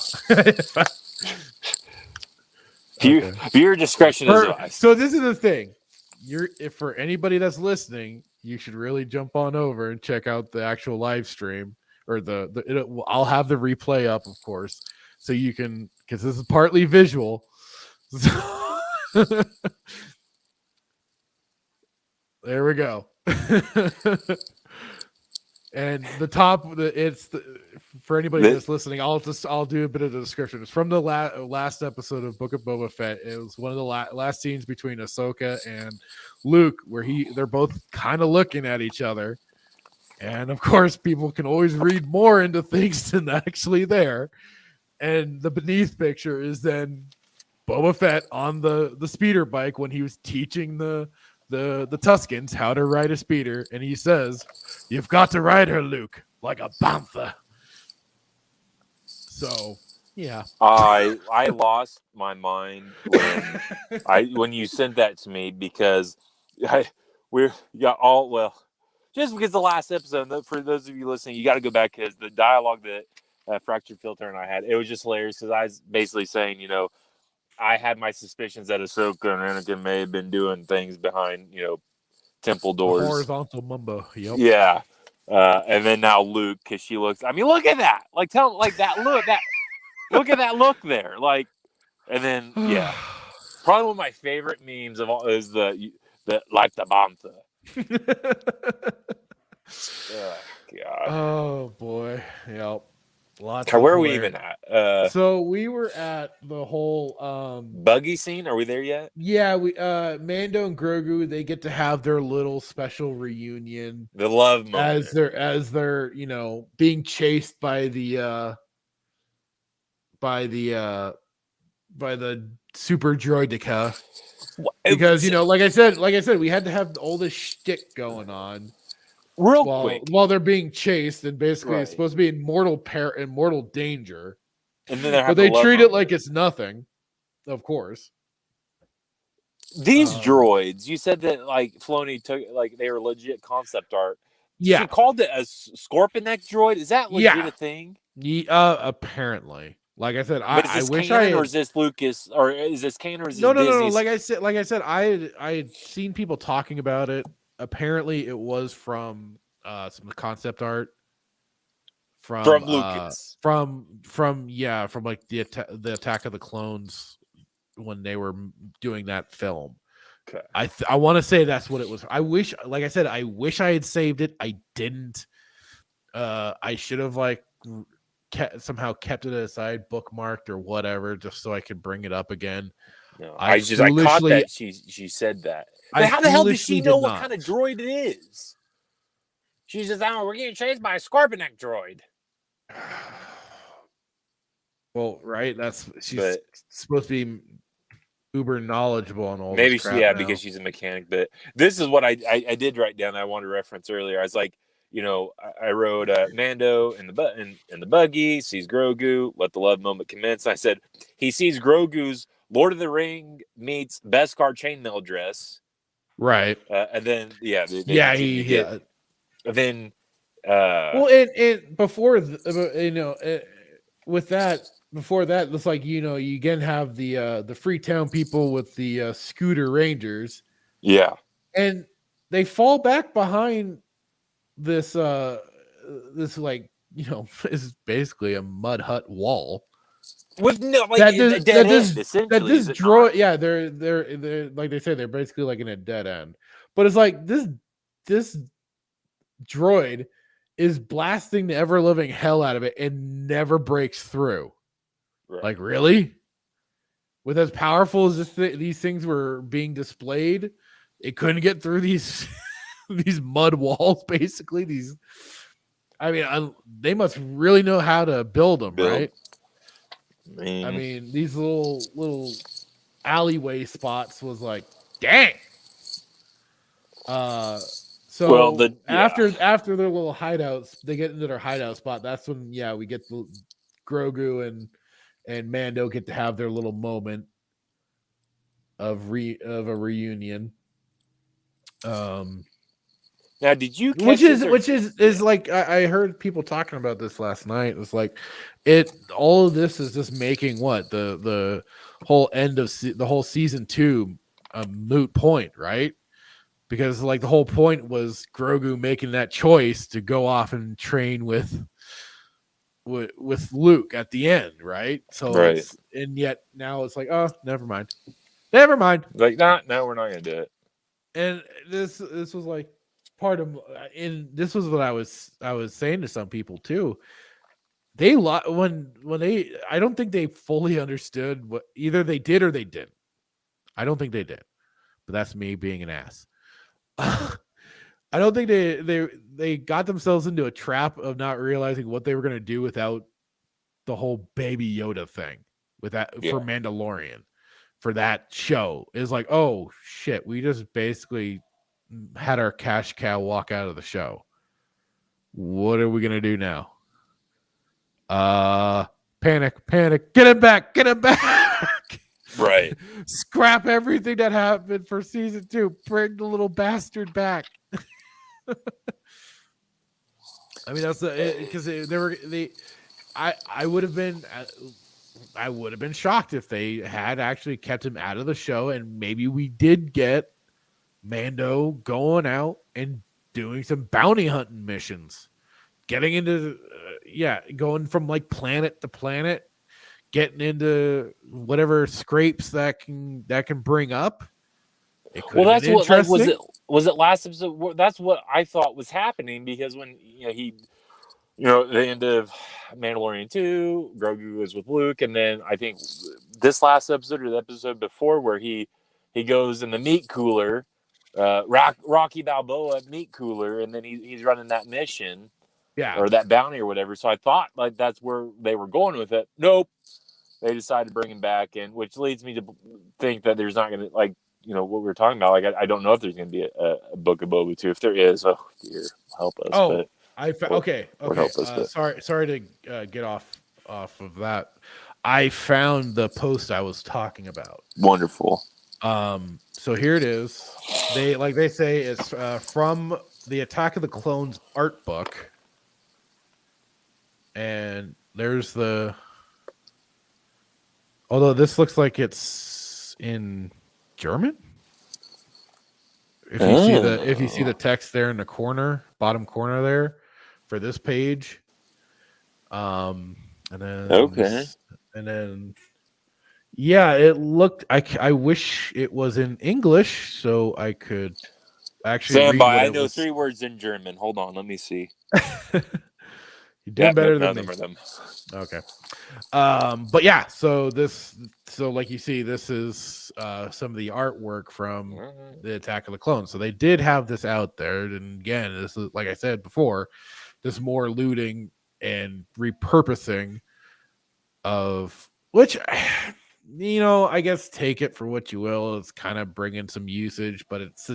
Viewer discretion is advised. So this is the thing. If for anybody that's listening, you should really jump on over and check out the actual live stream or I'll have the replay up, of course, so you can, because this is partly visual. There we go. And for anybody that's listening, I'll do a bit of the description. It's from the last episode of Book of Boba Fett. It was one of the last scenes between Ahsoka and Luke, where they're both kind of looking at each other. And of course, people can always read more into things than actually there. And the beneath picture is then Boba Fett on the speeder bike when he was teaching the Tuskens how to ride a speeder, and he says, "You've got to ride her, Luke, like a bantha." So, yeah. I lost my mind when you sent that to me, because just because the last episode, for those of you listening, you got to go back, because the dialogue that Fractured Filter and I had, it was just hilarious, because I was basically saying, I had my suspicions that Ahsoka and Anakin may have been doing things behind, temple doors. Horizontal mumbo. Yep. Yeah. And then now Luke, because she looks, look at that. Like, that look, look at that look there. Like, and then, yeah. Probably one of my favorite memes of all is the like the bantha. Oh, God. Oh, boy. Yep. Where are we even at? So we were at the whole buggy scene. Are we there yet? Yeah, we Mando and Grogu, they get to have their little special reunion. The love moment. As they're being chased by the super droidica. Because like I said, we had to have all this shtick going on. Real while quick, they're being chased, and basically it's supposed to be in mortal danger. and then But they treat it like it's nothing, of course. These droids, you said that like Filoni took like they were legit concept art. Yeah. She called it a scorpion neck droid. Is that legit a thing? Apparently. Like I said, But is I this wish canon, I had... or is this Lucas, or is this canon, or is this No. Disney's? Like I said, I had seen people talking about it. Apparently, it was from some concept art From Lucas, from like the Attack of the Clones when they were doing that film. Okay. I want to say that's what it was. I wish, like I said, I wish I had saved it. I didn't. I should have like somehow kept it aside, bookmarked or whatever, just so I could bring it up again. No, I caught that she said that. But how the hell does she know what kind of droid it is? She says, "Oh, we're getting chased by a scorpion neck droid." Well, right. She's supposed to be uber knowledgeable on all. Maybe this crap now. because she's a mechanic. But this is what I did write down. I wanted to reference earlier. I was like, I wrote Mando in the buggy sees Grogu. Let the love moment commence. I said he sees Grogu's Lord of the Ring meets Beskar chainmail dress. Right. And then and then and before with that. Before that, it's like you again have the Freetown people with the scooter rangers, and they fall back behind this like is basically a mud hut wall with no like this droid. Yeah, they're like they say they're basically like in a dead end, but it's like this droid is blasting the ever living hell out of it and never breaks through. Right. Like, really? With as powerful as these things were being displayed, it couldn't get through these these mud walls, basically. They must really know how to build them, right? I mean, these little alleyway spots was like, dang. After their little hideouts, they get into their hideout spot. That's when, we get the Grogu and Mando get to have their little moment of a reunion. Now, did you catch which is like I heard people talking about this last night. It's like all of this is just making what the whole end of the whole season 2 a moot point, right? Because like the whole point was Grogu making that choice to go off and train with Luke at the end, right? So and yet now it's like, oh, never mind. Like, no, we're not gonna do it. And this was like part of, and this was what I was saying to some people too. They when they, I don't think they fully understood what either they did or they didn't. I don't think they did, but that's me being an ass. I don't think they got themselves into a trap of not realizing what they were going to do without the whole Baby Yoda thing for Mandalorian, for that show. Is like, oh shit, we just basically had our cash cow walk out of the show. What are we going to do now? Panic, get him back. Right. Scrap everything that happened for season 2. Bring the little bastard back. I mean, that's because I would have been shocked if they had actually kept him out of the show, and maybe we did get Mando going out and doing some bounty hunting missions, getting into going from like planet to planet, getting into whatever scrapes that can bring up. Well, that's what like, was it last episode? That's what I thought was happening, because when the end of Mandalorian 2, Grogu was with Luke, and then I think this last episode or the episode before where he goes in the meat cooler, Rocky Balboa meat cooler, and then he's running that mission, or that bounty or whatever. So I thought like that's where they were going with it. Nope, they decided to bring him back in, which leads me to think that there's not going to like what we're talking about. Like, I don't know if there's going to be a Book of Boba 2. If there is, oh dear, help us. Oh, but, okay. help us, but. Sorry to get off of that. I found the post I was talking about. Wonderful. So here it is. They say it's from the Attack of the Clones art book, and there's the. Although this looks like it's in German. If you see the text there in the bottom corner there, for this page, and then yeah, it looked. I wish it was in English so I could actually. Stand by. I know 3 words in German. Hold on, let me see. You did better than me. Them. Okay. But yeah, so like you see, this is some of the artwork from the Attack of the Clones. So they did have this out there, and again, this is, like I said before, this more looting and repurposing of which, I guess take it for what you will. It's kind of bringing some usage, but it's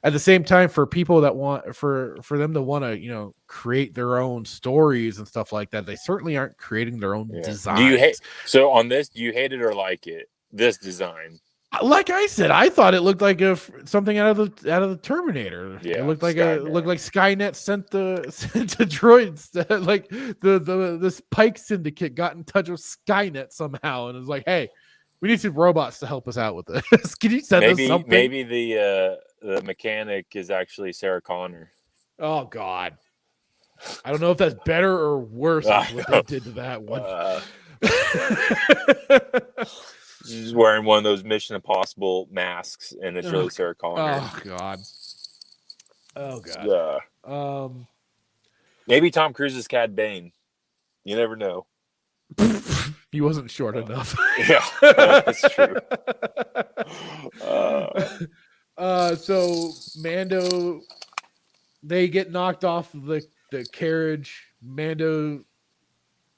at the same time for people that want for them to want to create their own stories and stuff like that. They certainly aren't creating their own designs. Do you hate? So on this, do you hate it or like it? This design. Like I said, I thought it looked like something out of the Terminator. Yeah, it looked like Skynet sent the droids like this Pike Syndicate got in touch with Skynet somehow and was like, hey, we need some robots to help us out with this. Can you send us something? Maybe the mechanic is actually Sarah Connor. Oh God, I don't know if that's better or worse than what they did to that one. She's wearing one of those Mission Impossible masks, and it's really Sarah Connor. Oh God. Maybe Tom Cruise is Cad Bane. You never know. He wasn't short enough. Yeah, that's true. So Mando, they get knocked off the carriage. Mando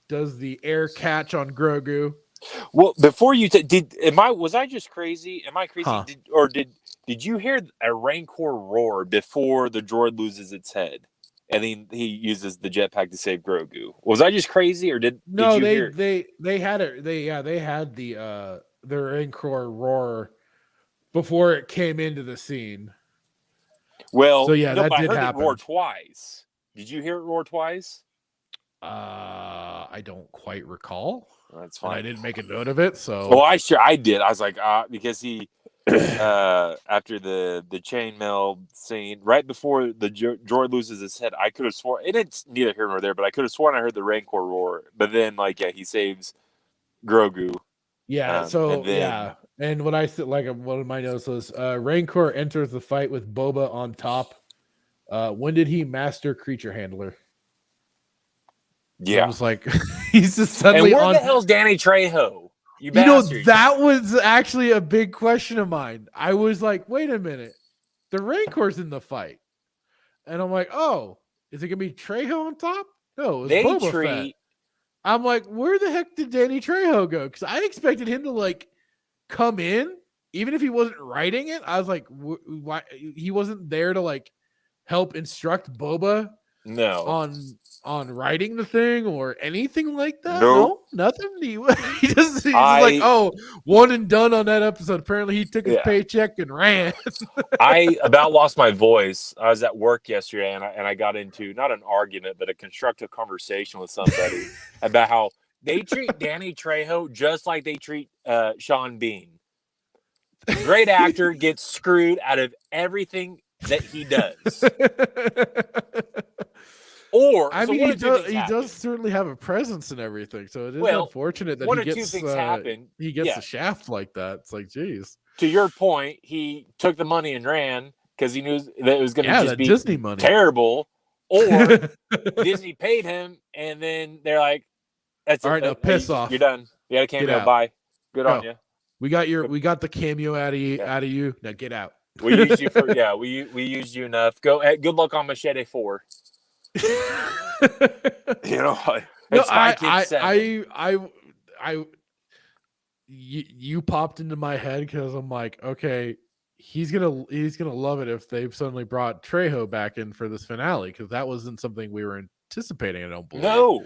does the air catch on Grogu. Well, before you was I just crazy? Am I crazy? Huh. Did you hear a Rancor roar before the droid loses its head, and then he uses the jetpack to save Grogu? Was I just crazy, or did you hear? They had it. They had the Rancor roar before it came into the scene. Well, so yeah, that but did I heard happen. It roar twice. Did you hear it roar twice? I don't quite recall. That's fine. I didn't make a note of it, so. Well, I did. I was like, because he, after the chainmail scene, right before the droid loses his head, I could have sworn, and it's neither here nor there, but I could have sworn I heard the Rancor roar. But then, he saves Grogu. Yeah. And what I said, one of my notes was, Rancor enters the fight with Boba on top. When did he master creature handler? Yeah, I was like, he's just suddenly. And where the hell's Danny Trejo? You that was actually a big question of mine. I was like, wait a minute, the Rancor's in the fight, and I'm like, oh, is it gonna be Trejo on top? No, it's Boba Fett. I'm like, where the heck did Danny Trejo go? Because I expected him to come in, even if he wasn't writing it. I was like, why he wasn't there to help instruct Boba. No, on writing the thing or anything like that. Nope. No, nothing. He's like, oh, one and done on that episode. Apparently, he took his paycheck and ran. I about lost my voice. I was at work yesterday, and I got into not an argument, but a constructive conversation with somebody about how they treat Danny Trejo just like they treat Sean Bean. Great actor gets screwed out of everything that he does. Or I mean, he does certainly have a presence and everything. So it is unfortunate that one he or two gets things happen. He gets the shaft like that. It's like, geez. To your point, he took the money and ran because he knew that it was going to just be Disney money. Terrible. Or Disney paid him, and then they're like, "That's all right. Now piss off. You're done. You got a cameo. Bye. Good on you. We got the cameo out of you. Now get out. We used you for we used you enough. Go. Good luck on Machete 4. You popped into my head because I'm like, okay, he's gonna love it if they've suddenly brought Trejo back in for this finale, because that wasn't something we were anticipating. I don't believe. No.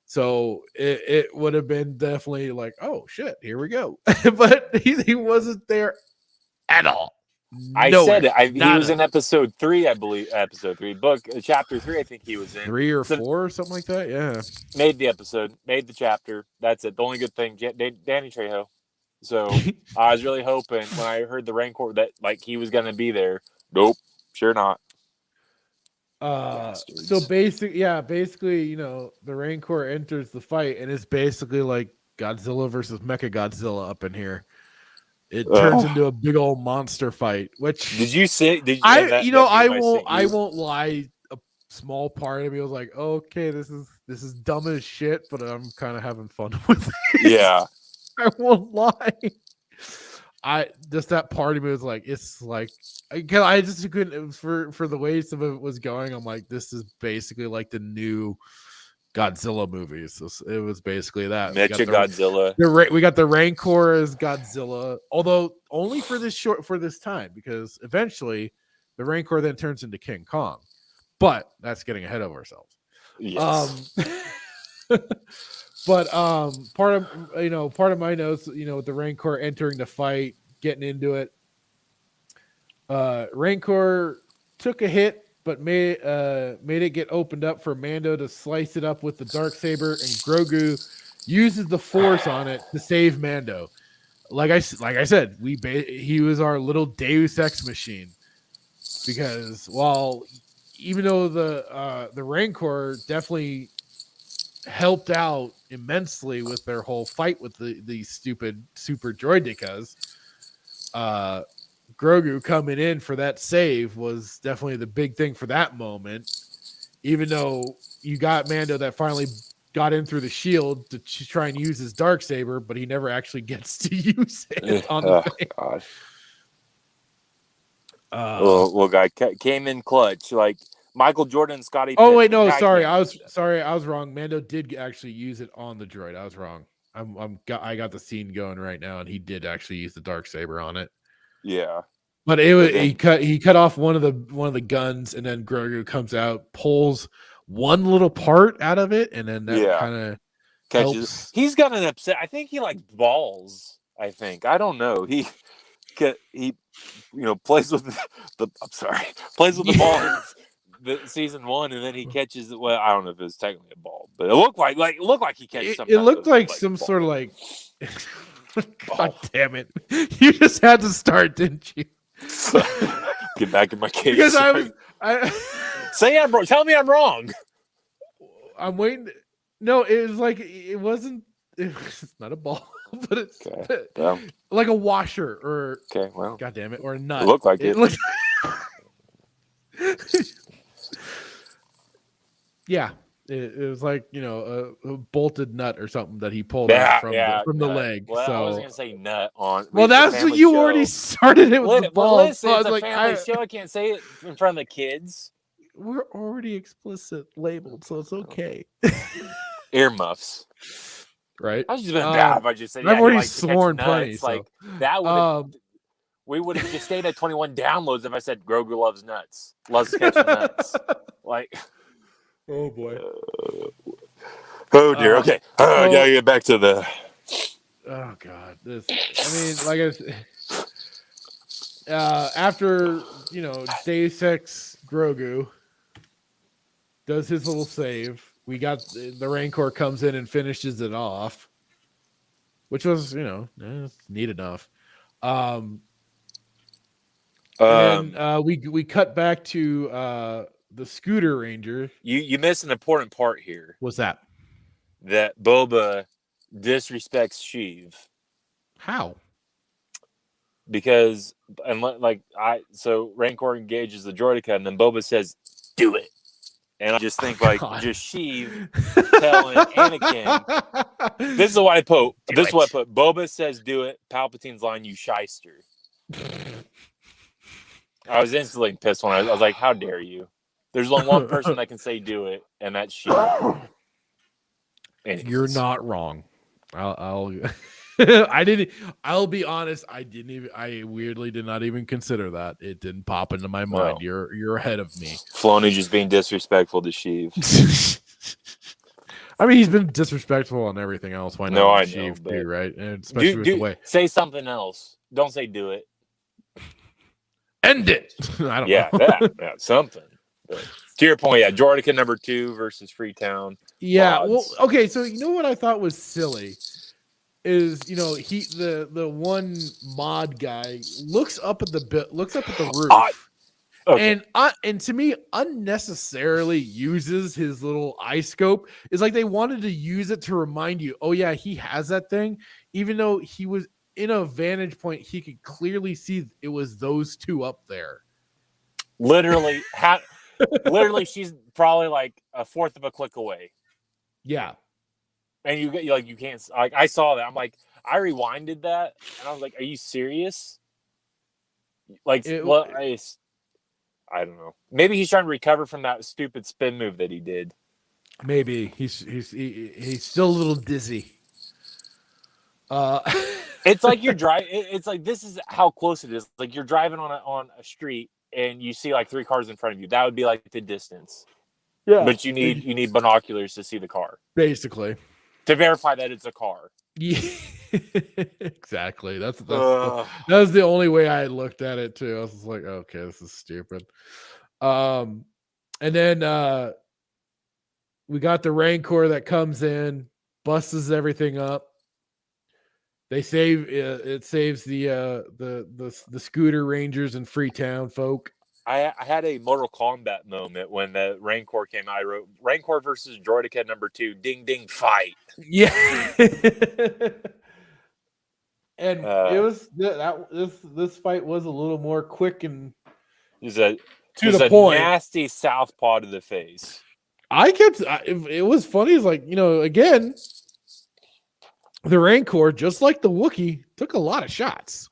So it would have been definitely like, oh shit, here we go. But he wasn't there at all. I Nowhere. said it. He was Nada. in episode 3, I believe. Episode 3, chapter 3. I think he was in 3 or 4 or something like that. Yeah. Made the episode, made the chapter. That's it. The only good thing, Danny Trejo. So I was really hoping when I heard the Rancor that like he was gonna be there. Nope, sure not. So basically, you know, the Rancor enters the fight and it's basically like Godzilla versus Mecha Godzilla up in here. It turns into a big old monster fight. Which did you see? I won't lie. A small part of me was like, okay, this is dumb as shit, but I'm kind of having fun with it. Yeah, I won't lie. That part of me was like, it's like, I just couldn't. It was for the way some of it was going. I'm like, this is basically like the new Godzilla movies. It was basically that. Mecha Godzilla. We got the Rancor as Godzilla, although only for this time, because eventually the Rancor then turns into King Kong. But that's getting ahead of ourselves. Yes. But part of my notes, you know, with the Rancor entering the fight, getting into it. Rancor took a hit, but made it get opened up for Mando to slice it up with the Darksaber, and Grogu uses the Force on it to save Mando. Like I said, he was our little Deus Ex machine, because even though the Rancor definitely helped out immensely with their whole fight with these stupid super droidekas, Grogu coming in for that save was definitely the big thing for that moment. Even though you got Mando that finally got in through the shield to try and use his Darksaber, but he never actually gets to use it on the thing. God. Well, guy came in clutch, like Michael Jordan, Scottie. Oh wait, no, sorry, I was wrong. Mando did actually use it on the droid. I was wrong. I got the scene going right now, and he did actually use the Darksaber on it. Yeah, but he cut off one of the guns, and then Grogu comes out, pulls one little part out of it, and then that kind of catches. He's got an upset. I think he likes balls. I don't know. He plays with plays with the ball in season 1, and then he catches it. Well, I don't know if it was technically a ball, but it looked like he catches something. It looked like some ball. Sort of like. God damn it! You just had to start, didn't you? Get back in my case. Because say I'm wrong. Tell me I'm wrong. I'm waiting. No, it was like it wasn't. It's not a ball, but it's like a washer or. Okay, well. God damn it! Or a nut. It looked like it. Yeah. It was like, you know, a bolted nut or something that he pulled out from the leg. Well, so I was gonna say nut on. Well, that's what you already started it with the ball. Well, listen, so it's a family show. I can't say it in front of the kids. We're already explicit labeled, so it's okay. Earmuffs, right? I was just bad if I just said. I've already sworn plenty. Like that would. We would have just stayed at 21 downloads if I said Grogu loves nuts, loves catching nuts, like. Oh boy. Oh dear. Okay. I gotta get back to the. Oh god. After Deus Ex Grogu does his little save, we got the Rancor comes in and finishes it off, which was neat enough. We cut back to the Scooter Ranger. You missed an important part here. What's that? That Boba disrespects Sheev. How? Because so Rancor engages the droideka, and then Boba says, "Do it." And I just think just Sheev telling Anakin. This is what I put. Boba says, "Do it." Palpatine's line, "You shyster." I was instantly pissed when I was like, "How dare you?" There's only one person that can say "do it," and that's Sheev. You're not wrong. I'll I didn't. I'll be honest. I didn't even. I weirdly did not even consider that. It didn't pop into my mind. Oh. You're ahead of me. Filoni just being disrespectful to Sheev. I mean, he's been disrespectful on everything else. Why not? No, I Sheev know, but too, right? And especially with the way. Say something else. Don't say do it. End it. I don't Yeah, know. yeah, something. But to your point, yeah, Jordica number 2 versus Freetown. Yeah. Mods. Well, okay. So you know what I thought was silly is he the one mod guy looks up at the roof. Okay. And to me, unnecessarily uses his little eye scope. It's like they wanted to use it to remind you, oh yeah, he has that thing, even though he was in a vantage point, he could clearly see it was those two up there. Literally, literally, she's probably like a fourth of a click away. Yeah, and you can't like. I saw that. I'm like, I rewinded that, and I was like, are you serious? Like, I don't know. Maybe he's trying to recover from that stupid spin move that he did. Maybe he's still a little dizzy. It's like you're driving. It's like this is how close it is. Like you're driving on a street and you see like 3 cars in front of you. That would be like the distance. Yeah. But you need binoculars to see the car. Basically. To verify that it's a car. Yeah. Exactly. That was the only way I looked at it too. I was like, okay, this is stupid. And then we got the Rancor that comes in, busts everything up. They save it saves the scooter rangers and Freetown folk. I had a Mortal Kombat moment when the Rancor came out. I wrote Rancor versus Droideka number 2. Ding ding fight. Yeah. And it was this fight was a little more quick and to the point. Nasty southpaw to the face. It was funny. It's like, again, the Rancor, just like the Wookiee, took a lot of shots.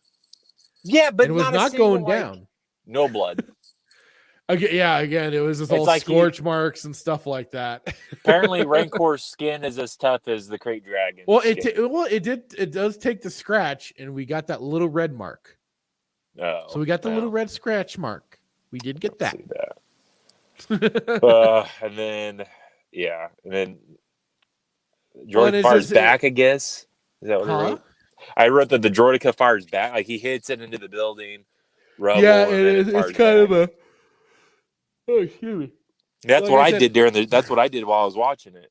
Yeah, but it was not going down. No blood. Again, it was just all like scorch marks and stuff like that. Apparently, Rancor's skin is as tough as the Krayt Dragon. Well, it does take the scratch, and we got that little red mark. Oh, so we got the little red scratch mark. We did get that. And then Droideka fires back. I guess is that what I wrote? I wrote that the Droideka fires back, like he hits it into the building. Rubble, it's kind of a. Oh, excuse me. That's what I did that's what I did while I was watching it.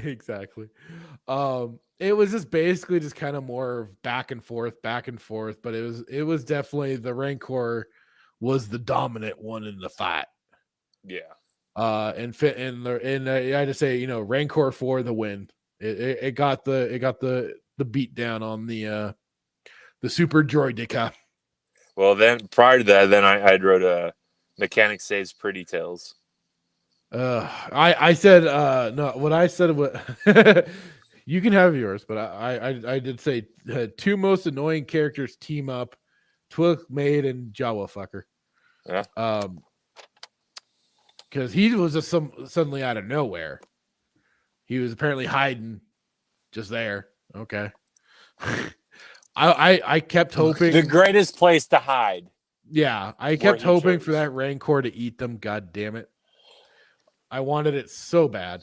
Exactly. It was just basically just kind of more back and forth, but it was definitely the Rancor was the dominant one in the fight. Yeah. And I had to say, Rancor for the win. It got the beat down on the Super Droideka. Well, then prior to that, I wrote a mechanic saves pretty tails. I said no. What I said was you can have yours, but I did say 2 most annoying characters team up: Twi'lek Maid and Jawa fucker. Yeah. Because he was just suddenly out of nowhere. He was apparently hiding just there. Okay. I kept hoping the greatest place to hide. Yeah, I kept hoping for that Rancor to eat them. God damn it! I wanted it so bad,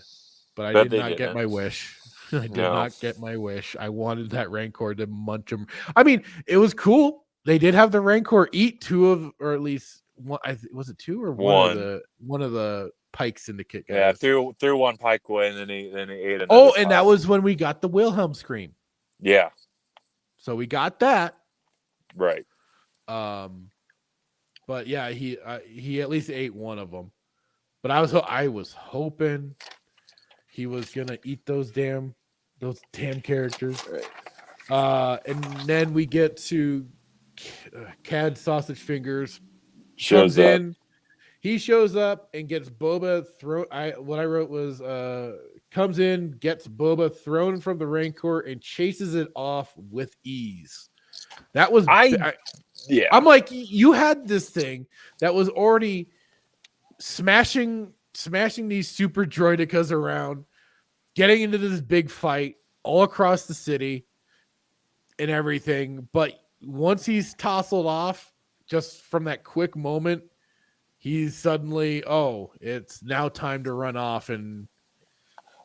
but I did not get my wish. I did not get my wish. I wanted that Rancor to munch them. I mean, it was cool. They did have the Rancor eat 2 of, or at least one. Was it 2 or one of the Pike Syndicate guys? Yeah, threw one Pike away, and then he ate another. Oh, and that was when we got the Wilhelm scream. Yeah. So we got that. Right. But yeah, he at least ate one of them. But I was hoping he was gonna eat those damn characters. Right. And then we get to Cad Sausage Fingers shows in. Up. He shows up and gets Boba thrown. What I wrote was comes in, gets Boba thrown from the Rancor and chases it off with ease. That was yeah. I'm like, you had this thing that was already smashing these super droidekas around, getting into this big fight all across the city, and everything, but once he's tousled off, just from that quick moment, he's suddenly, it's now time to run off and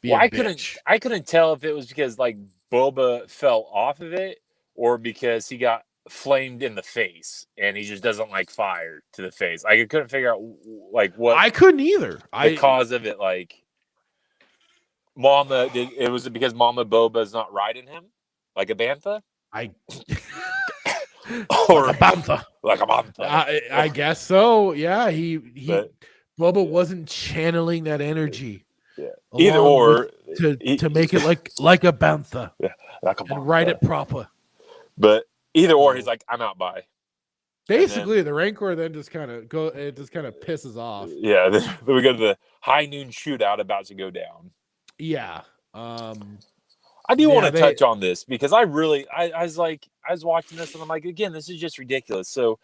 be a bitch. I couldn't tell if it was because like Boba fell off of it or because he got flamed in the face and he just doesn't like fire to the face. I couldn't figure out like what I couldn't either. The cause of it, like it was because Mama Boba's not riding him like a bantha. Or like a bantha. Like a bantha. I guess so. Yeah, Boba wasn't channeling that energy. Yeah. Either or to make it like a bantha. Yeah, like a bantha. And write it proper. But either or, he's like, I'm out by. Basically, the Rancor then just kind of pisses off. Yeah, then we go to the high noon shootout about to go down. Yeah. I do want to touch on this because I was watching this and I'm like, again, this is just ridiculous. So,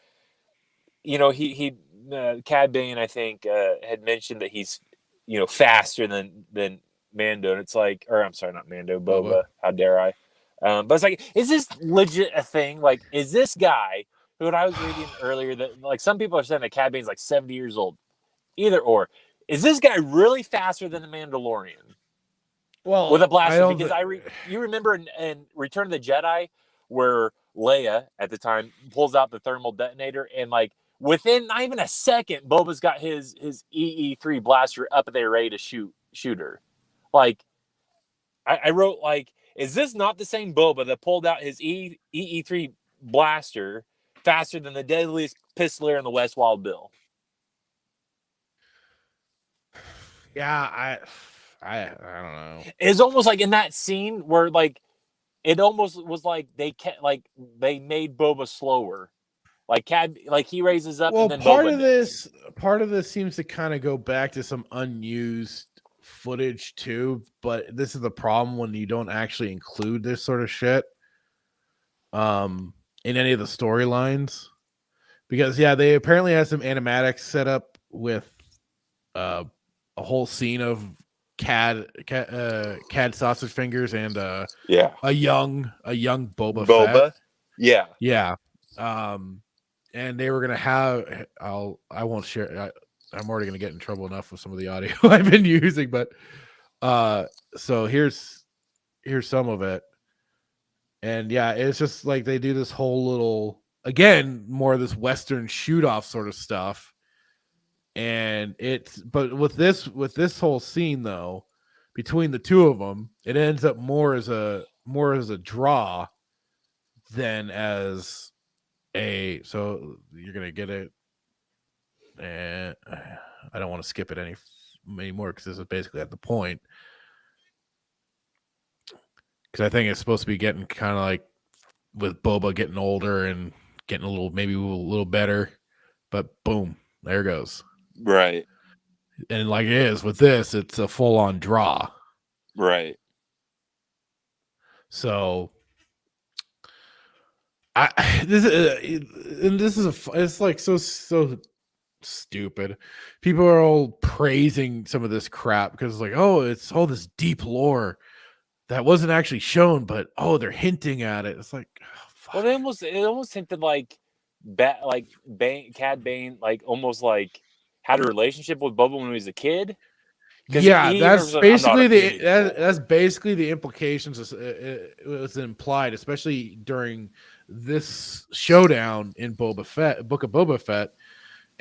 Cad Bane, I think, had mentioned that he's, faster than Mando. And it's like, or I'm sorry, not Mando, Boba. How dare I? But it's like, is this legit a thing? Like, is this guy who I was reading earlier that like some people are saying that Cad Bane's like 70 years old? Either or, is this guy really faster than the Mandalorian? Well, with a blaster, because you remember in Return of the Jedi where Leia at the time pulls out the thermal detonator and like within not even a second, Boba's got his EE3 blaster up there ready to shoot her. Like I wrote like, is this not the same Boba that pulled out his EE3 blaster faster than the deadliest pistoleer in the West Wild Bill? Yeah, I don't know. It's almost like in that scene where like it almost was like they made Boba slower. Like he raises up and then part of this seems to kind of go back to some unused footage too, but this is the problem when you don't actually include this sort of shit in any of the storylines. Because they apparently had some animatics set up with a whole scene of Cad sausage fingers and a young Boba Fett. Yeah. And they were gonna have I won't share. I'm already gonna get in trouble enough with some of the audio I've been using, but so here's some of it. And it's just like they do this whole little, again, more of this Western shoot off sort of stuff. And but with this whole scene though, between the two of them, it ends up more as a draw than as a. So you're gonna get it, and I don't want to skip it anymore because this is basically at the point. Because I think it's supposed to be getting kind of like with Boba getting older and getting a little better, but boom, there it goes. Right. And like it is with this, it's a full-on draw. Right. So it's like so stupid. People are all praising some of this crap because it's like, it's all this deep lore that wasn't actually shown, but they're hinting at it. It's like, fuck. Well, it almost hinted like Bane, Cad Bane, like almost like had a relationship with Boba when he was a kid. That's basically the implications. It was implied, especially during this showdown in Book of Boba Fett,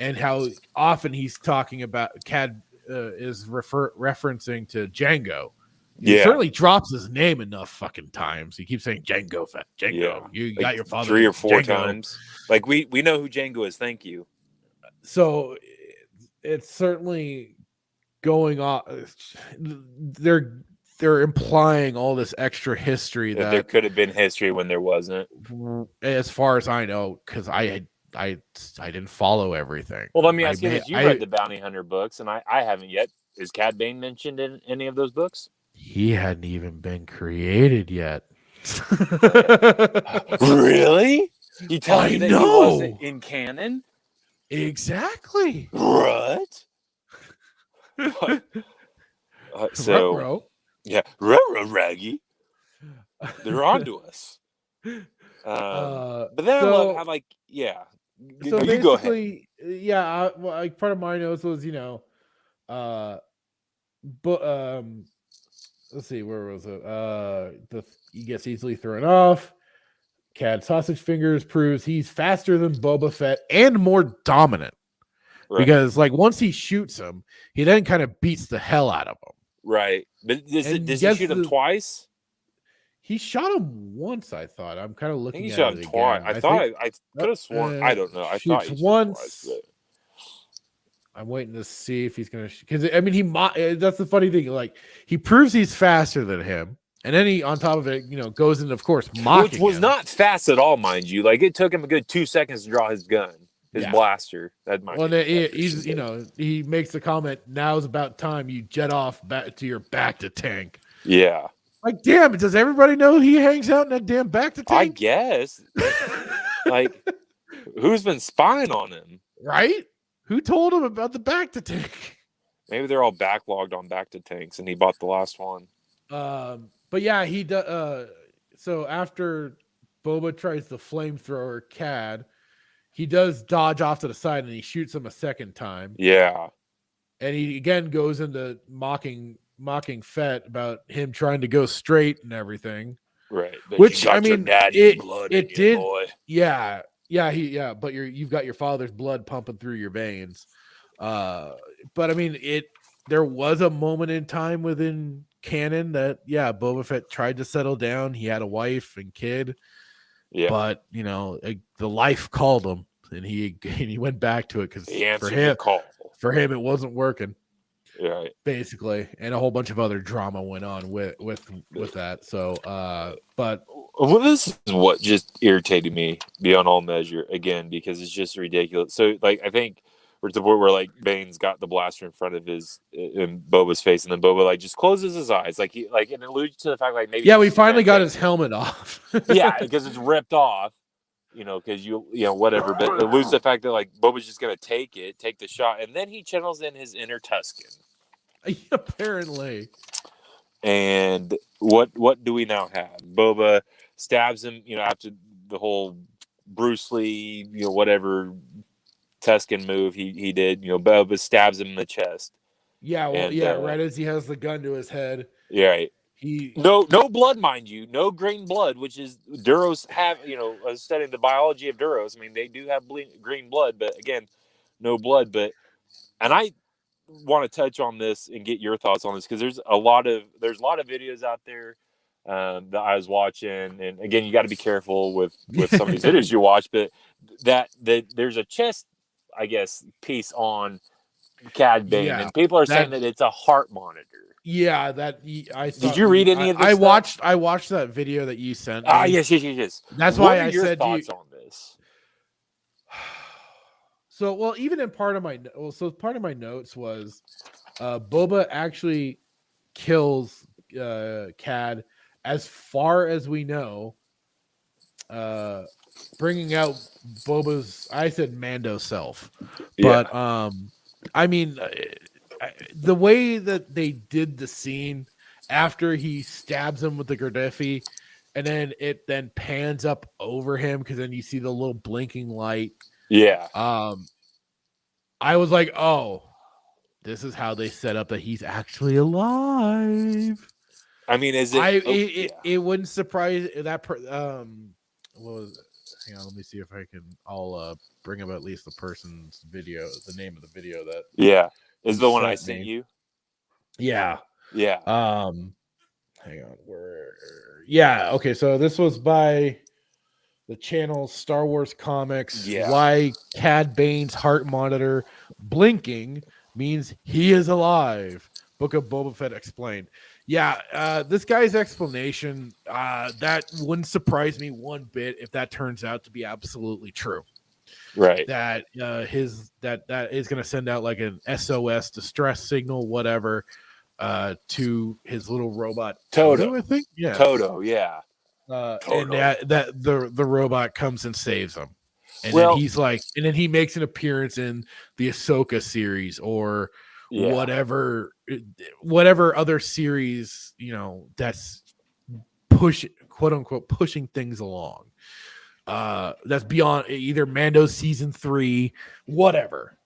and how often he's talking about Cad is referencing to Jango. He certainly drops his name enough fucking times. He keeps saying Jango Fett, Jango. Yeah. You got your father 3 or 4 Jango. times. Like we know who Jango is. Thank you. So it's certainly going on. They're implying all this extra history that there could have been history when there wasn't. As far as I know, because I didn't follow everything. Well, let me ask you this: you read the Bounty Hunter books, and I haven't yet. Is Cad Bane mentioned in any of those books? He hadn't even been created yet. Really? You tell me that he wasn't in canon? Exactly. What? So, Ruh-roh. yeah, Ruh-roh, Raggy. They're onto us. But then I love how So you go ahead. basically, yeah, like part of my notes was, but let's see, where was it? He gets easily thrown off. Cad Sausage Fingers proves he's faster than Boba Fett and more dominant. Right. Because like once he shoots him, he then kind of beats the hell out of him. Right. But does he shoot him twice? He shot him once, I thought. I'm kind of looking he at shot it him twice. again. I could have sworn. I don't know. I thought he shot once. Twice, I'm waiting to see if he's gonna, because I mean that's the funny thing. Like he proves he's faster than him, and then he on top of it, goes into, of course, mocking which was him. not fast at all, mind you. Like it took him a good 2 seconds to draw his gun, his blaster. That might. Well, he's he makes the comment. Now's about time you jet off back to your back to tank. Yeah. Like, damn, does everybody know he hangs out in that damn back to tank? I guess. Like, who's been spying on him? Right? Who told him about the back to tank? Maybe they're all backlogged on back to tanks, and he bought the last one. But yeah, he does. So after Boba tries the flamethrower Cad, he does dodge off to the side, and he shoots him a second time. Yeah. And he again goes into mocking Fett about him trying to go straight and everything. Right. But which I mean, it did. Boy. Yeah. But you've got your father's blood pumping through your veins. But I mean, there was a moment in time within canon that Boba Fett tried to settle down. He had a wife and kid. Yeah. But the life called him, and he went back to it because for him it wasn't working. Right. Basically, and a whole bunch of other drama went on with that. So, but this is what just irritated me beyond all measure again, because it's just ridiculous. So, like, I think we're at the point where like Bane's got the blaster in front of in Boba's face, and then Boba like just closes his eyes, like he and alludes to the fact like maybe we finally got his helmet off. Because it's ripped off. Because whatever, but it alludes to the fact that like Boba's just gonna take the shot, and then he channels in his inner Tusken. Apparently. And what do we now have? Boba stabs him, after the whole Bruce Lee, whatever Tusken move he did. Boba stabs him in the chest. Yeah, well, right as he has the gun to his head. Yeah, right. No blood, mind you, no green blood, which is Duros have. Studying the biology of Duros, I mean, they do have green blood, but again, no blood. And I want to touch on this and get your thoughts on this, because there's a lot of videos out there that I was watching, and again, you got to be careful with some of these videos you watch, but that there's a chest, I guess, piece on Cad Bane, and people are saying that it's a heart monitor. Yeah, did you read any of this? I watched that video that you sent me. Yes. That's why I said thoughts on this. So, well, even in part of my notes was Boba actually kills Cad, as far as we know, bringing out Boba's, I said Mando self, but I mean, the way that they did the scene after he stabs him with the Gaddafi, and then it pans up over him, because then you see the little blinking light. Yeah. I was like, oh, this is how they set up that he's actually alive. I mean, is it? It wouldn't surprise that. What was it? Hang on, let me see if I can. I'll bring up at least the person's video, the name of the video that. Yeah, is the one I sent you. Yeah. Yeah. Hang on. Yeah. Okay. So this was by the channel Star Wars Comics. Yeah. Why Cad Bane's heart monitor blinking means he is alive. Book of Boba Fett explained. Yeah, this guy's explanation, that wouldn't surprise me one bit if that turns out to be absolutely true. Right. That that is going to send out like an SOS distress signal, whatever, to his little robot Toto, I think. Yeah. Toto, yeah. And that the robot comes and saves him. And then he's like, and then he makes an appearance in the Ahsoka series or whatever other series, that's quote unquote pushing things along. That's beyond either Mando season 3, whatever.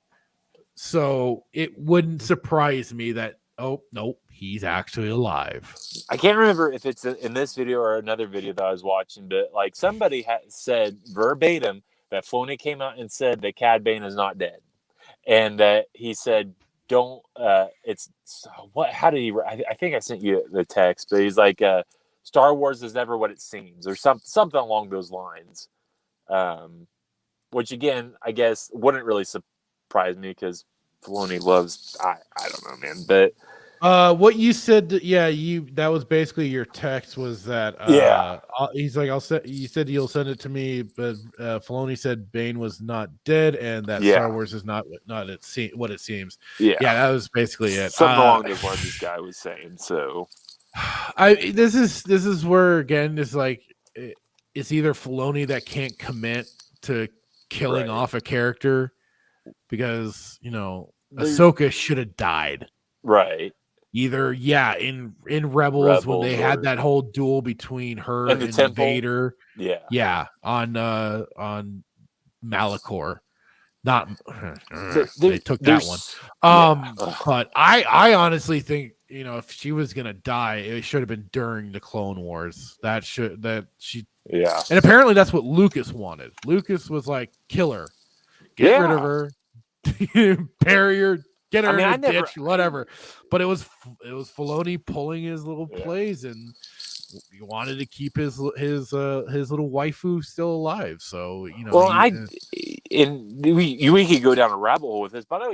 So it wouldn't surprise me that, oh, nope, he's actually alive. I can't remember if it's in this video or another video that I was watching, but like somebody said verbatim that Filoni came out and said that Cad Bane is not dead, and that he said, "Don't." It's what? How did he? I think I sent you the text, but he's like, "Star Wars is never what it seems," or something along those lines. Which again, I guess wouldn't really surprise me because Filoni loves. I don't know, man, but. What you said, that was basically your text. Was that? He's like, you said you'll send it to me, but Filoni said Bane was not dead, and that Star Wars is not what it seems. Yeah, that was basically it. Something along those lines this guy was saying. So, this is where again it's like it's either Filoni that can't commit to killing off a character because Ahsoka should have died. Right. Either in Rebels when they had that whole duel between her and Vader, on Malachor, not they took that one. But I honestly think if she was gonna die, it should have been during the Clone Wars. And apparently that's what Lucas wanted. Lucas was like, kill her, get rid of her, bury her. Get her in a ditch, whatever. But it was Filoni pulling his little plays, and he wanted to keep his little waifu still alive. So we could go down a rabbit hole with this, but I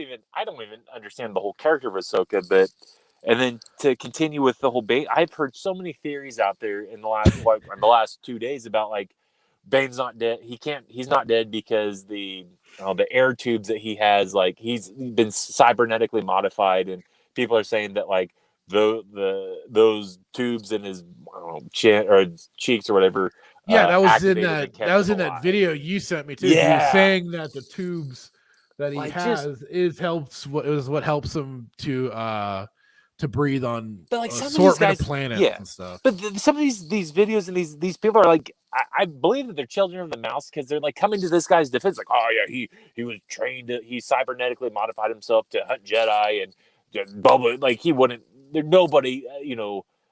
don't even understand the whole character of Ahsoka. But and then to continue with the whole Bane, I've heard so many theories out there in the last 2 days about like Bane's not dead. He's not dead because the air tubes that he has, like he's been cybernetically modified, and people are saying that like those tubes in his chin or cheeks or whatever. That was in that video you sent me too. Yeah. He was saying that the tubes that he has is what helps him to breathe on assortment of planets and stuff. But some of these videos and these people are like, I believe that they're children of the mouse because they're like coming to this guy's defense, like, oh yeah, he was trained, he cybernetically modified himself to hunt Jedi, and Boba, like he wouldn't. There's nobody,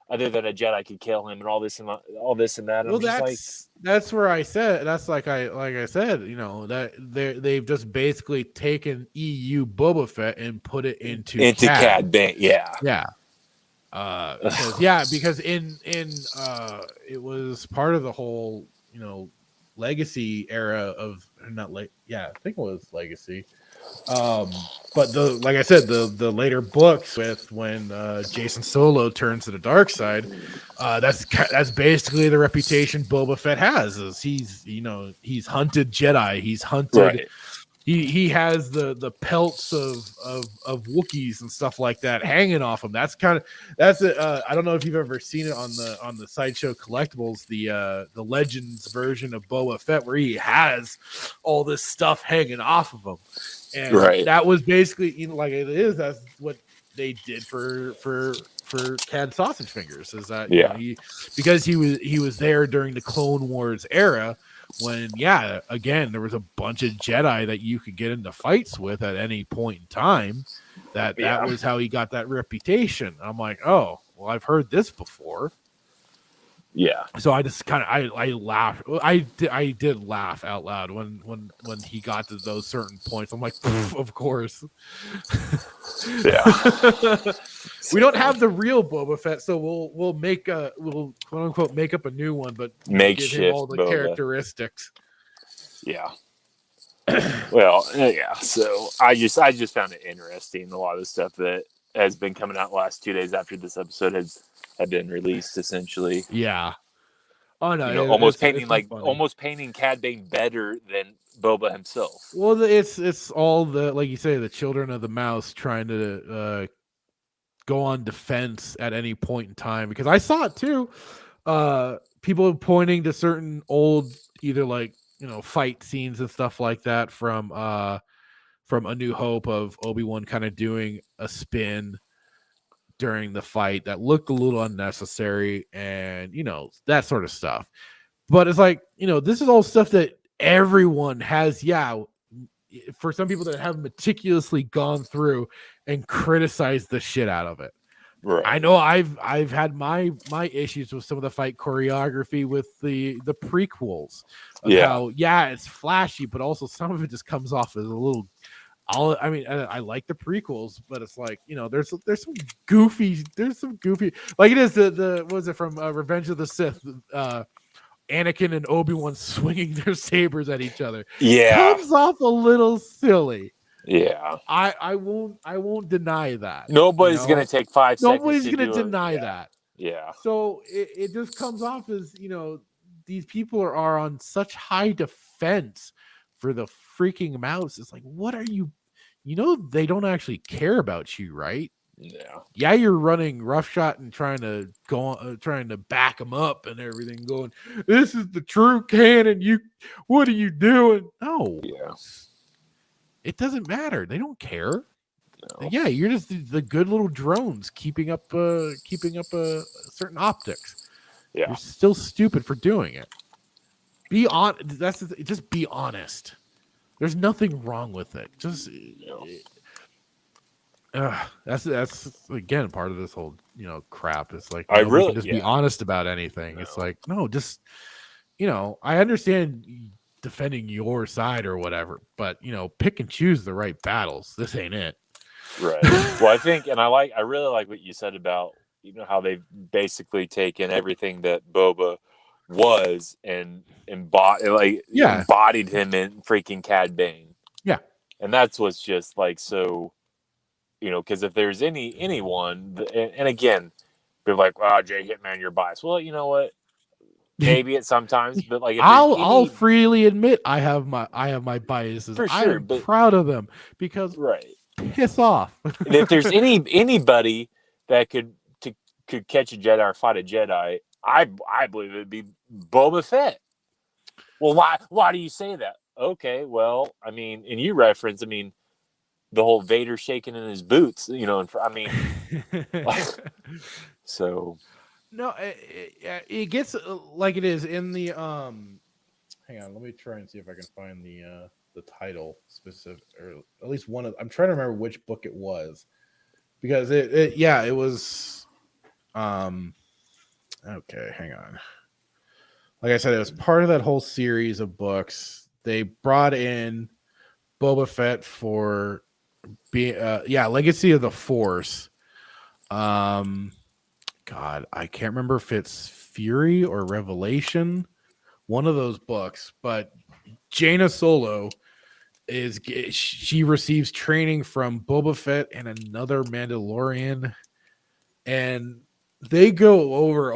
other than a Jedi could kill him, and all this and that. Well, that's where I said that's like I said, that they've just basically taken EU Boba Fett and put it into Cad Bane, because in it was part of the whole legacy era of I think it was legacy. But like I said, the later books with when Jason Solo turns to the dark side, that's basically the reputation Boba Fett has. Is he's hunted Jedi, he's hunted. Right. He has the pelts of Wookiees and stuff like that hanging off him. I don't know if you've ever seen it on the Sideshow Collectibles, the Legends version of Boba Fett, where he has all this stuff hanging off of him. And that was basically like it is. That's what they did for Cad Sausage Fingers. Is that because he was there during the Clone Wars era when again there was a bunch of Jedi that you could get into fights with at any point in time. That was how he got that reputation. I'm like, oh well, I've heard this before. Yeah. So I just kind of I laughed. I did laugh out loud when he got to those certain points. I'm like, of course. Yeah. We don't have the real Boba Fett, so we'll quote unquote make up a new one, but makeshift give him all the Boba characteristics. Yeah. Well, yeah. So I just found it interesting. A lot of the stuff that has been coming out the last 2 days after this episode had been released, essentially. Yeah. Oh no! Almost painting Cad Bane better than Boba himself. Well, it's all the, like you say, the children of the mouse trying to go on defense at any point in time, because I saw it too. People pointing to certain old either fight scenes and stuff like that from A New Hope of Obi-Wan kind of doing a spin during the fight that looked a little unnecessary, and that sort of stuff. But it's like, this is all stuff that everyone has. Yeah. For some people that have meticulously gone through and criticized the shit out of it. Right. I know I've had my issues with some of the fight choreography with the prequels of how it's flashy, but also some of it just comes off as a little. I like the prequels, but it's like, there's some goofy, like it is the what was it from Revenge of the Sith, Anakin and Obi-Wan swinging their sabers at each other. Comes off a little silly. Yeah, I won't deny that. Nobody's gonna take 5 seconds. Nobody's gonna deny that. Yeah. So it just comes off as, these people are on such high defense for the freaking mouse. It's like, what are you? They don't actually care about you, right? Yeah, you're running roughshod and trying to back them up and everything, going, this is the true canon. What are you doing? No. Yeah. It doesn't matter. They don't care. No. Yeah, you're just the good little drones keeping up certain optics. Yeah. You're still stupid for doing it. Be on. Just be honest. There's nothing wrong with it. Just that's again part of this whole crap. It's like we can just be honest about anything. No. It's like, no, just I understand defending your side or whatever, but pick and choose the right battles. This ain't it. Right. Well, I think, and I really like what you said about how they've basically taken everything that Boba was and embodied him in freaking Cad Bane. Yeah. And that's what's just like, so, because if there's anyone, and again, they're like, "Oh, Jay Hitman, you're biased." Well, you know what? Maybe it sometimes, but like, I'll freely admit I have my biases. For sure, I'm proud of them because piss off. And if there's anybody that could catch a Jedi or fight a Jedi, I believe it'd be Boba Fett. Well, why do you say that? Okay, well, I mean, and you reference, the whole Vader shaking in his boots, so. No, it gets like it is in the hang on, let me try and see if I can find the title specific, or at least one of. I'm trying to remember which book it was, because it was okay, hang on. Like I said, it was part of that whole series of books. They brought in Boba Fett for Legacy of the Force. God, I can't remember if it's Fury or Revelation, one of those books, but Jaina Solo she receives training from Boba Fett and another Mandalorian, and they go over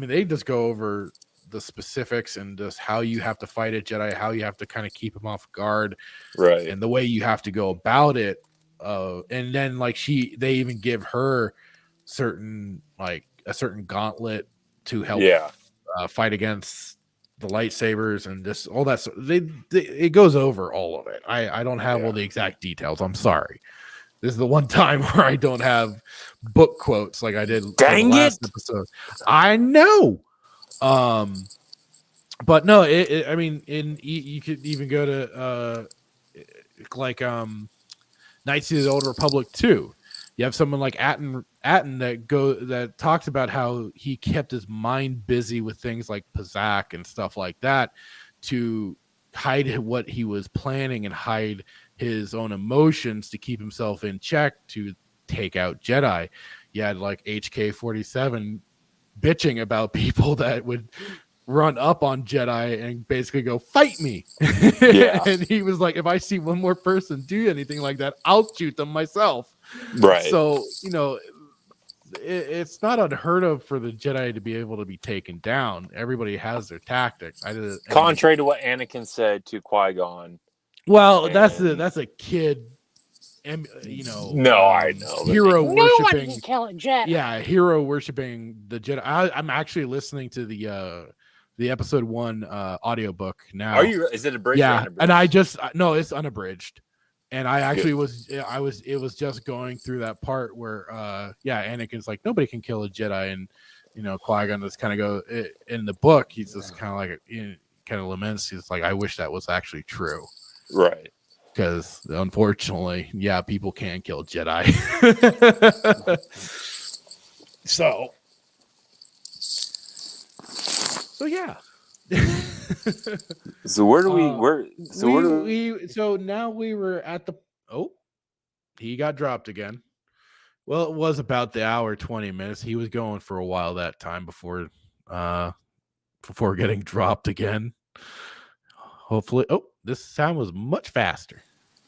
they just go over the specifics and just how you have to fight a Jedi, how you have to kind of keep him off guard, right, and the way you have to go about it. And then they even give her a certain gauntlet to help fight against the lightsabers and just all that. It goes over all of it. I don't have all the exact details. I'm sorry. This is the one time where I don't have book quotes like I did Dang in the last episode. I know. But no, you could even go to Knights of the Old Republic 2. You have someone like Atten that talks about how he kept his mind busy with things like Pazak and stuff like that to hide what he was planning and hide his own emotions to keep himself in check to take out Jedi. You had like HK-47 bitching about people that would run up on Jedi and basically go, "Fight me." And he was like, if I see one more person do anything like that, I'll shoot them myself. Right. So, it's not unheard of for the Jedi to be able to be taken down. Everybody has their tactics. Contrary to what Anakin said to Qui-Gon. Well, that's a kid. No, I know. Hero worshiping. No one can kill a Jedi. Yeah, hero worshiping the Jedi. I'm actually listening to the episode 1 audiobook now. Are you? Is it abridged? Yeah, and no, it's unabridged. And I actually it was just going through that part where Anakin's like, nobody can kill a Jedi, and Qui-Gon just kind of go in the book. He's just kind of like kind of laments. He's like, I wish that was actually true, Right? because unfortunately, yeah, people can kill Jedi. so yeah. So where do So now we were at the he got dropped again. Well, it was about the hour 20 minutes. He was going for a while that time before getting dropped again. Hopefully, this sound was much faster.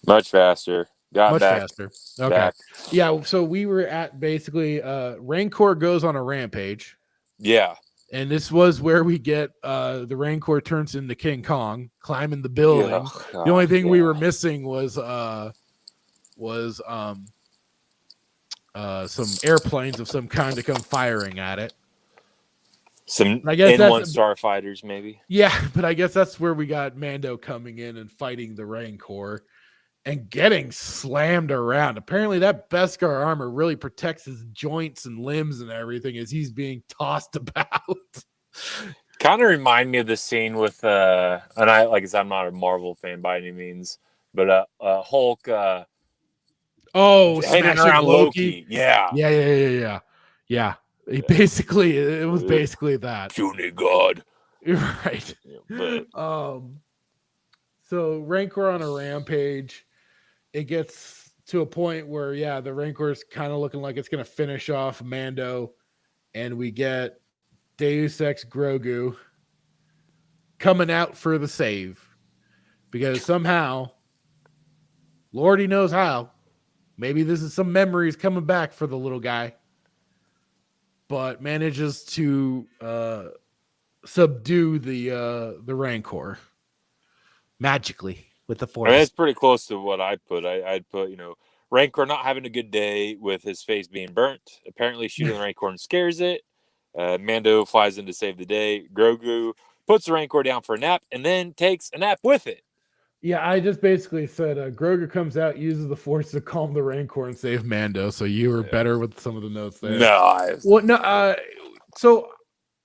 Much faster. Got much back. faster. Okay. Back. Yeah, so we were at basically Rancor goes on a rampage. Yeah. And this was where we get the Rancor turns into King Kong, climbing the building. Oh, God, the only thing we were missing was some airplanes of some kind to come firing at it. Some I guess N1 starfighters, maybe. Yeah, but I guess that's where we got Mando coming in and fighting the Rancor and getting slammed around. Apparently that Beskar armor really protects his joints and limbs and everything as he's being tossed about. Kind of remind me of the scene with and I like I said, I'm not a Marvel fan by any means, but Hulk hanging around Loki. Yeah. It was basically that. Puny God. Right. Yeah, but so Rancor on a rampage. It gets to a point where, the Rancor's kind of looking like it's going to finish off Mando, and we get Deus Ex Grogu coming out for the save, because somehow, Lordy knows how, maybe this is some memories coming back for the little guy, but manages to subdue the Rancor magically with the Force. I mean, that's pretty close to what I'd put. I'd put, Rancor not having a good day with his face being burnt. Apparently shooting the Rancor scares it. Mando flies in to save the day. Grogu puts the Rancor down for a nap and then takes a nap with it. Yeah, I just basically said Grogu comes out, uses the Force to calm the Rancor and save Mando. So you were better with some of the notes there. So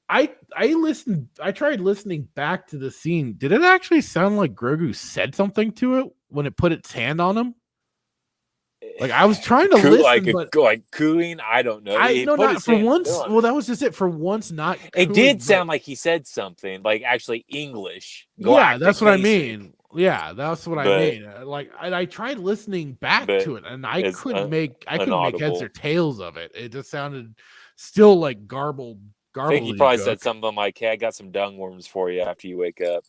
I listened. I tried listening back to the scene. Did it actually sound like Grogu said something to it when it put its hand on him? Like I was trying to listen, like cooing. I don't know. Not for once. Well, that was just it. For once, not. It did sound like he said something, like actually English. Yeah, that's what I mean. Yeah, that's what I mean. Like I tried listening back to it, and I couldn't make heads or tails of it. It just sounded still like garbled. I think he probably said something like, "Hey, I got some dung worms for you after you wake up."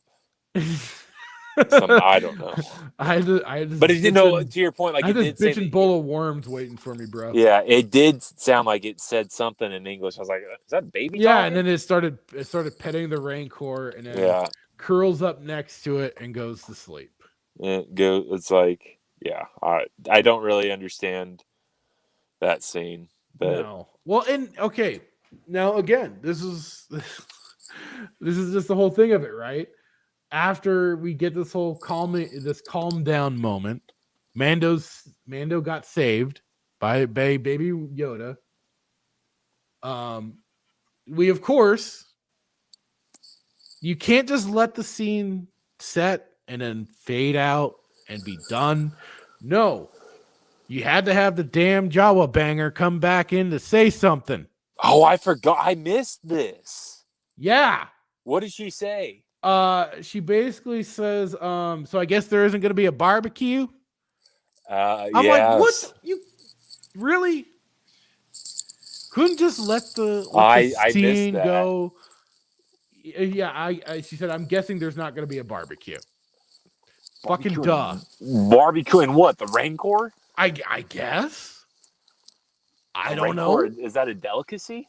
I don't know. But to your point, like I it did did say a bowl of worms waiting for me, bro. Yeah, it did sound like it said something in English. I was like, "Is that baby?" Yeah, talking? and then it started petting the Rancor, and then curls up next to it and goes to sleep. It's like, I don't really understand that scene, but no. Well, okay. Now again, this is just the whole thing of it, right? After we get this whole calm down moment, Mando got saved by baby Yoda. We of course, you can't just let the scene set and then fade out and be done. No, you had to have the damn Jawa banger come back in to say something. Oh, I forgot. I missed this. Yeah. What did she say? She basically says, so I guess there isn't going to be a barbecue. I'm like, what? You really couldn't just let the scene go? Yeah, she said, I'm guessing there's not going to be a barbecue. Fucking duh. Barbecuing what? The Rancor? I guess. I don't know. Is that a delicacy?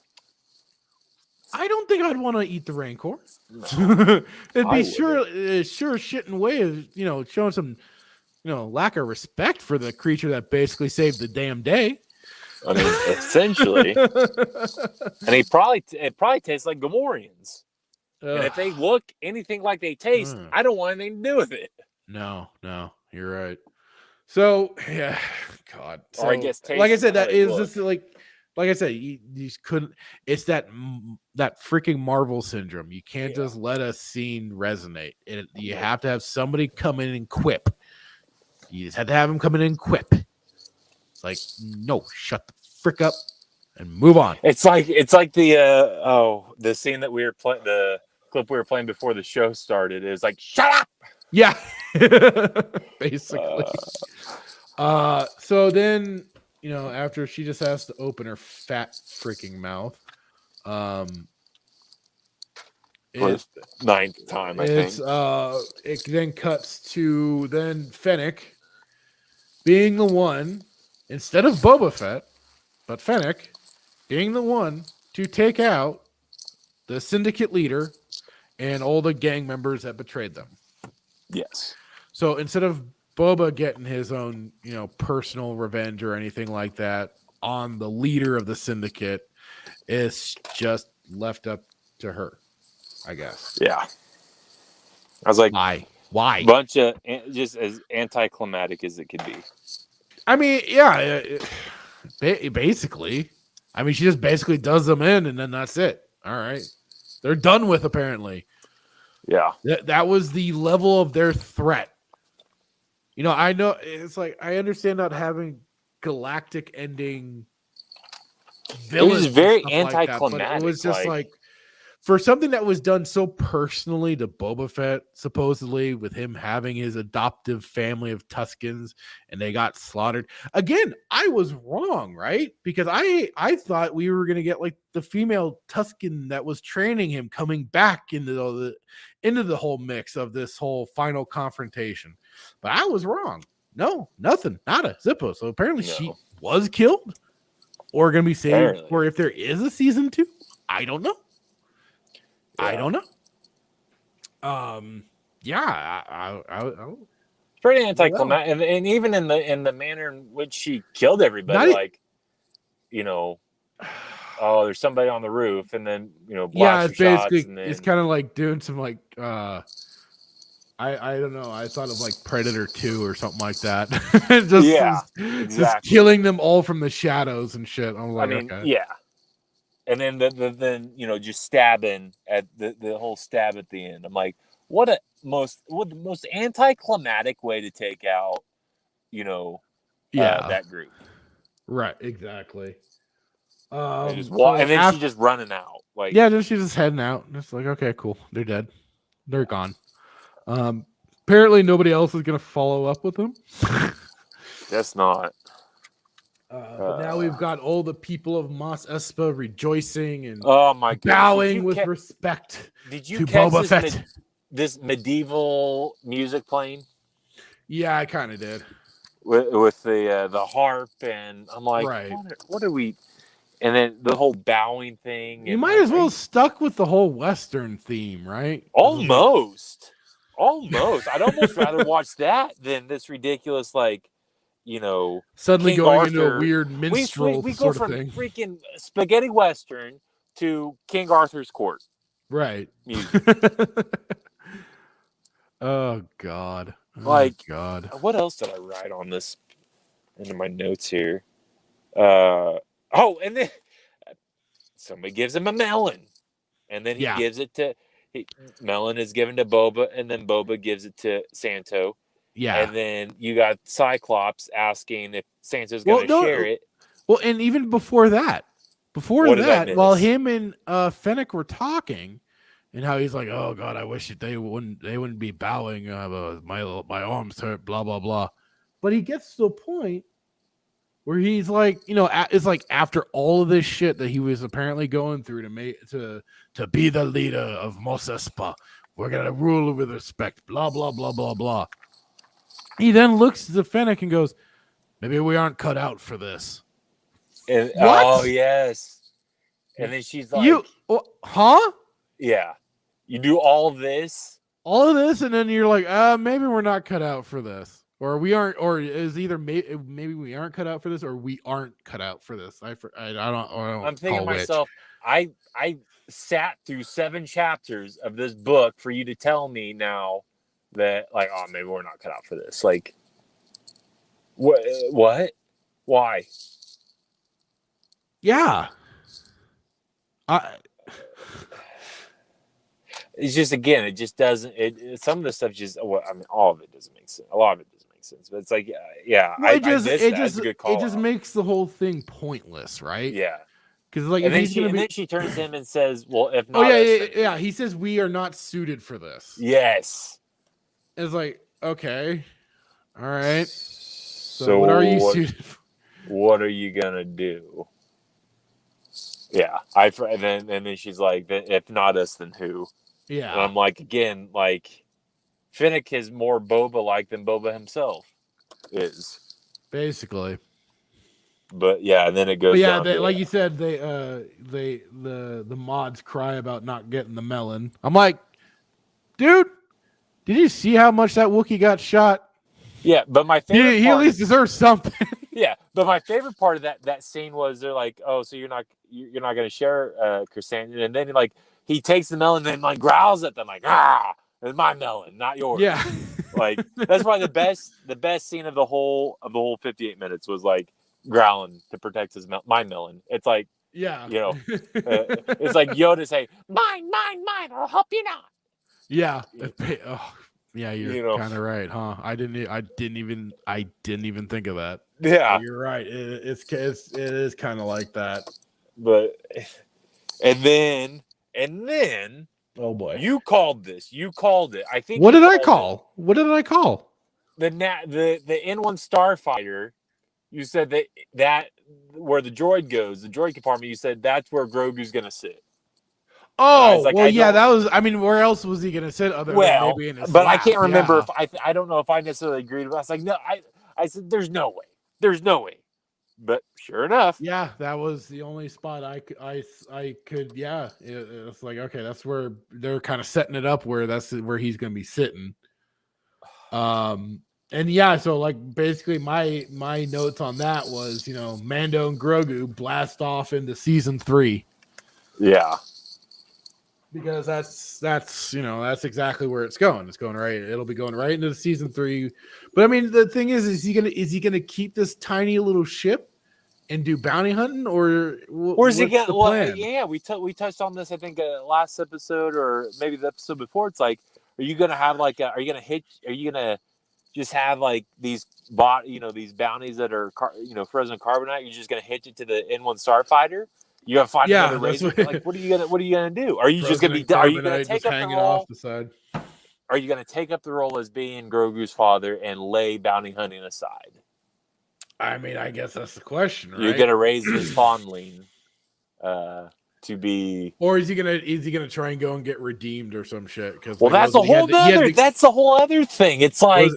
I don't think I'd want to eat the Rancor. No, it'd be sure shitting way of showing some lack of respect for the creature that basically saved the damn day. I mean, essentially. And it probably tastes like Gamorreans. And if they look anything like they taste, I don't want anything to do with it. No, you're right. So yeah, God. So, or I guess like I said, that is just like I said, you just couldn't. It's that freaking Marvel syndrome. You can't just let a scene resonate. You have to have somebody come in and quip. You just have to have him come in and quip. It's like, no, shut the frick up and move on. It's like the scene that we were playing, the clip we were playing before the show started. It was like, shut up. Yeah, basically. So then, after she just has to open her fat freaking mouth, For the ninth time, I think. It then cuts to then Fennec being the one, instead of Boba Fett, but Fennec being the one to take out the syndicate leader and all the gang members that betrayed them. Yes. So instead of Boba getting his own, personal revenge or anything like that on the leader of the syndicate, it's just left up to her, I guess. Yeah. I was like, Why? Bunch of just as anticlimactic as it could be. I mean, yeah, basically. I mean, she just basically does them in, and then that's it. All right, they're done with. Apparently, yeah. That was the level of their threat. I know it's like I understand not having galactic ending villains. It was very anticlimactic. anticlimactic. It was just like for something that was done so personally to Boba Fett, supposedly with him having his adoptive family of Tuskens and they got slaughtered. Again, I was wrong, right? Because I thought we were going to get like the female Tusken that was training him coming back into the whole mix of this whole final confrontation. But I was wrong. No, nothing. Nada. Zippo. So apparently she was killed or going to be saved. Or if there is a season 2, I don't know. Yeah. I don't know. I pretty anticlimactic, and even in the manner in which she killed everybody, there's somebody on the roof, and then it's basically shots, it's kind of like doing some like I don't know. I thought of like Predator 2 or something like that. Just killing them all from the shadows and shit. I'm like, okay. And then just stabbing at the whole stab at the end. I'm like, what the most anticlimactic way to take out, that group. Right, exactly. And then she's just running out. Like, then she's just heading out. And it's like, okay, cool. They're dead. They're gone. Apparently nobody else is gonna follow up with them. Guess not. But now we've got all the people of Mos Espa rejoicing and bowing with respect. Did you to catch Boba Fett. This medieval music playing? Yeah, I kind of did. With the harp, and I'm like, right. What are we? And then the whole bowing thing. You might as well stuck with the whole Western theme, right? Almost. I'd almost rather watch that than this ridiculous suddenly King going Arthur. Into a weird minstrel we sort go of from thing. freaking spaghetti western to King Arthur's court. Right. Music. Oh God. God. What else did I write on this into my notes here? And then somebody gives him a melon. And then he gives it to melon is given to Boba, and then Boba gives it to Santo. Yeah. And then you got Cyclops asking if Santa's going to share it. Well, and even before that, while him and Fennec were talking, and how he's like, "Oh God, I wish they wouldn't be bowing. My arms hurt." Blah blah blah. But he gets to a point where he's like, it's like after all of this shit that he was apparently going through to be the leader of Mos Espa, we're gonna rule with respect. Blah blah blah blah blah. He then looks at Fennec and goes, "Maybe we aren't cut out for this." And, what? Oh, yes. And then she's like... huh? Yeah. You do all this? All of this, and then you're like, maybe we're not cut out for this. Or we aren't, or is either maybe we aren't cut out for this, or we aren't cut out for this. I don't I'm thinking to myself, I sat through 7 chapters of this book for you to tell me now that, like, oh, maybe we're not cut out for this. Like, what? Why? Yeah. I It's just, again, it just doesn't. Some of the stuff just. Well, I mean, all of it doesn't make sense. A lot of it doesn't make sense. But it's like, yeah, well, I missed that. It's a good call. it just makes the whole thing pointless, right? Yeah. Because like And if he's gonna be, then she turns to him and says, "Well, if oh not, us, yeah, then yeah. He says we are not suited for this. yes." It's like, okay, all right. So what are you suited for? What are you gonna do? Yeah, and then she's like, "If not us, then who?" Yeah. And I'm like, again, like, Fennec is more Boba-like than Boba himself is. Basically. But yeah, and then it goes. But yeah, down to, like you said, the mods cry about not getting the melon. I'm like, dude, did you see how much that Wookiee got shot? Yeah, but my favorite he at least deserves something. Yeah, but my favorite part of that scene was they're like, "Oh, so you're not going to share Chrysanthemum?" And then like he takes the melon and then like growls at them like, "Ah, it's my melon, not yours." Yeah, like that's probably the best scene of the whole 58 minutes was like growling to protect my melon. It's like, yeah, it's like Yoda say, "Mine, I'll help you not." Yeah. Yeah, you're kind of right, huh? I didn't even think of that. Yeah, you're right. It is kind of like that. But and then oh boy, you called this. You called it. I think. What did I call? What did I call? The N1 Starfighter. You said that where the droid goes, the droid compartment. You said that's where Grogu's gonna sit. Oh, like, well, yeah, that was. I mean, where else was he gonna sit other than maybe in his but lap? I can't remember if I don't know if I necessarily agreed with. I was like, no, I said, there's no way. But sure enough, yeah, that was the only spot I could. Yeah, it's like, okay, that's where they're kind of setting it up, where that's where he's gonna be sitting. And yeah, so like basically my notes on that was, Mando and Grogu blast off into season 3. Yeah. Because that's exactly where it's going. It's going right. It'll be going right into the season 3. But I mean, the thing is he gonna keep this tiny little ship and do bounty hunting, or is he gonna? Well, yeah, we touched on this. I think last episode, or maybe the episode before. It's like, are you gonna have like? Are you gonna just have like these these bounties that are frozen carbonite? You're just gonna hitch it to the N1 Starfighter? You gotta find another race. Like, what are you gonna do? Are you just gonna be? Are you gonna take up the role? Off the side? Are you gonna take up the role as being Grogu's father and lay bounty hunting aside? I mean, I guess that's the question, right? You're gonna raise this fondling to be, or is he gonna try and go and get redeemed or some shit? Because that's a whole other. That's the whole other thing. It's like,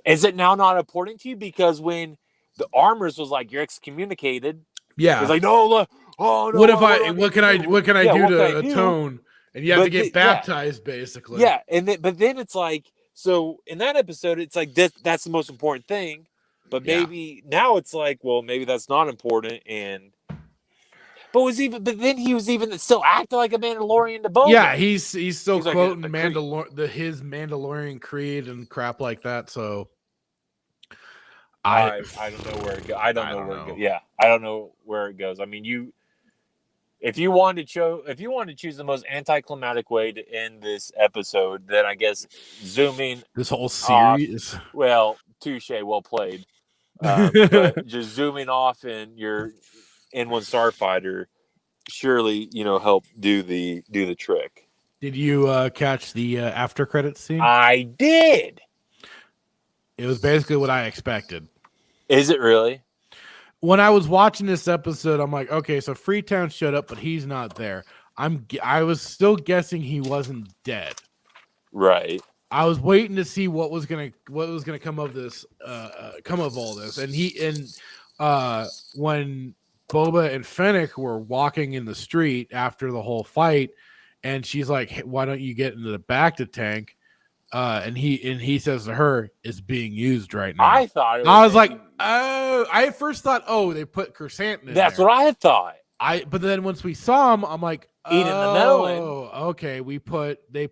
is it now not important to you because when the Armors was like, you're excommunicated? Yeah, it's like, no, look. Oh, no, what can I do to atone? And you have to get baptized, basically. Yeah, but then it's like, so in that episode, it's like that's the most important thing. But maybe now it's like, well, maybe that's not important. But then he was even still acting like a Mandalorian to Boba. Yeah, he's still quoting his Mandalorian creed and crap like that. So I don't know where it goes. I don't know where it goes. Yeah, I don't know where it goes. I mean, if you wanted to choose the most anticlimactic way to end this episode, then I guess zooming this whole series. Well, touche, well played. But just zooming off in your N1 Starfighter surely help do the trick. Did you catch the after credits scene? I did. It was basically what I expected. Is it really? When I was watching this episode, I'm like, okay, so Freetown showed up, but he's not there. I was still guessing he wasn't dead. Right. I was waiting to see what was gonna come of this, come of all this. And when Boba and Fennec were walking in the street after the whole fight, and she's like, hey, "Why don't you get into the bacta tank?" And he says to her, "It's being used right now." I thought I was like, "Oh!" I at first thought, "Oh, they put Chrysanthemum." That's what I had thought. But then once we saw him, I'm like, eating the melon. Okay, they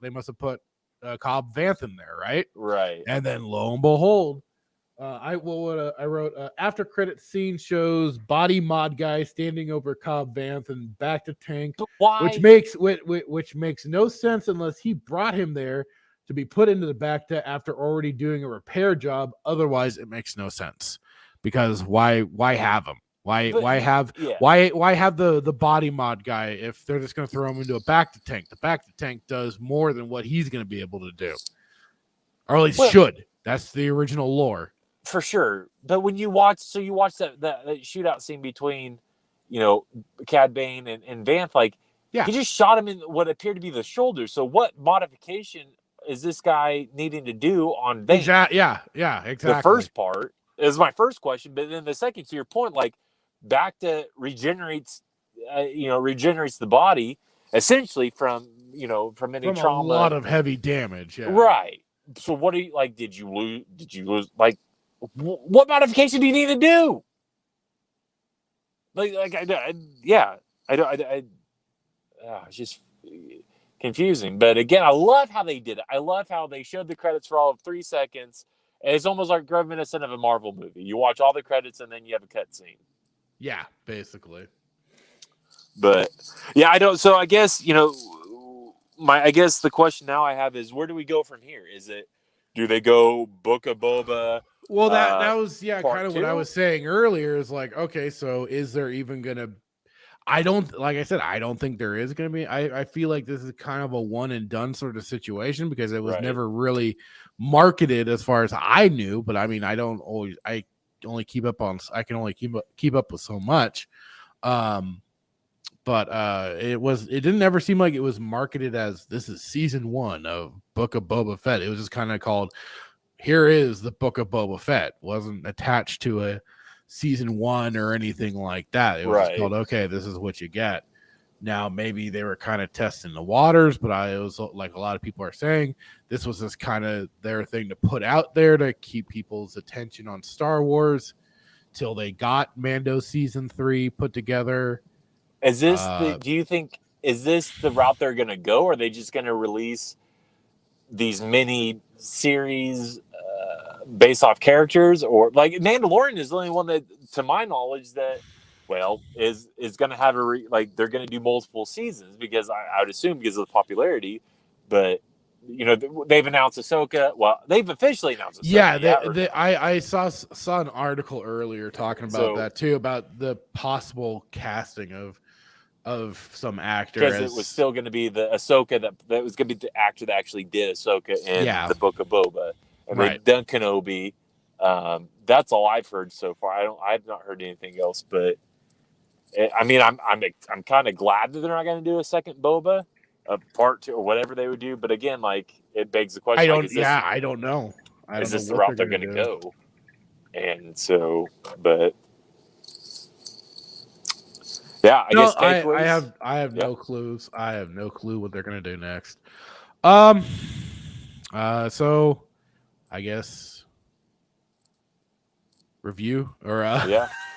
must have put Cobb Vanth in there, right? Right. And then lo and behold, I wrote after credit scene shows body mod guy standing over Cobb Vanth and back to tank, But why? which makes no sense unless he brought him there to be put into the back to after already doing a repair job. Otherwise, it makes no sense because why have him? Why have the body mod guy if they're just going to throw him into a back to tank? The back to tank does more than what he's going to be able to do, or at least should. That's the original lore. For sure. But when you watch that shootout scene between, Cad Bane and Vanth, like, he just shot him in what appeared to be the shoulder. So what modification is this guy needing to do on Bane? Exactly. Yeah, exactly. The first part is my first question, but then the second, to your point, like, back to regenerates the body essentially from any trauma, a lot of heavy damage. Yeah. Right. So what do you like? Did you lose? Like, what modification do you need to do? It's just confusing. But again, I love how they did it. I love how they showed the credits for all of 3 seconds. And it's almost like reminiscent of a Marvel movie. You watch all the credits and then you have a cut scene. Yeah, basically. But yeah, I don't. So I guess I guess the question now I have is, where do we go from here? Do they go Book of Boba? Well, that was kind of what I 2? was saying earlier. Is like, okay, so is there even gonna? I don't think there is gonna be. I feel like this is kind of a one and done sort of situation because it was never really marketed as far as I knew. But I mean, I can only keep up with so much. But it didn't ever seem like it was marketed as this is season 1 of Book of Boba Fett. It was just kind of called, here is the Book of Boba Fett. Wasn't attached to a season 1 or anything like that. It was just called, okay, this is what you get. Now, maybe they were kind of testing the waters, but it was like a lot of people are saying, this was just kind of their thing to put out there to keep people's attention on Star Wars till they got Mando season 3 put together. Is this do you think, is this the route they're going to go? Or are they just going to release these mini series based off characters? Or like Mandalorian is the only one that, to my knowledge, that is going to have they're going to do multiple seasons because I would assume because of the popularity. But they've announced Ahsoka. Well, they've officially announced Ahsoka. I saw an article earlier talking about that too, about the possible casting of some actor, because it was still going to be the Ahsoka that was going to be the actor that actually did Ahsoka in the Book of Boba, and they've done Kenobi. That's all I've heard so far. I've not heard anything else, but I'm kind of glad that they're not going to do a second Boba, a part 2 or whatever they would do. But again, like, it begs the question. I don't know. Is this the route they're going to go? And so, but. Yeah, I guess I have no clues. I have no clue what they're gonna do next. So I guess review or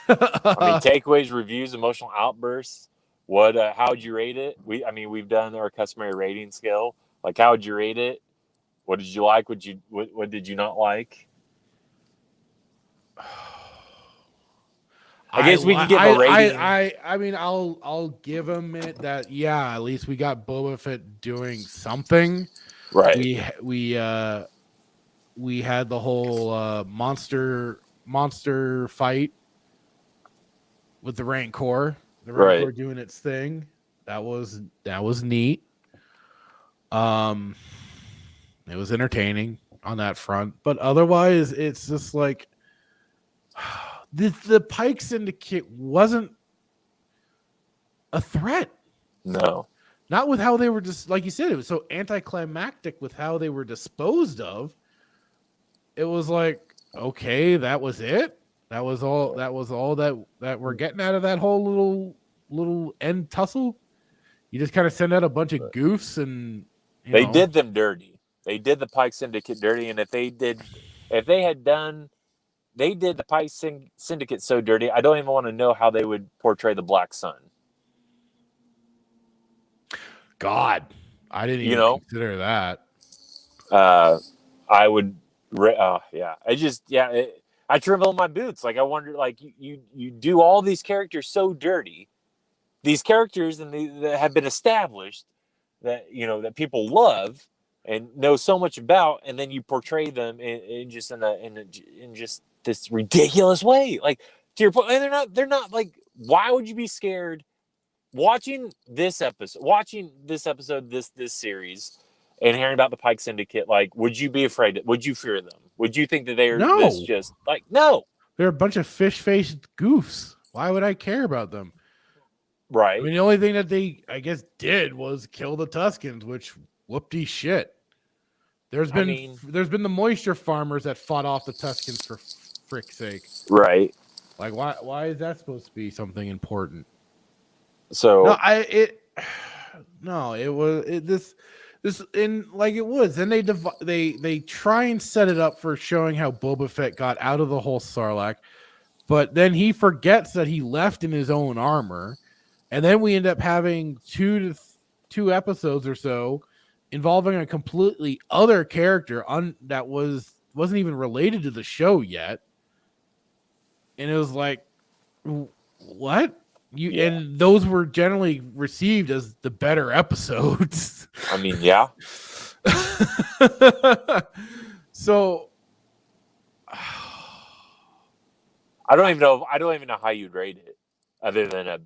takeaways, reviews, emotional outbursts. What how would you rate it? We've done our customary rating scale. Like, how would you rate it? What did you like? What did you not like? I guess we can give a rating. I'll give them it that at least we got Boba Fett doing something. Right. We had the whole monster fight with the Rancor. The Rancor doing its thing. That was neat. It was entertaining on that front, but otherwise it's just like the Pike Syndicate wasn't a threat. No. Not with how they were just, like you said, it was so anticlimactic with how they were disposed of. It was like, okay, that was it. That was all that we're getting out of that whole little end tussle. You just kind of send out a bunch of goofs and they did them dirty. They did the Pike Syndicate dirty, and if they did the Pike Syndicate so dirty, I don't even want to know how they would portray the Black Sun. God, I didn't even consider that. I would, I just, I tremble in my boots. Like I wonder, like you do all these characters so dirty, these characters that have been established that that people love and know so much about, and then you portray them in just in just this ridiculous way. Like to your point, and they're not like. Why would you be scared watching this episode, this series, and hearing about the Pike Syndicate? Like, would you be afraid? Would you fear them? Would you think that they're this just like no? They're a bunch of fish-faced goofs. Why would I care about them? Right. I mean, the only thing that they, I guess, did was kill the Tuskens, which whoopty shit. There's been the moisture farmers that fought off the Tuskens for frick's sake. Right. Like, why is that supposed to be something important? So it was Then they try and set it up for showing how Boba Fett got out of the whole Sarlacc, but then he forgets that he left in his own armor, and then we end up having two episodes or so involving a completely other character that wasn't even related to the show yet, and it was like, what? And those were generally received as the better episodes. I mean, yeah. So I don't even know how you'd rate it, other than a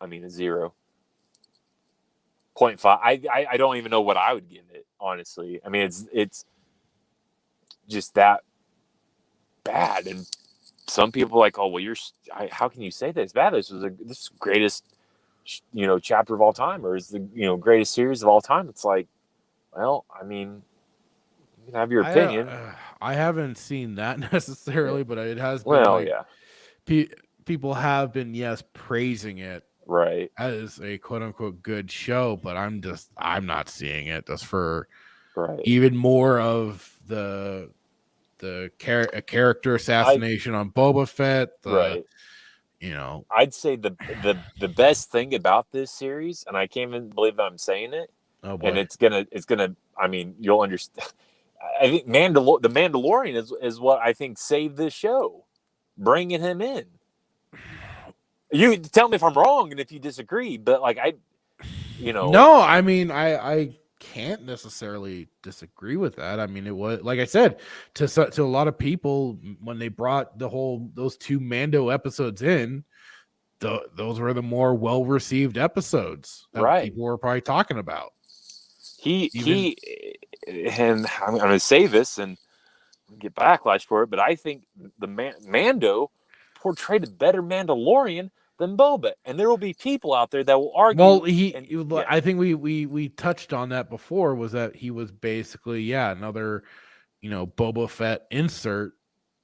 0.5. I don't even know what I would give it, honestly. I mean, it's just that bad, and some people are like, oh well, how can you say that it's bad? This was this greatest chapter of all time, or is the greatest series of all time. It's like, well, I mean, you can have your opinion. I haven't seen that necessarily, but it has been. Well, like, people have been praising it right as a quote unquote good show, but I'm not seeing it just for right even more of the character assassination on Boba Fett. Right. I'd say the best thing about this series, and I can't even believe I'm saying it, and it's gonna. I mean, you'll understand. I think the Mandalorian is what I think saved this show, bringing him in. You tell me if I'm wrong and if you disagree, but like No, I mean, I can't necessarily disagree with that. I mean, it was, like I said, to a lot of people, when they brought those two Mando episodes in, those were the more well-received episodes that people were probably talking about. And I'm going to say this and get backlash for it, but I think the Mando portrayed a better Mandalorian than Boba, and there will be people out there that will argue. Well, I think we touched on that before. Was that he was basically another Boba Fett insert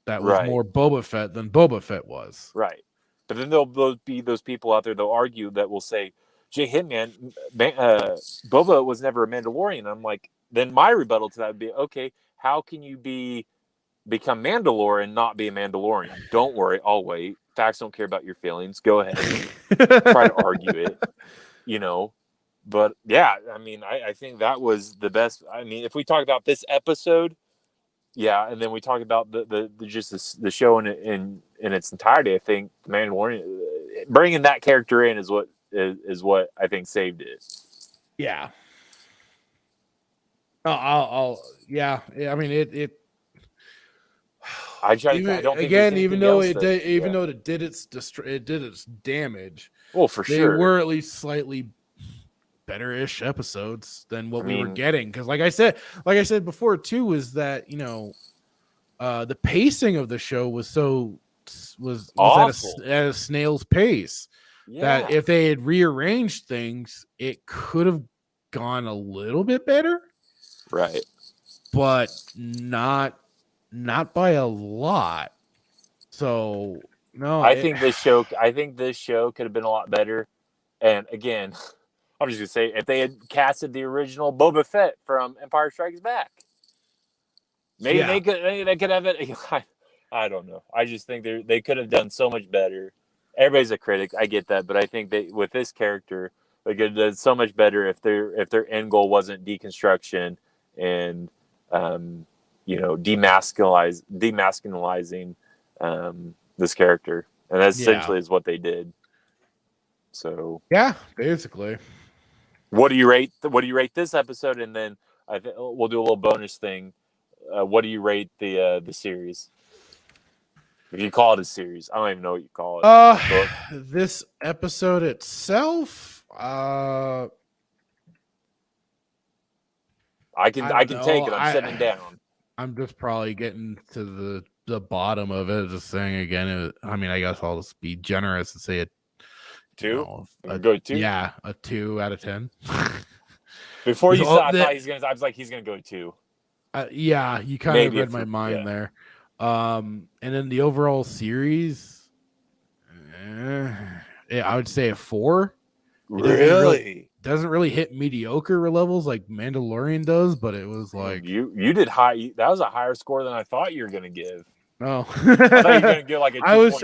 that was more Boba Fett than Boba Fett was. Right, but then there'll be those people out there that'll argue that will say, "Jay Hitman, Boba was never a Mandalorian." I'm like, then my rebuttal to that would be, okay, how can you become Mandalorian and not be a Mandalorian? Don't worry, I'll wait. Facts don't care about your feelings. Go ahead. Try to argue it, But yeah, I mean, I think that was the best. I mean, if we talk about this episode, and then we talk about the show in its entirety, I think the Mandalorian, bringing that character in is what I think saved it. Yeah. I mean, it. I don't think even though it did its damage. Well, for sure, they were at least slightly better-ish episodes than what we were getting. Because, like I said before too, is that the pacing of the show was at a snail's pace. That if they had rearranged things, it could have gone a little bit better. Right, but not by a lot. So no, I think this show could have been a lot better. And again, I'm just gonna say, if they had casted the original Boba Fett from Empire Strikes Back, maybe they could have it. I don't know. I just think they could have done so much better. Everybody's a critic, I get that, but I think with this character, they could have done so much better if their end goal wasn't deconstruction and demasculizing this character, and that Yeah. essentially is what they did. So Yeah, basically. what do you rate this episode? And then we'll do a little bonus thing. What do you rate the series? If you call it a series, I don't even know what you call it. Book. This episode itself, I can don't take know. it. I'm sitting down. I'm just probably getting to the bottom of it. Just saying again. I mean, I guess I'll just be generous and say it. 2? A Go 2? Yeah, a 2 out of 10. Before you said, I thought he's gonna. I was like, he's gonna go 2. Yeah, you kind of read my mind there. And then the overall series, I would say a 4. Really? Doesn't really hit mediocre levels like Mandalorian does, but it was like you did high. That was a higher score than I thought you were gonna give. Oh, I thought you were gonna give like a 2. I was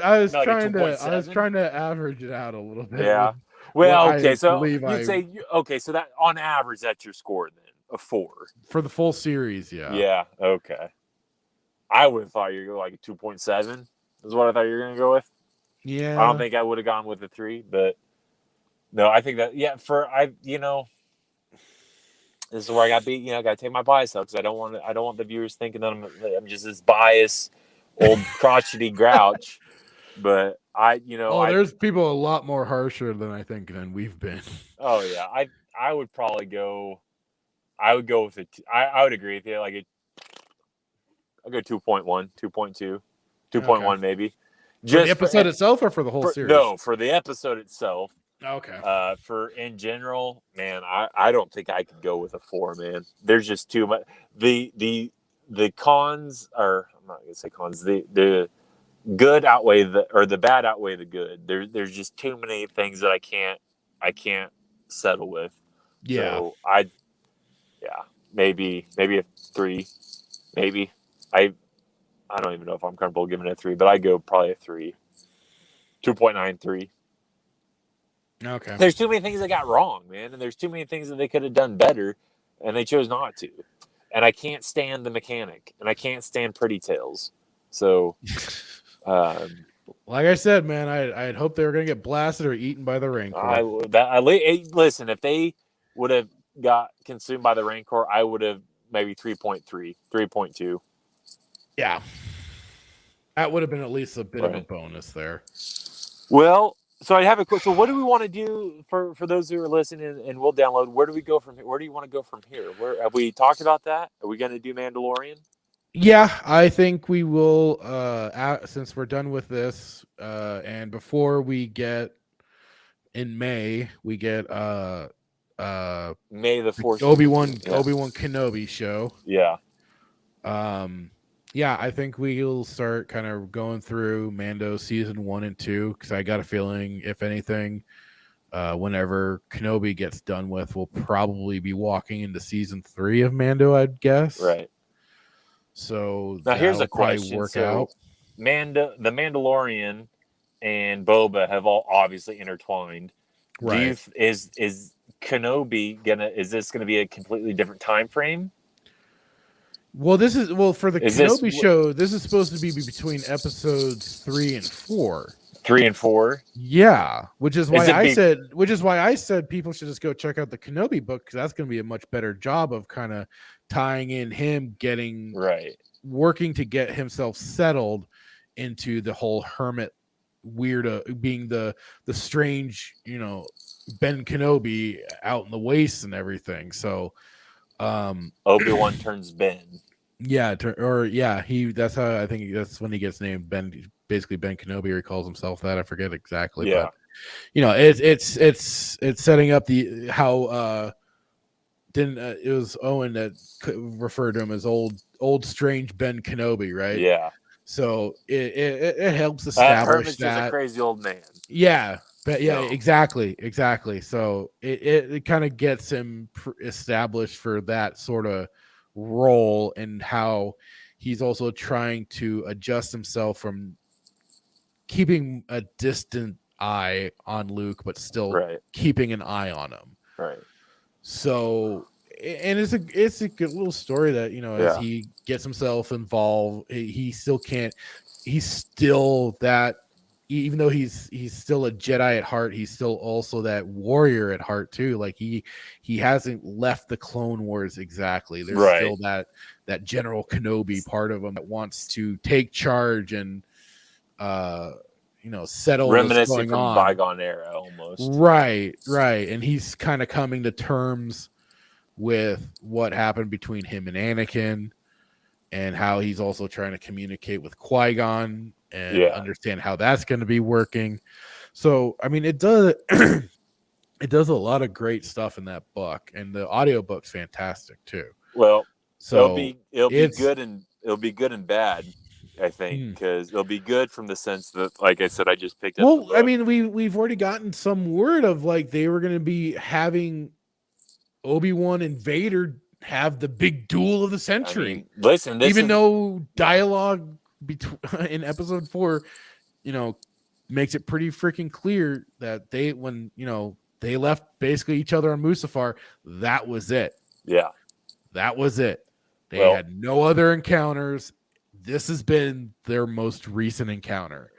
trying to average it out a little bit. Yeah. Well, okay. So you'd say so that on average that's your score then, a 4 for the full series. Yeah. Yeah. Okay. I would have thought you were going like a 2.7 is what I thought you were gonna go with. Yeah. I don't think I would have gone with a 3, but no, I think that this is where I got beat. Got to take my bias out because I don't want the viewers thinking that I'm just this biased old crotchety grouch. But there's people a lot more harsher than I think than we've been. Oh yeah, I would probably go. I would go with it. I would agree with you. Like I'll go 2.1, 2.2, 2.1 maybe. Just the episode itself, or for the whole series? No, for the episode itself. Okay. For in general, man, I don't think I could go with a 4, man. There's just too much. The cons are, I'm not gonna say cons. The good outweigh the bad outweigh the good. There's just too many things that I can't settle with. Yeah. So maybe a 3, maybe. I don't even know if I'm comfortable giving it a 3, but I go probably a 3. 2.93. Okay. There's too many things they got wrong, man, and there's too many things that they could have done better, and they chose not to. And I can't stand the mechanic, and I can't stand pretty tails. So, like I said, man, I'd hope they were gonna get blasted or eaten by the Rancor. Listen, if they would have got consumed by the Rancor, I would have maybe 3.3, 3.2. Yeah, that would have been at least a bit of a bonus there. Well. So I have a question. So what do we want to do for those who are listening and we'll download? Where do we go from here? Where do you want to go from here? Where have we talked about that? Are we going to do Mandalorian? Yeah, I think we will. Since we're done with this, and before we get in May, we get May the 4th Obi-Wan Kenobi show. Yeah. Yeah, I think we'll start kind of going through Mando season 1 and 2 because I got a feeling, if anything, whenever Kenobi gets done with, we'll probably be walking into season 3 of Mando, I'd guess. Right. So now here's a question. The Mandalorian and Boba have all obviously intertwined. Right. Is Kenobi is this gonna be a completely different time frame? Well, for the Kenobi show, this is supposed to be between episodes 3 and 4. 3 and 4? Yeah, which is why I said people should just go check out the Kenobi book because that's going to be a much better job of kind of tying in him working to get himself settled into the whole hermit weirdo, being the strange, Ben Kenobi out in the wastes and everything. So Obi-Wan turns Ben. Yeah, that's how I think that's when he gets named Ben. Basically, Ben Kenobi, or he calls himself that. I forget exactly. Yeah, but it's setting up it was Owen that referred to him as old strange Ben Kenobi, right? Yeah. So it helps establish Hermit's just a crazy old man. Yeah. But yeah, exactly. So it kind of gets him established for that sort of role, and how he's also trying to adjust himself from keeping a distant eye on Luke, but still keeping an eye on him. Right. So and it's a good little story that, you know, as Yeah. he gets himself involved, he still can't. He's still that, even though he's still a Jedi at heart, he's still also that warrior at heart too. Like he hasn't left the Clone Wars exactly. There's Right. still that General Kenobi part of him that wants to take charge and you know, settle what's Reminiscing going from on. bygone era almost. Right. And he's kind of coming to terms with what happened between him and Anakin, and how he's also trying to communicate with Qui-Gon and understand how that's going to be working. So, I mean, it does it does a lot of great stuff in that book, and the audiobook's fantastic too. Well, so it'll be good and bad, I think, because it'll be good from the sense that, like I said, I just picked up. Well, I mean, we've already gotten some word of like they were going to be having Obi-Wan and Vader have the big duel of the century. I mean, listen, even though dialogue in episode 4, you know, makes it pretty freaking clear that when you know, they left basically each other on Mustafar, that was it. Yeah, that was it. They had no other encounters. This has been their most recent encounter.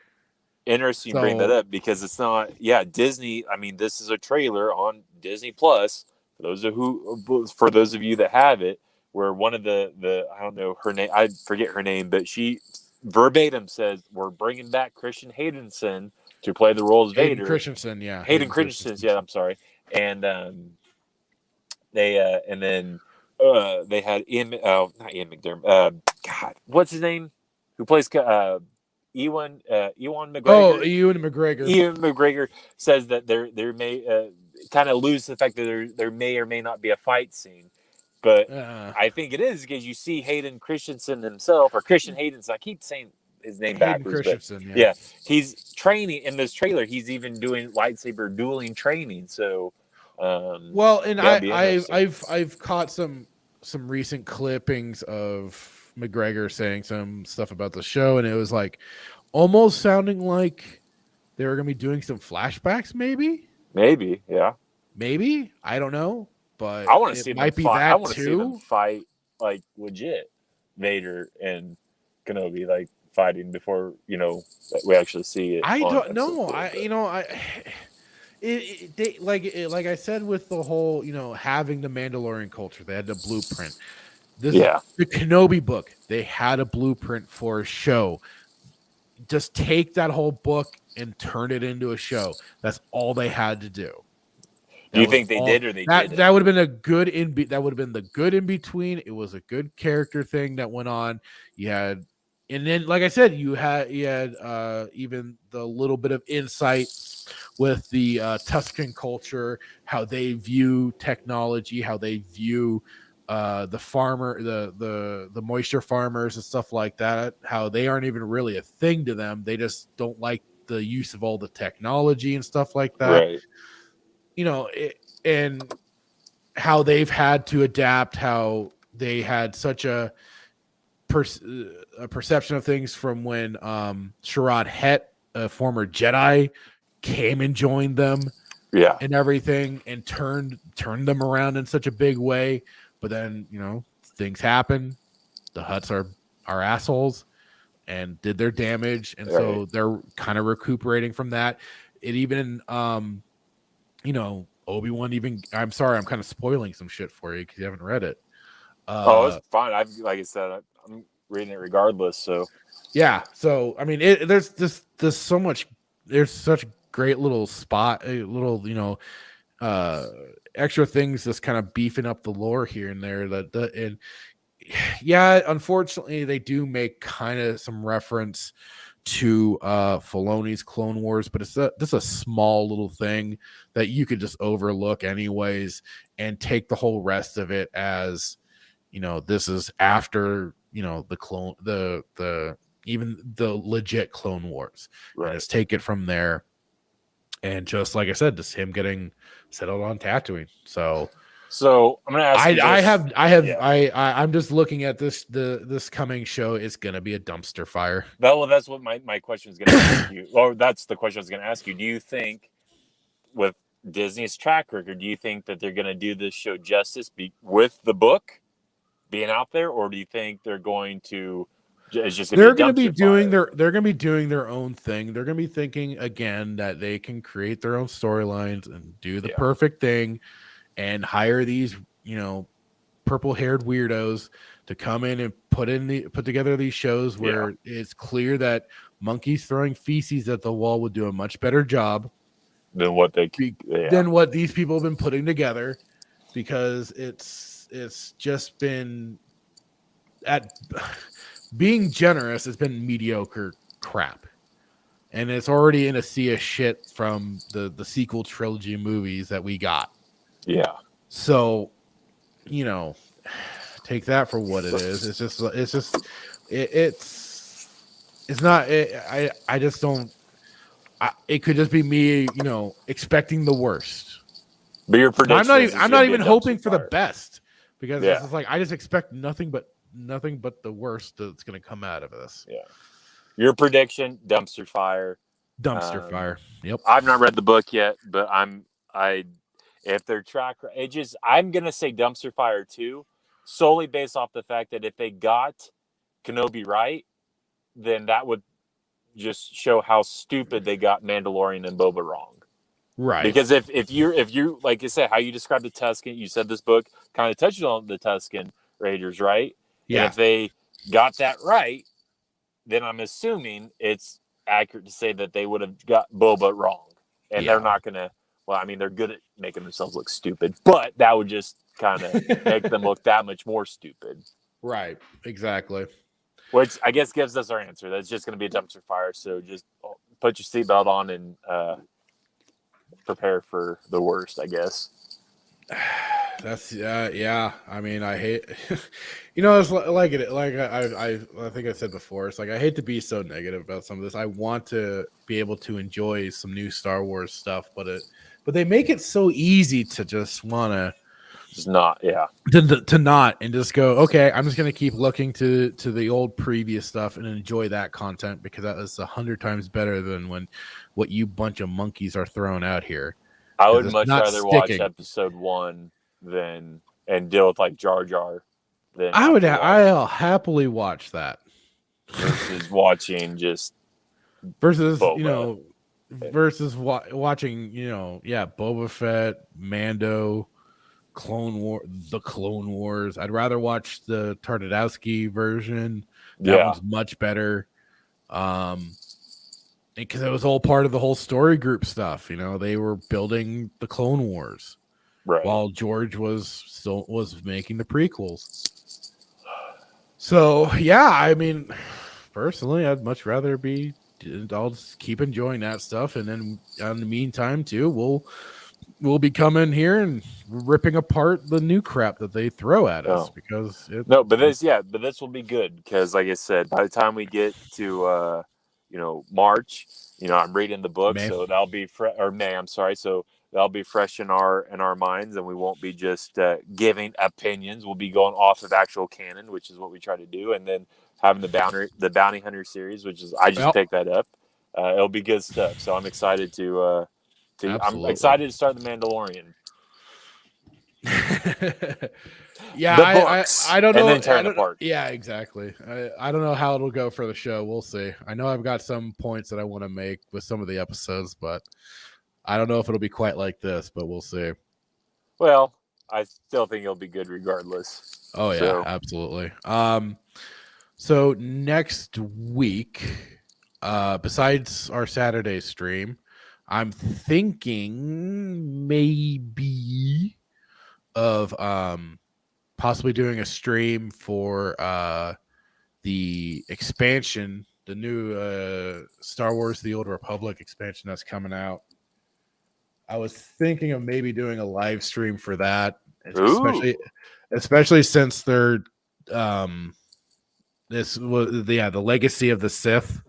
Interesting you bring that up, because it's not. Yeah, Disney. I mean, this is a trailer on Disney Plus. For those of you that have it, where one of the I don't know her name, I forget her name, but she verbatim says we're bringing back Christian Haydenson to play the role of Vader. Christensen, yeah. Hayden Christensen, yeah. I'm sorry, and they had not Ian McDermott. God, what's his name? Who plays Ewan McGregor? Oh, Ewan McGregor. Ewan McGregor says that there may kind of lose the fact that there may or may not be a fight scene, but I think it is, because you see Hayden Christensen himself, or Christian Haydenson. I keep saying his name backwards. Christensen, yeah, he's training in this trailer. He's even doing lightsaber dueling training. So, well, and I've caught some recent clippings of McGregor saying some stuff about the show, and it was like almost sounding like they were gonna be doing some flashbacks, maybe, yeah, maybe, I don't know, but I want to see might them be fight. that I want to too. see them fight like legit Vader and Kenobi, like fighting before, you know, that we actually see it. I don't know. Like I said, with the whole, you know, having the Mandalorian culture, they had the blueprint. The Kenobi book, they had a blueprint for a show. Just take that whole book and turn it into a show. That's all they had to do. Do you think they did, or they didn't? That would have been a good that would have been the good in between. It was a good character thing that went on. You had, and then, like I said, you had even the little bit of insight with the Tuscan culture, how they view technology, how they view the farmer, the moisture farmers and stuff like that, how they aren't even really a thing to them. They just don't like the use of all the technology and stuff like that. Right. You know, and how they've had to adapt, how they had such a perception of things from when Sharad Het, a former Jedi, came and joined them, and everything, and turned them around in such a big way. But then, you know, things happen. The Hutts are assholes and did their damage, and so they're kind of recuperating from that. It even, you know, Obi-Wan even. I'm sorry, I'm kind of spoiling some shit for you because you haven't read it. It's fine. Like I said, I'm reading it regardless. So yeah. So I mean, there's so much. There's such great little little, you know, extra things that's kind of beefing up the lore here and there. And yeah, unfortunately, they do make kind of some reference to Filoni's Clone Wars, but it's just a small little thing that you could just overlook anyways, and take the whole rest of it as, you know, this is after, you know, the even the legit Clone Wars. Right. Just take it from there. And just like I said, just him getting settled on Tatooine. So I'm gonna ask you this. I'm just looking at this coming show. It's gonna be a dumpster fire. Well, that's what my question is gonna ask you. Or that's the question I was gonna ask you. Do you think, with Disney's track record, do you think that they're going to do this show justice with the book being out there, or do you think they're going to? It's just they're going to be doing their own thing. They're going to be thinking again that they can create their own storylines and do the perfect thing, and hire these purple-haired weirdos to come in and put together these shows where it's clear that monkeys throwing feces at the wall would do a much better job than what these people have been putting together, because it's just been being generous. It's been mediocre crap, and it's already in a sea of shit from the sequel trilogy movies that we got. Yeah. So, take that for what it is. I just don't. It could just be me, expecting the worst. But your prediction, I'm not even hoping for the best, because it's just like I just expect nothing but the worst that's going to come out of this. Yeah. Your prediction: dumpster fire. Dumpster fire. Yep. I've not read the book yet, but if their I'm gonna say dumpster fire too, solely based off the fact that if they got Kenobi right, then that would just show how stupid they got Mandalorian and Boba wrong. Right. Because if you like I said, how you described the Tusken, you said this book kind of touches on the Tusken Raiders, right? Yeah. And if they got that right, then I'm assuming it's accurate to say that they would have got Boba wrong. And they're not gonna. Well, I mean, they're good at making themselves look stupid, but that would just kind of make them look that much more stupid. Right. Exactly. Which I guess gives us our answer. That's just going to be a dumpster fire. So just put your seatbelt on and prepare for the worst, I guess. That's yeah. I mean, I hate, it's like it. Like I think I said before. It's like I hate to be so negative about some of this. I want to be able to enjoy some new Star Wars stuff, but they make it so easy to just want to. Just not, to not, and just go, okay, I'm just going to keep looking to the old previous stuff and enjoy that content, because that is 100 times better than what you bunch of monkeys are throwing out here. I would much rather watch episode 1 and deal with like Jar Jar than I'll happily watch that versus watching Boba. Versus watching Boba Fett, Mando, the Clone Wars. I'd rather watch the Tartakovsky version. That one's much better. Because it was all part of the whole story group stuff. They were building the Clone Wars, right, while George was making the prequels. So yeah, I mean, personally, I'd much rather be. I'll just keep enjoying that stuff, and then in the meantime, too, we'll be coming here and ripping apart the new crap that they throw at us, because this will be good, because like I said, by the time we get to March, I'm reading the book, so that'll be May. I'm sorry, so that'll be fresh in our minds, and we won't be just giving opinions. We'll be going off of actual canon, which is what we try to do, and then having the Bounty Hunter series, which is I just picked that up. It'll be good stuff. So I'm excited to. I'm excited to start the Mandalorian. Yeah, I don't know. And then tear it apart. Yeah, exactly. I don't know how it'll go for the show. We'll see. I know I've got some points that I want to make with some of the episodes, but I don't know if it'll be quite like this, but we'll see. Well, I still think it'll be good regardless. Oh yeah, absolutely. So next week, besides our Saturday stream, I'm thinking maybe of possibly doing a stream for the expansion, the new Star Wars The Old Republic expansion that's coming out. I was thinking of maybe doing a live stream for that, especially since they're the Legacy of the Sith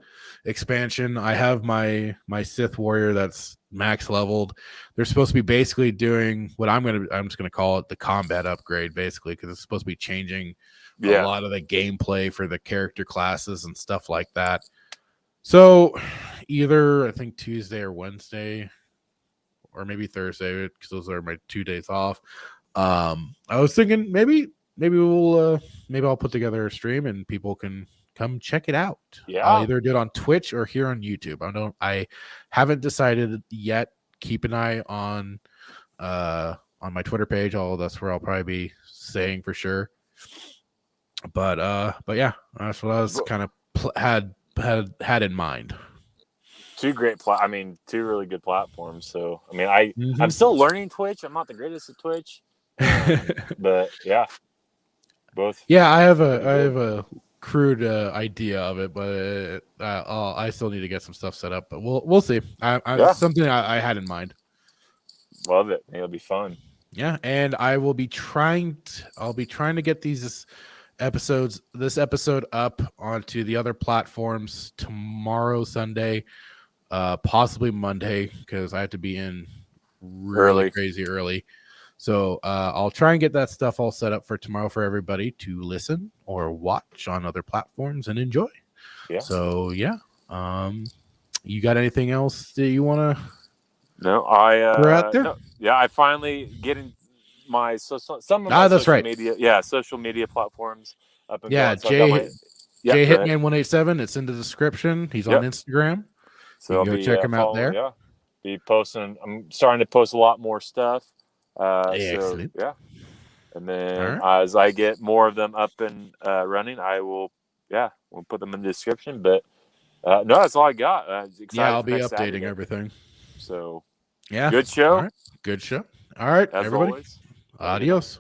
expansion. I have my Sith warrior that's max leveled. They're supposed to be basically doing what I'm just gonna call it the combat upgrade, basically, because it's supposed to be changing a lot of the gameplay for the character classes and stuff like that. So either I think Tuesday or Wednesday or maybe Thursday because those are my 2 days off. I was thinking maybe I'll put together a stream and people can come check it out. Yeah. I'll either do it on Twitch or here on YouTube. I haven't decided yet. Keep an eye on my Twitter page. That's where I'll probably be saying for sure. But yeah, that's what I was kind of had in mind. Two really good platforms. So I mean, I'm still learning Twitch. I'm not the greatest at Twitch, but yeah, both. Yeah, I have a crude idea of it, but I still need to get some stuff set up. But we'll see. Something I had in mind. Love it. It'll be fun. Yeah, and I will be trying. I'll be trying to get this episode up onto the other platforms tomorrow, Sunday, possibly Monday, because I have to be in really crazy early. So I'll try and get that stuff all set up for tomorrow for everybody to listen or watch on other platforms and enjoy. Yeah. So yeah, you got anything else that you want to? No, we're out there. No, yeah, I finally getting my some of my social media. Yeah, social media platforms up and going. So Jay Hitman 187. It's in the description. He's on Instagram. So go check him out there. Yeah, be posting. I'm starting to post a lot more stuff. Excellent. So yeah, and then as I get more of them up and running, I will. Yeah, we'll put them in the description. But no, that's all I got. I'll be updating everything. So yeah, good show. All right. Good show. All right, as everybody. Always. Adios.